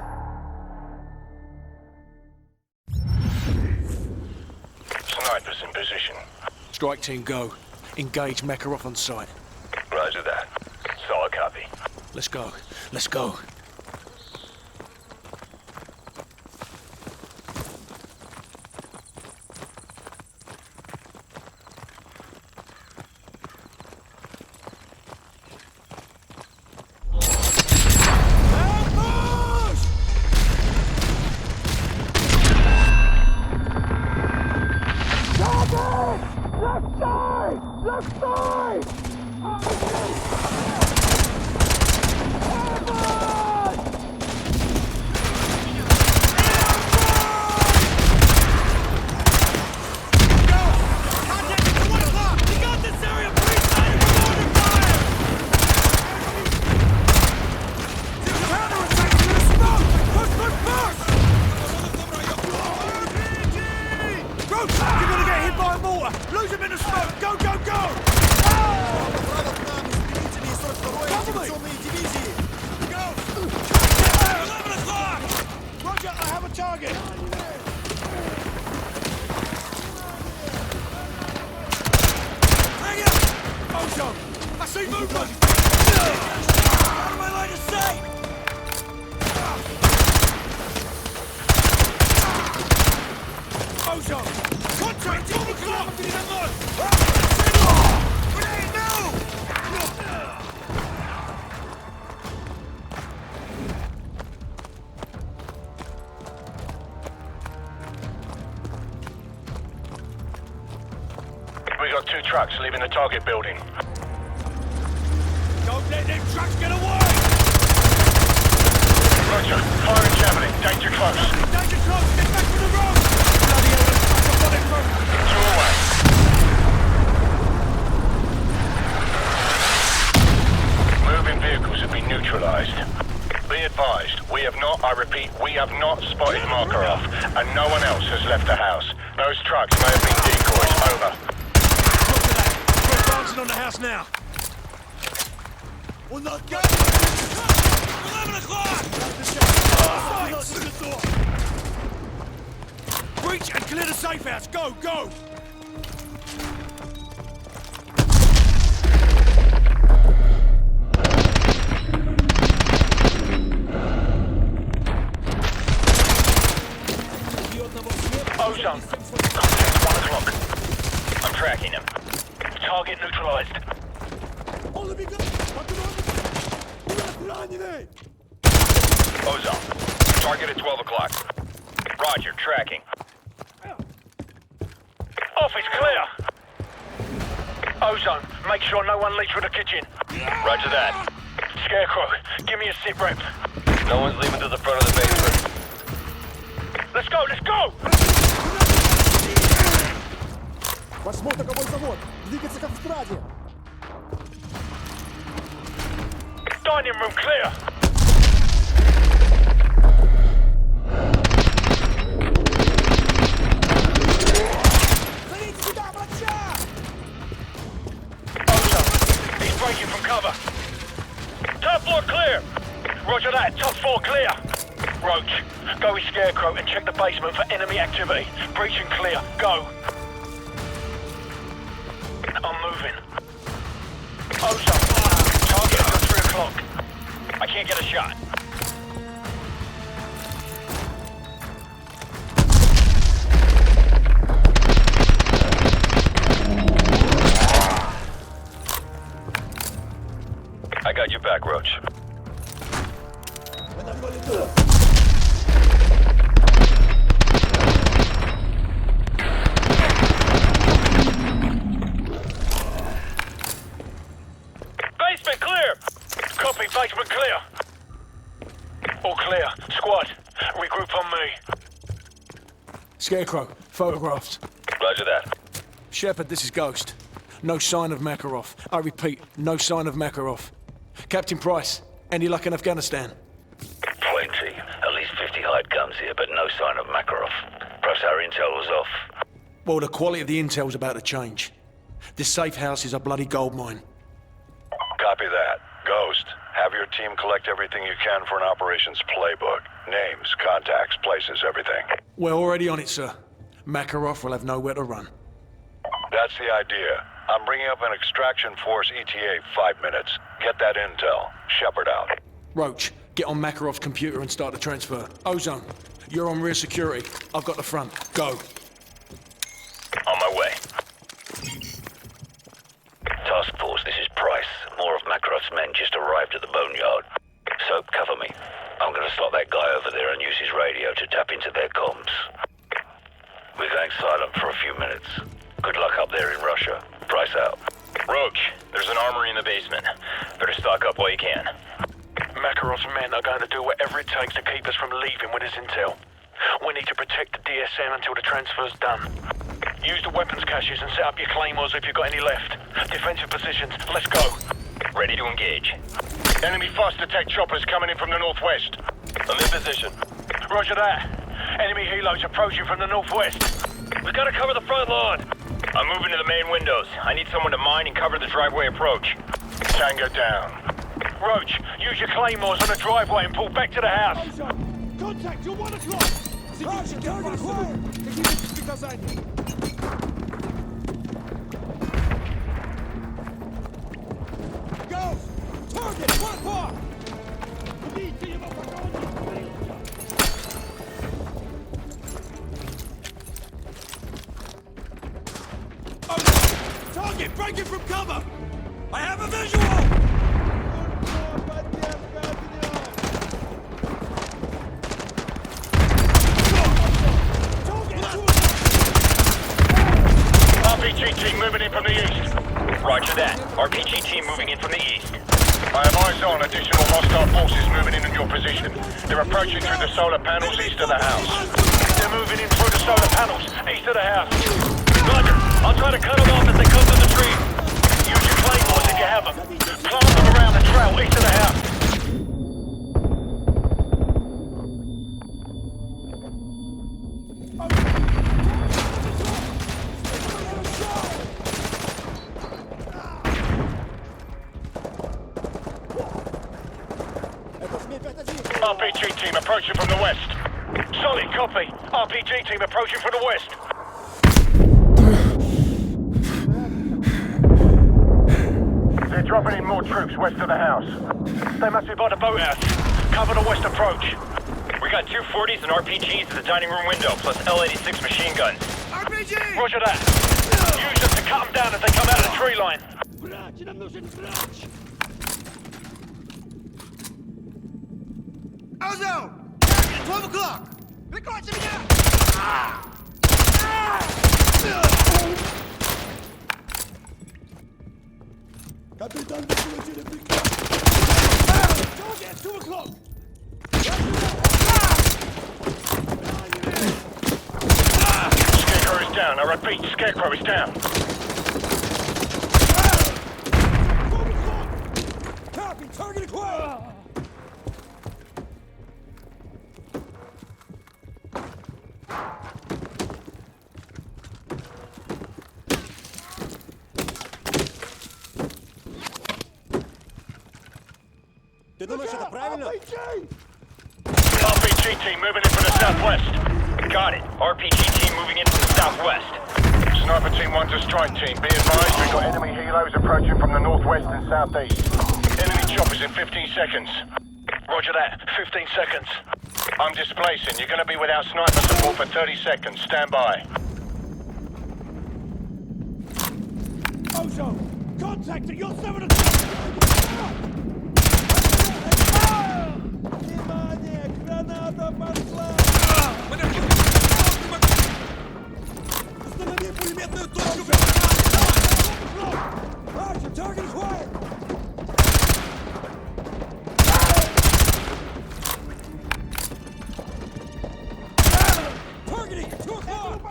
Snipers in position. Strike team go. Engage Makarov on site. Roger that. Solid copy. Let's go. Let's go. right. Go! 11 o'clock! Roger, I have a target! Hang it! Ojo! I see movement! Out of my line of sight! Ojo! Contract! 12 o'clock! Grenade, no! We got 2 trucks leaving the target building. Don't let them trucks get away! Roger, firing javelin, danger close. Danger close! Get back to the road! Bloody hell, let's back up on it, 2 away. Moving vehicles have been neutralized. Be advised, we have not, I repeat, we have not spotted Makarov, and no one else has left the house. Those trucks may have been decoys. Over. Look at that! We're advancing on the house now! We'll not go! 11 o'clock! Breach and clear the safe house! Go, go! Ozone. Contact 1 o'clock. I'm tracking him. Target neutralized. Ozone. Target at 12 o'clock. Roger, tracking. Office clear. Ozone, make sure no one leaves from the kitchen. Roger that. Scarecrow, give me a sit rep. No one's leaving to the front of the basement. Let's go, let's go! Восьмой таковой завод. Двигаться как в страде. Dining room clear. He's breaking from cover. Top floor clear. Roger that. Top floor clear. Roach, go with Scarecrow and check the basement for enemy activity. Breach and clear. Go. I'm moving. Ozone. Target until 3 o'clock. I can't get a shot. I got your back, Roach. Basement clear! Copy, basement clear. All clear. Squad, regroup on me. Scarecrow, photographs. Roger that. Shepard, this is Ghost. No sign of Makarov. I repeat, no sign of Makarov. Captain Price, any luck in Afghanistan? Plenty. At least 50 hide guns here, but no sign of Makarov. Perhaps our intel was off. Well, the quality of the intel's about to change. This safe house is a bloody gold mine. Copy that. Ghost, have your team collect everything you can for an operations playbook. Names, contacts, places, everything. We're already on it, sir. Makarov will have nowhere to run. That's the idea. I'm bringing up an extraction force ETA 5 minutes. Get that intel. Shepard out. Roach, get on Makarov's computer and start the transfer. Ozone, you're on rear security. I've got the front. Go. On my way. Task Force, this is Price. More of Makarov's men just arrived at the boneyard. So, cover me. I'm gonna slot that guy over there and use his radio to tap into their comms. We're going silent for a few minutes. Good luck up there in Russia. Price out. Roach, there's an armory in the basement. Better stock up while you can. Makarov's men are going to do whatever it takes to keep us from leaving with this intel. We need to protect the DSN until the transfer's done. Use the weapons caches and set up your claymores if you've got any left. Defensive positions, let's go. Ready to engage. Enemy fast attack choppers coming in from the northwest. I'm in position. Roger that. Enemy helos approaching from the northwest. We gotta cover the front lawn. I'm moving to the main windows. I need someone to mine and cover the driveway approach. Tango down. Roach, use your claymores on the driveway and pull back to the house. Contact, you're 1 o'clock! Target acquired! Go! Target, 1 o'clock! Target, break it from cover! I have a visual! RPG team moving in from the east. Roger that. RPG team moving in from the east. I have eyes on additional hostile forces moving in on your position. They're approaching through the solar panels east of the house. They're moving in through the solar panels east of the house. Roger. I'll try to cut them off as they come to the tree. Use your claymores if you have them. Plant them around the trail east of the house. RPG team approaching from the west. Solid copy. RPG team approaching from the west. They're dropping in more troops west of the house. They must be by the boathouse. Cover the west approach. We got 240s and RPGs at the dining room window, plus L-86 machine guns. RPG! Roger that. Use them to cut them down as they come out of the tree line. Ozone! Target, 12 o'clock! Прикройте меня! Капитан, вы получили приказ! Target, 2 o'clock! Scarecrow is down. I repeat, Scarecrow is down. Copy, target acquired! Ты думаешь, это правильно? RPG team moving in from the southwest. Got it. RPG team moving in from the southwest. Sniper team 1 to strike team. Be advised, we've got enemy helos approaching from the northwest and southeast. Enemy choppers in 15 seconds. Roger that. 15 seconds. I'm displacing. You're going to be without sniper support for 30 seconds. Stand by. Ozone! Contact at your 7 o'clock! Внимание! Граната пошла! Установи пулеметную точку! Archer, target acquired! Targeting! 2 o'clock!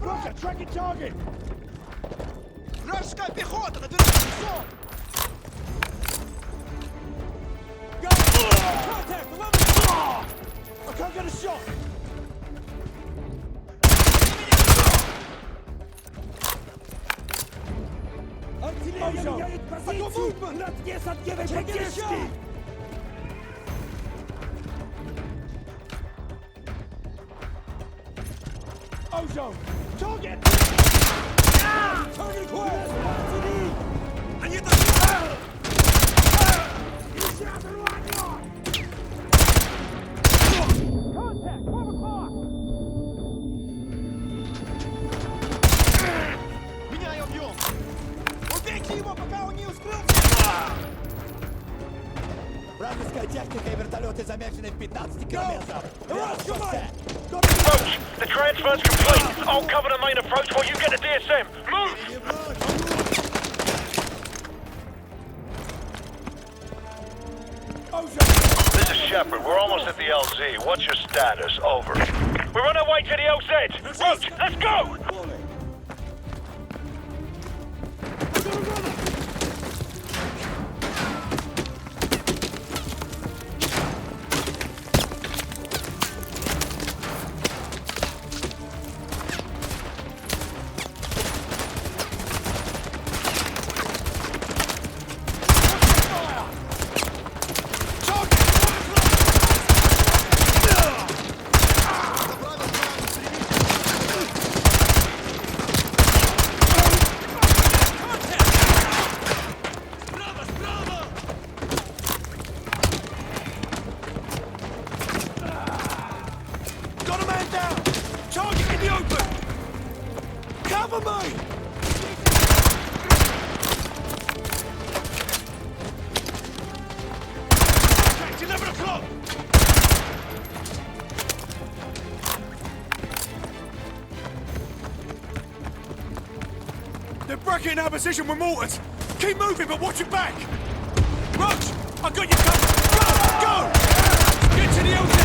Roger, tracking target! Вражеская пехота! Набирайте все! Contact! 11 o'clock! I can't get a shot! Артиллерия меняет позицию! Братья, отгивай поддержки! Ozone! Target! Target acquired! Они там! Contact! 12 o'clock! Меняю объем! Убейте его, пока он не ускрылся! Вражеская техника и вертолеты замечены в 15 километрах! Approach! The transfer's complete! I'll cover the main approach while you get the DSM! Move! This is Shepard. We're almost at the LZ. What's your status? Over. We're on our way to the LZ! Roach, let's go! shot! They're breaking our position with mortars! Keep moving, but watch your back! Roach! I got you covered! Go! Get to the LZ!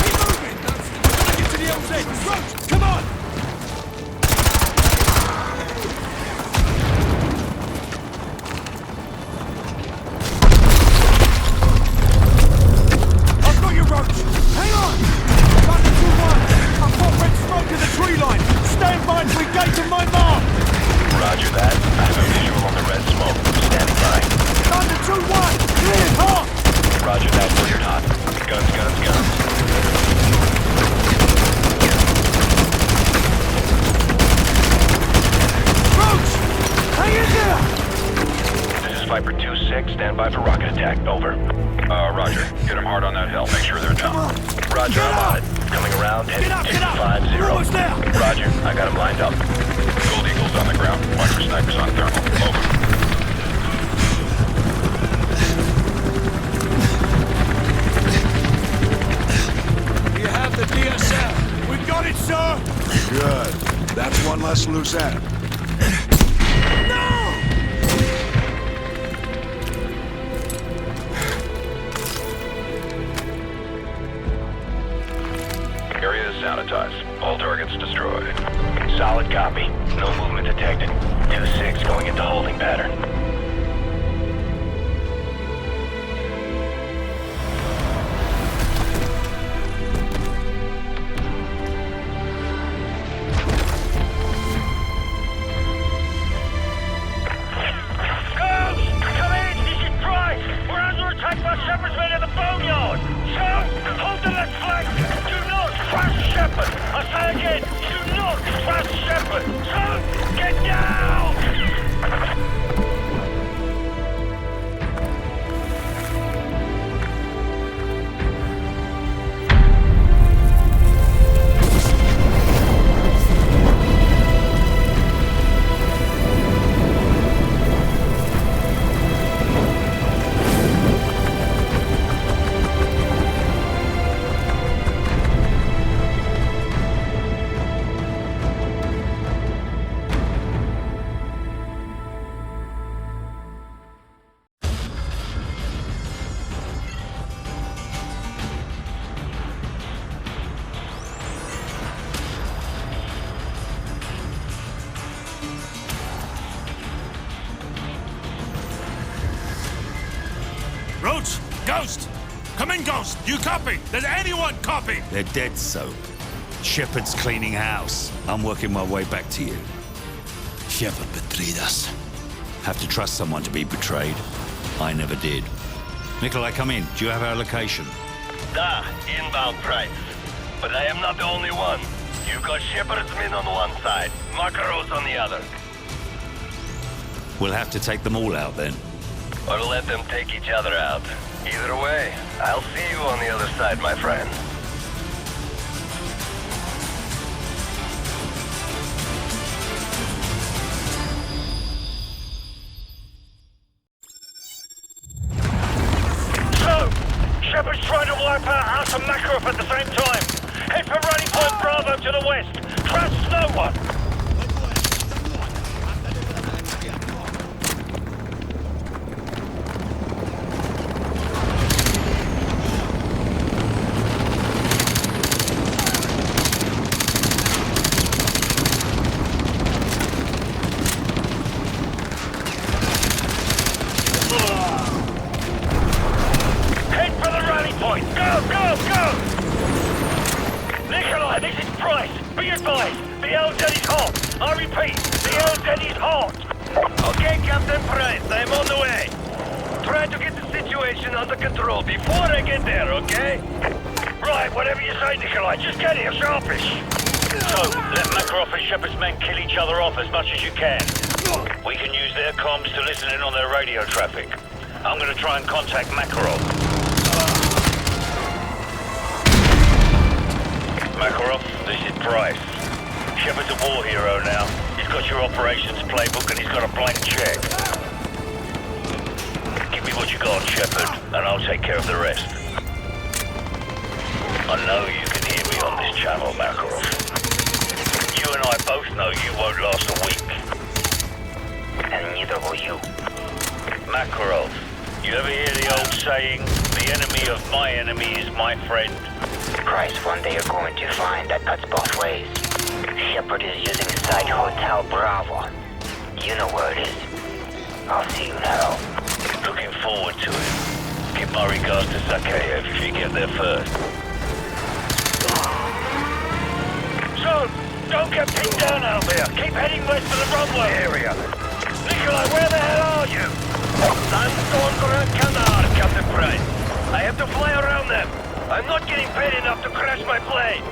Keep moving! We've got to get to the LZ! Roach, come on! I've got you, Roach! Hang on! Thunder 2-1! I've got red smoke in the tree line! Stand by to engage in my mark! Roger that. I have a visual on the red smoke. Standing by. Thunder 2-1! Cleared hot! Roger that. Cleared hot. Guns, guns, guns. Roach! Hang in there! This is Viper 2-6. Stand by for rocket attack. Over. Roger. Get them hard on that hill. Make sure they're down. Roger, I'm on it. Coming around. Heading 250. Almost there! Roger. I got them lined up. Gold Eagle's on the ground. Watch for snipers on thermal. Over. You have the DSL. We got it, sir! Good. That's one less loose end. No! Area is sanitized. All targets destroyed. Solid copy. No movement detected. 2-6 going into holding pattern. Girls! Come in! This is Price! We're under attack by Shepherd's men at the boneyard! So, hold the left flank! Do not trust Shepherd! I say again, do not trust Shepherd! So, get down! Roach! Ghost! Come in, Ghost! You copy? Does anyone copy? They're dead, so. Shepard's cleaning house. I'm working my way back to you. Shepard betrayed us. Have to trust someone to be betrayed. I never did. Nikolai, come in. Do you have our location? Da, inbound Price. But I am not the only one. You've got Shepard's men on one side, Makarov's on the other. We'll have to take them all out then. Or let them take each other out. Either way, I'll see you on the other side, my friend. So, Shepard's trying to wipe out us and Makarov at the same time. Head for Running Point Bravo to the west. Trust no one. Head for the rally point! Go, go, go! Nikolai, this is Price! Be advised, the LZ is hot! I repeat, the LZ is hot! Okay, Captain Price, I'm on the way. Try to get the situation under control before I get there, okay? Right, whatever you say, Nikolai, just get here sharpish! So, let Makarov and Shepard's men kill each other off as much as you can. We can use their comms to listen in on their radio traffic. I'm gonna try and contact Makarov. Makarov, this is Price. Shepard's a war hero now. He's got your operations playbook and he's got a blank check. Give me what you got, Shepard, and I'll take care of the rest. I know you can hear me on this channel, Makarov. You and I both know you won't last a week. And neither will you. Makarov, you ever hear the old saying, the enemy of my enemy is my friend? Price, one day you're going to find that cuts both ways. Shepard is using Site Hotel Bravo. You know where it is. I'll see you now. Looking forward to it. Give my regards to Scojoe if you get there first. So, don't get pinned down out there. Keep heading west to the runway area. Nikolai, where the hell are you? Sandstone Grand Canard, Captain Price. I have to fly around them. I'm not getting paid enough to crash my plane.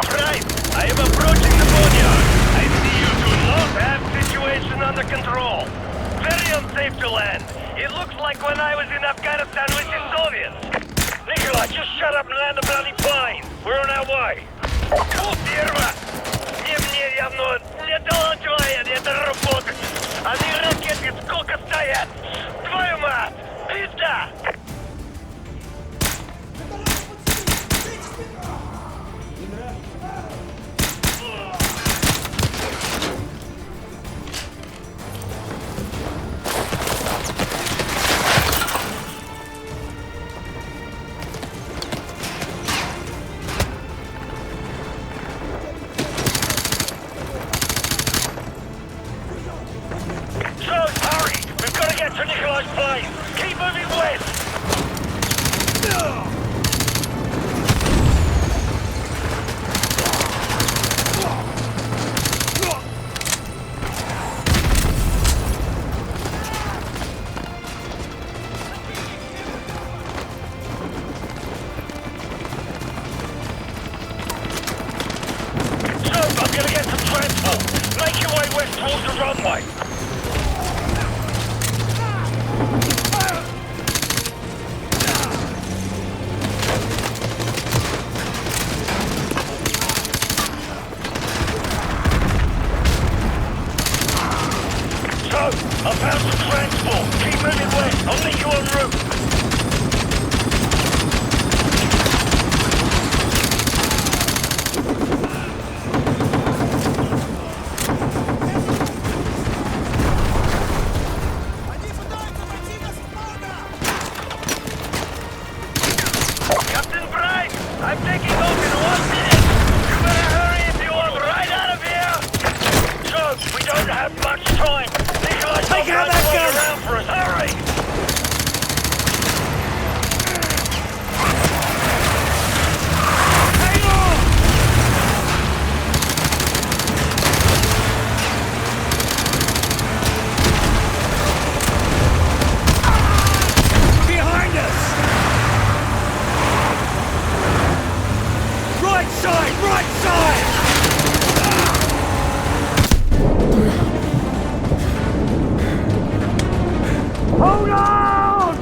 Price, I am approaching the boneyard. I see you do not have situation under control. Very unsafe to land. It looks like when I was in Afghanistan with the Soviets. Nikolai, just shut up and land the bloody plane. We're on our way. О, первое! Мне явно не доложили, это работает. Они ракеты сколько стоят? Твою мать! Пизда! To Nikolai's plane! Keep moving west! So, I'm gonna get some transport. Make your way west towards the runway. I found some transport. Keep moving west. I'll meet you en route. Captain Bright, I'm taking off in 1 minute. You better hurry if you want right out of here. So, we don't have much time. Take out that gun! Around for us. Hurry! Hang on! Behind us! Right side! Right side! Hold on!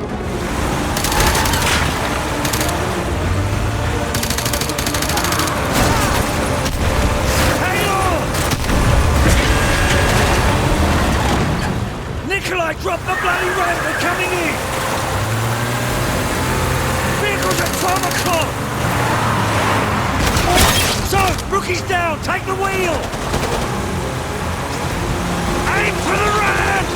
Hang on! Nikolai, drop the bloody ramp! They're coming in! Vehicles at 12 o'clock! So, rookie's down! Take the wheel! Aim for the ramp!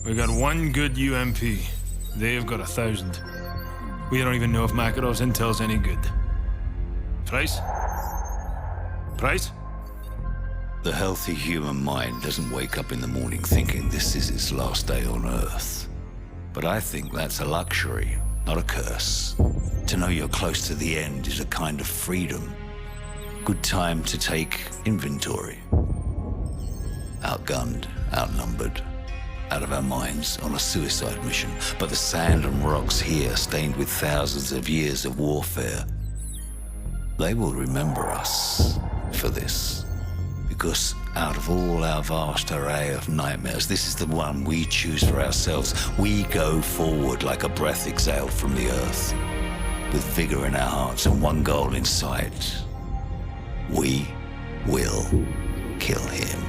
We got one good UMP. They've got 1,000. We don't even know if Makarov's intel's any good. Price? Price? The healthy human mind doesn't wake up in the morning thinking this is its last day on Earth. But I think that's a luxury, not a curse. To know you're close to the end is a kind of freedom. Good time to take inventory. Outgunned, outnumbered, out of our minds on a suicide mission, but the sand and rocks here, stained with thousands of years of warfare, they will remember us for this. Because out of all our vast array of nightmares, this is the one we choose for ourselves. We go forward like a breath exhaled from the earth, with vigor in our hearts and one goal in sight. We will kill him.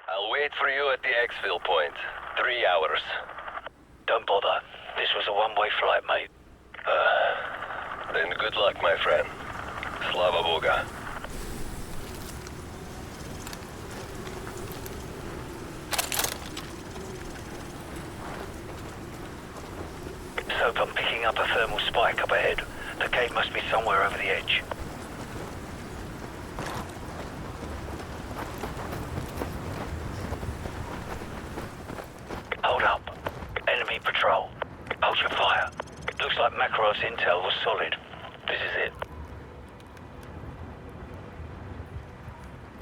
I'll wait for you at the exfil point. 3 hours. Don't bother. This was a one-way flight, mate. Then good luck, my friend. Slava Boga. Soap, I'm picking up a thermal spike up ahead. The cave must be somewhere over the edge. Hold up. Enemy patrol. Hold your fire. Looks like Makarov's intel was solid. This is it.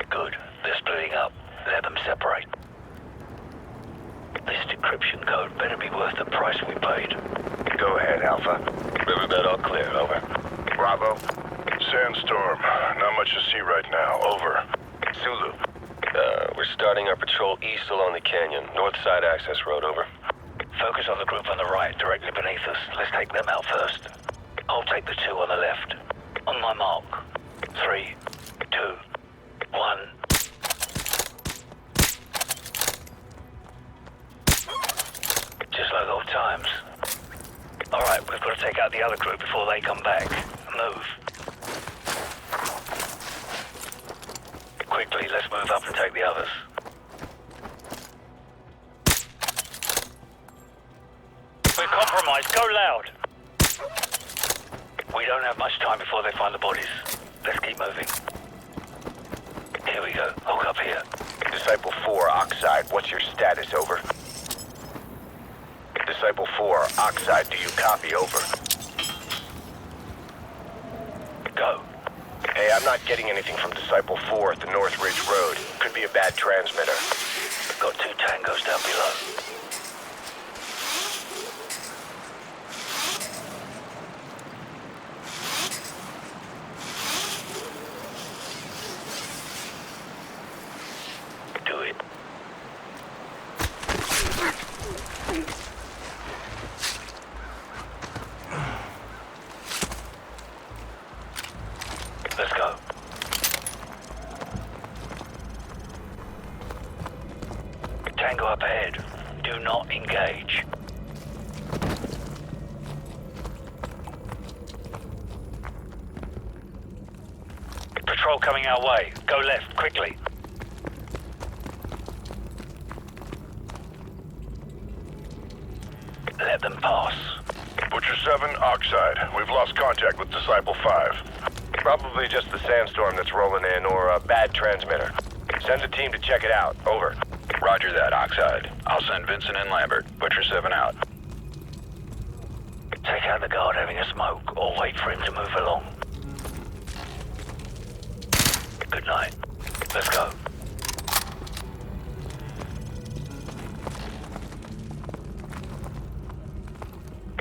Good. They're splitting up. Let them separate. This decryption code better be worth the price we paid. Go ahead, Alpha. Riverbed all clear, over. Bravo. Sandstorm. Not much to see right now. Over. Zulu. We're starting our patrol east along the canyon. North side access road, over. Focus on the group on the right, directly beneath us. Let's take them out first. I'll take the two on the left. On my mark. 3, 2, 1. Just like old times. Alright, we've got to take out the other group before they come back. Move. Quickly, let's move up and take the others. We're compromised. Go loud. We don't have much time before they find the bodies. Let's keep moving. Here we go. Hold up here. Disciple 4, Oxide. What's your status, over? Disciple 4, Oxide, do you copy, over? Go. Hey, I'm not getting anything from Disciple 4 at the North Ridge Road. Could be a bad transmitter. Got 2 tangos down below. Do it. Let's go. Tango up ahead. Do not engage. Patrol coming our way. Go left, quickly. Let them pass. Butcher 7, Oxide. We've lost contact with Disciple 5. Probably just the sandstorm that's rolling in, or a bad transmitter. Send a team to check it out. Over. Roger that, Oxide. I'll send Vincent and Lambert. Butcher 7 out. Take out the guard having a smoke, or wait for him to move along. Good night. Let's go.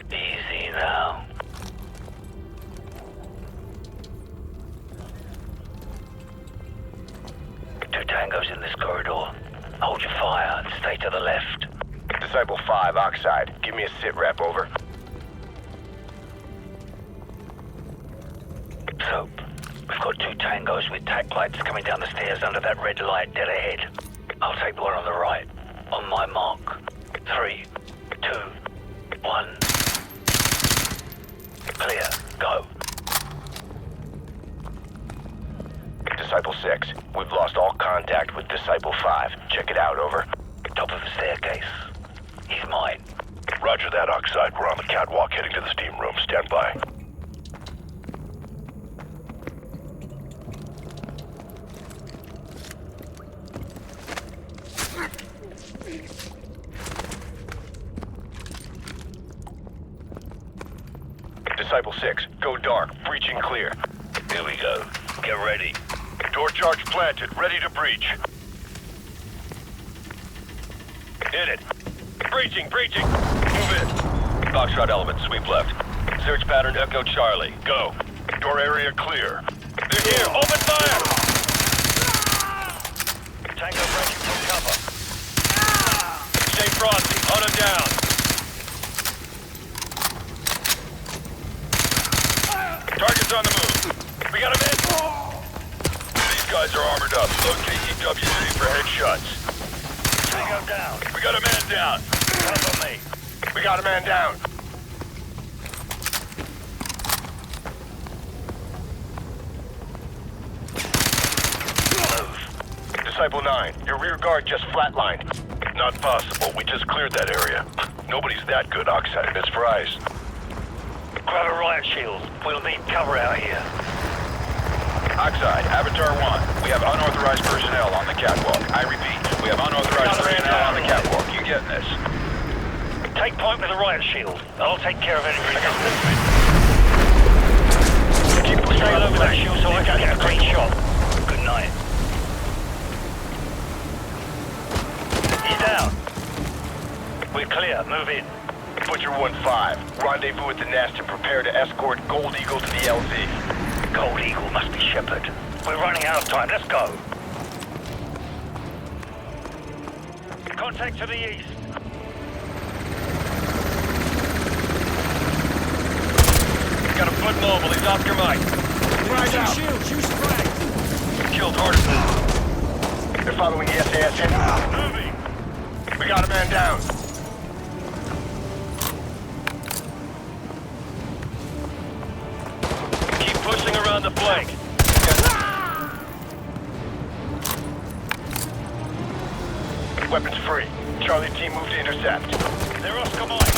Easy now. Two tangos in this corridor. Hold your fire and stay to the left. Disciple 5, Oxide. Give me a sit rep, over. Soap. We've got 2 tangos with tack lights coming down the stairs under that red light dead ahead. I'll take the one on the right. On my mark. 3, 2, 1. Clear. Go. Disciple 6, we've lost all contact with Disciple 5. Check it out, over. Top of the staircase. He's mine. Roger that, Oxide. We're on the catwalk heading to the steam room. Stand by. Disciple 6, go dark. Breaching clear. Here we go. Get ready. Door charge planted. Ready to breach. Hit it. Breaching. Move in. Foxtrot element, sweep left. Search pattern Echo Charlie. Go. Door area clear. They're here. Open fire! Tango breaking from cover. Stay frosty. Hunt him down. Target's on the move. We got him in. These guys are armored up. Locate EWC for headshots. Tango down. We got a man down. Cover me. We got a man down. Disciple 9, your rear guard just flatlined. Not possible. We just cleared that area. Nobody's that good, Oxide. It's Fries. Grab a riot shield. We'll need cover out here. Oxide, Avatar 1. We have unauthorized personnel on the catwalk. I repeat, we have unauthorized personnel on the catwalk. You getting this? Take point with the riot shield. I'll take care of any resistance. Keep pushing over that shield so I can get a clean shot. Good night. He's down. We're clear. Move in. Butcher 1-5. Rendezvous at the nest and prepare to escort Gold Eagle to the LZ. Gold Eagle must be Shepard. We're running out of time. Let's go. Contact to the east. Got a foot mobile. He's Oscar Mike. Frag out. Shields. Use frags. Killed Hardison. They're following the SAS in. Moving. We got a man down. Keep pushing around the flank. Weapons free. Charlie team move to intercept. They're Oscar Mike.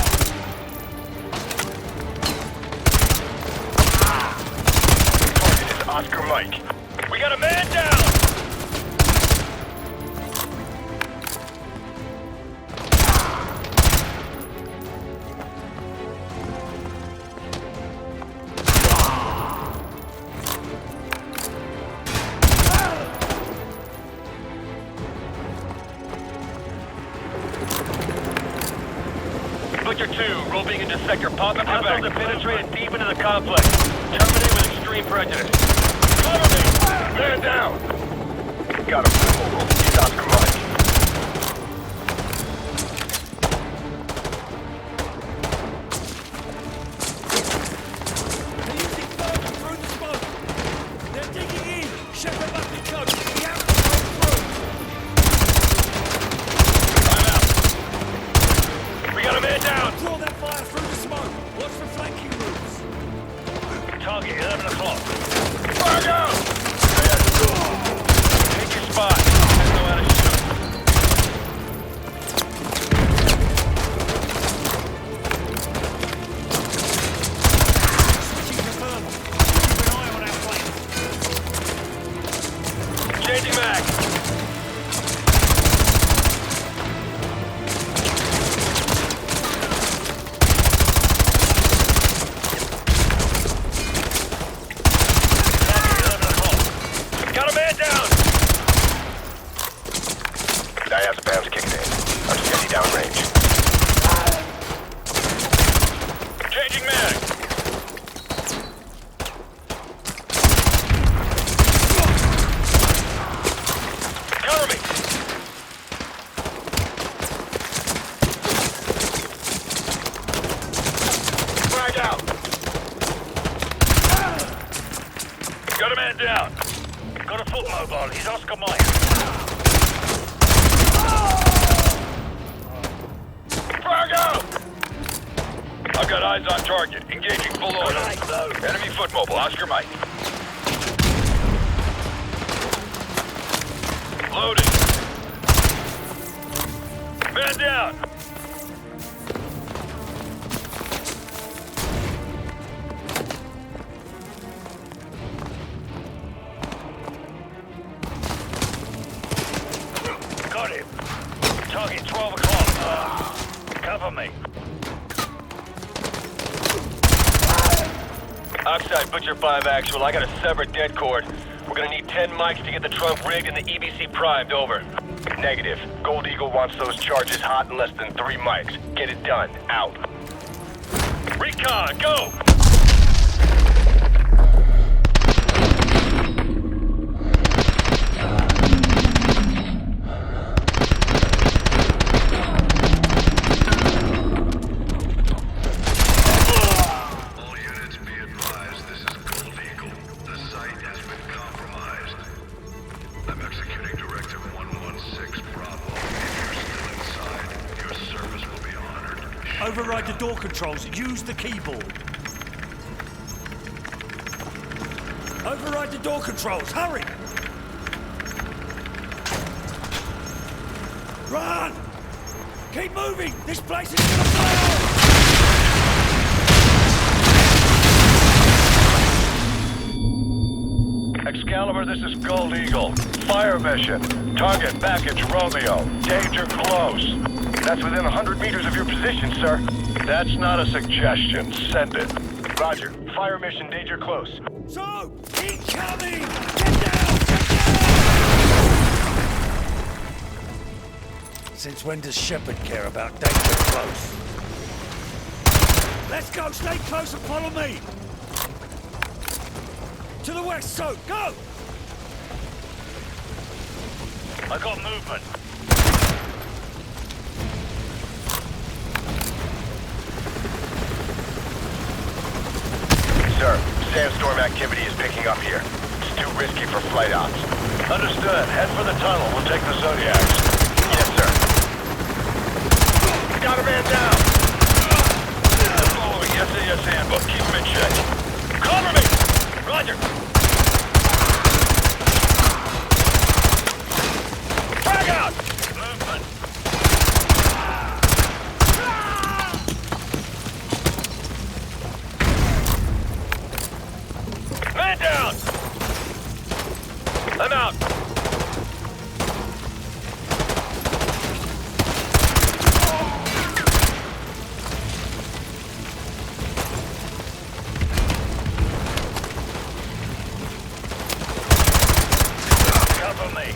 Target is Oscar Mike. We got a man down! Butcher 2, roping into sector. Pop up Hostiles have penetrated deep into the complex. Terminate with extreme prejudice. Cover me! Man down! Got him. He's Oscar Mike. They're using fire through the smoke. They're digging in. Shepard must be close. We have to break through. We got a man down! Draw that fire through the smoke. Watch the flanking routes. Target 11 o'clock. Fire out! Take your spot. Let's know how to shoot. Switching to thermal. Keep an eye on our flank. Changing mag. Got a man down! Diazepam's kicking in. I'm steady downrange. Changing mag! Cover me! Frag out! Got a man down! Got a foot mobile. He's Oscar Mike. Frag out! I've got eyes on target. Engaging full order. Enemy foot mobile. Oscar Mike. Loading. Man down. Got him. Target 12 o'clock. Cover me. Dockside, Butcher 5 actual. I got a severed dead cord. We're gonna need 10 mics to get the trunk rigged and the EBC primed, over. Negative. Gold Eagle wants those charges hot in less than 3 mics. Get it done. Out. Recon, go! Override the door controls. Use the keyboard. Override the door controls. Hurry! Run! Keep moving! This place is gonna blow! Excalibur, this is Gold Eagle. Fire mission. Target package Romeo. Danger close. That's within 100 meters of your position, sir. That's not a suggestion. Send it. Roger. Fire mission, danger close. So, incoming! Get down! Get down! Since when does Shepard care about danger close? Let's go! Stay close and follow me! To the west, so go! I got movement. Sir, sandstorm activity is picking up here. It's too risky for flight ops. Understood. Head for the tunnel. We'll take the Zodiacs. Yes, sir. Got a man down. Following SAS handbook. Keep him in check. Cover me! Roger. Frag out! Movement. Man down! I'm out. Cover me.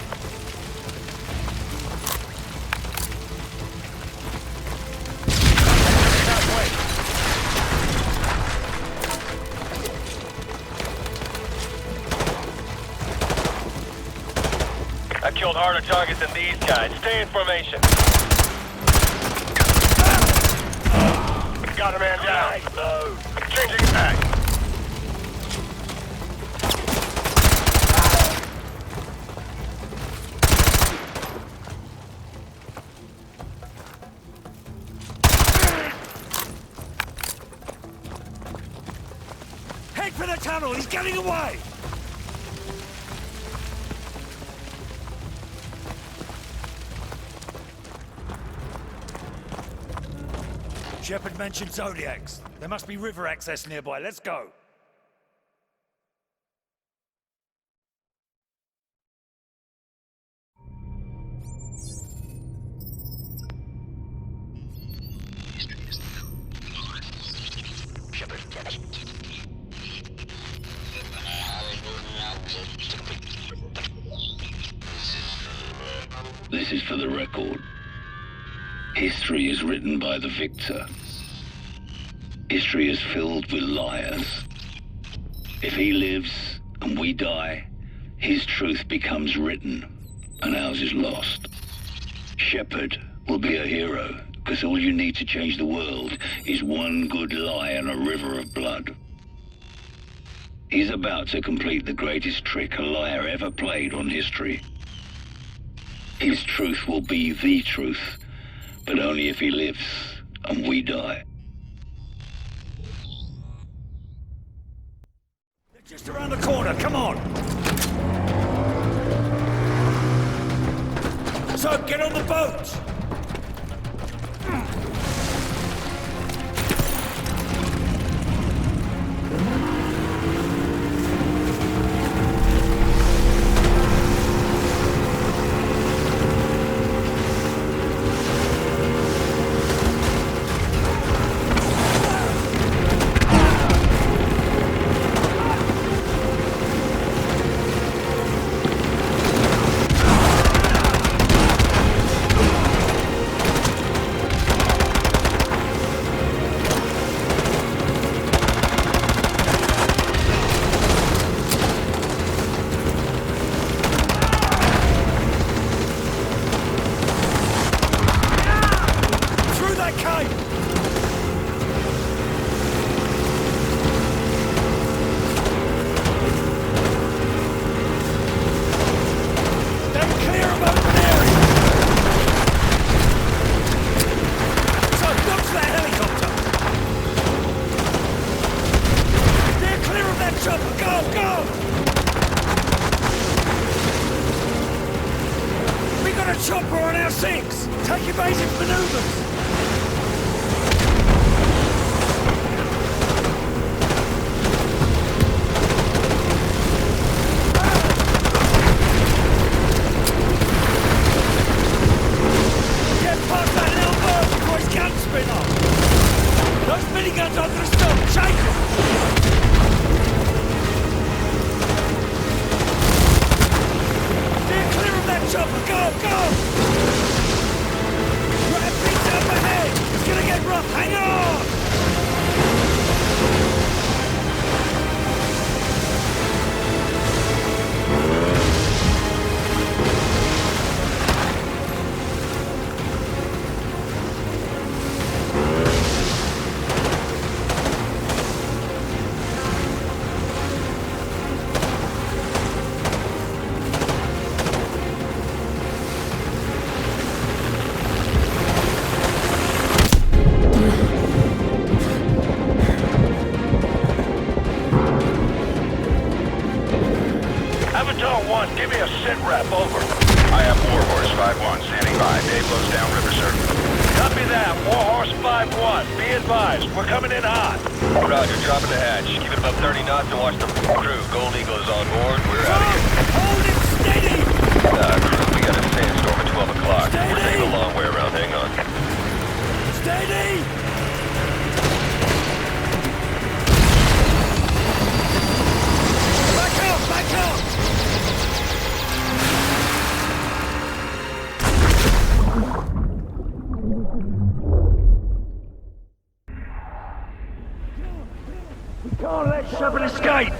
I killed harder targets than these guys. Stay in formation. Got a man down. Changing back. Head for the tunnel! He's getting away! Shepard mentioned Zodiacs. There must be river access nearby. Let's go. This is for the record. History is written by the victor. History is filled with liars. If he lives and we die, his truth becomes written and ours is lost. Shepard will be a hero because all you need to change the world is one good lie and a river of blood. He's about to complete the greatest trick a liar ever played on history. His truth will be the truth, but only if he lives and we die. They're just around the corner, come on! So, get on the boat! 6! Take evasive maneuvers! Miniguns under the stone! Chase it! Steer clear of that chopper! Go! Go! Right feet up ahead! It's gonna get rough! Hang on! Give me a sit rep, over. I have Warhorse 5-1, standing by. Dave goes down river, sir. Copy that, Warhorse 5-1. Be advised, we're coming in hot. Roger, dropping the hatch. Keep it about 30 knots and watch the crew. Gold Eagle's on board. We're out of here. Hold it steady! Crew, we got a sandstorm at 12 o'clock. Steady! We're taking a long way around. Hang on. Steady! Back up! Back up! 7 escape!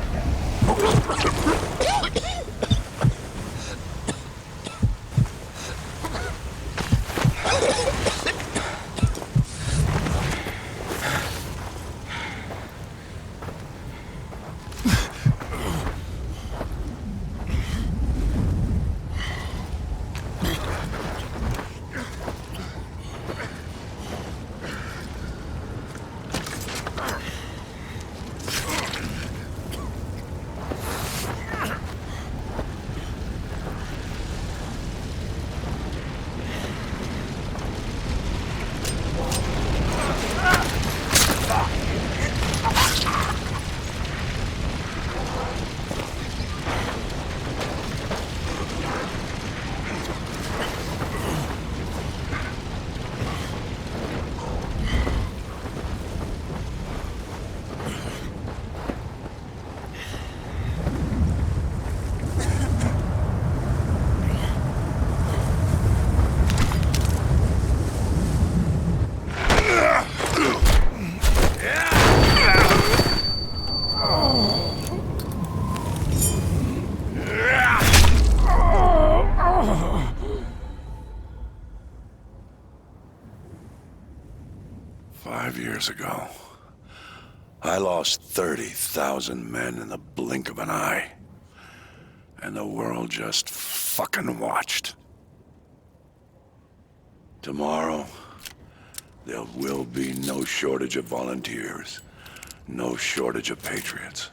Years ago, I lost 30,000 men in the blink of an eye. And the world just fucking watched. Tomorrow, there will be no shortage of volunteers, no shortage of patriots.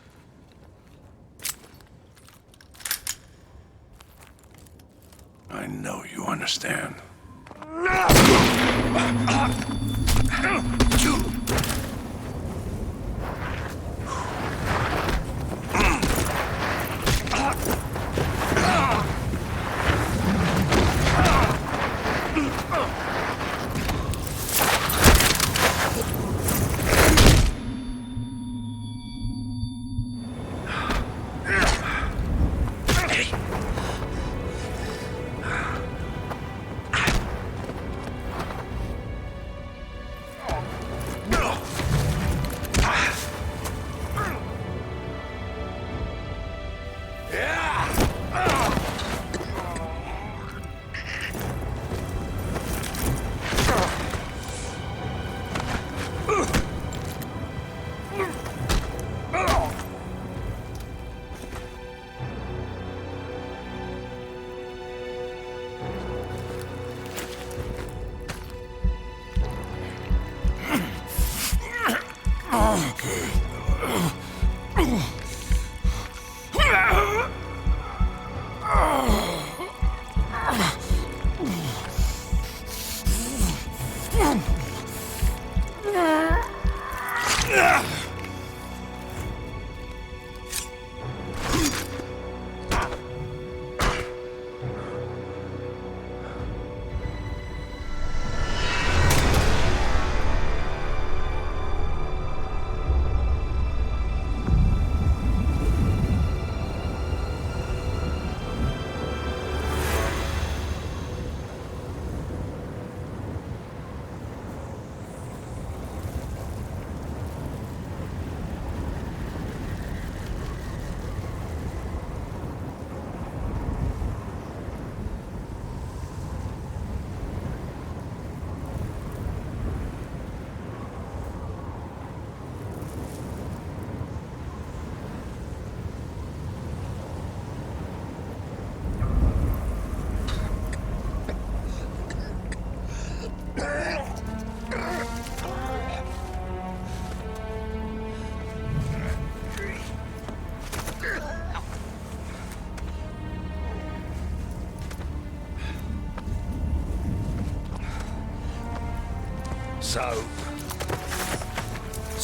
I know you understand.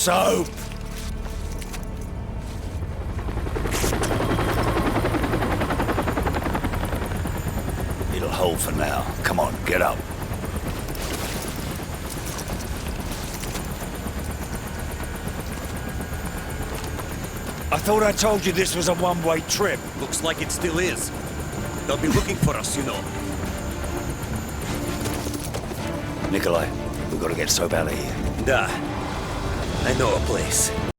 Soap! It'll hold for now. Come on, get up. I thought I told you this was a one-way trip. Looks like it still is. They'll be looking for us, you know. Nikolai, we've got to get Soap out of here. Da. I know a place.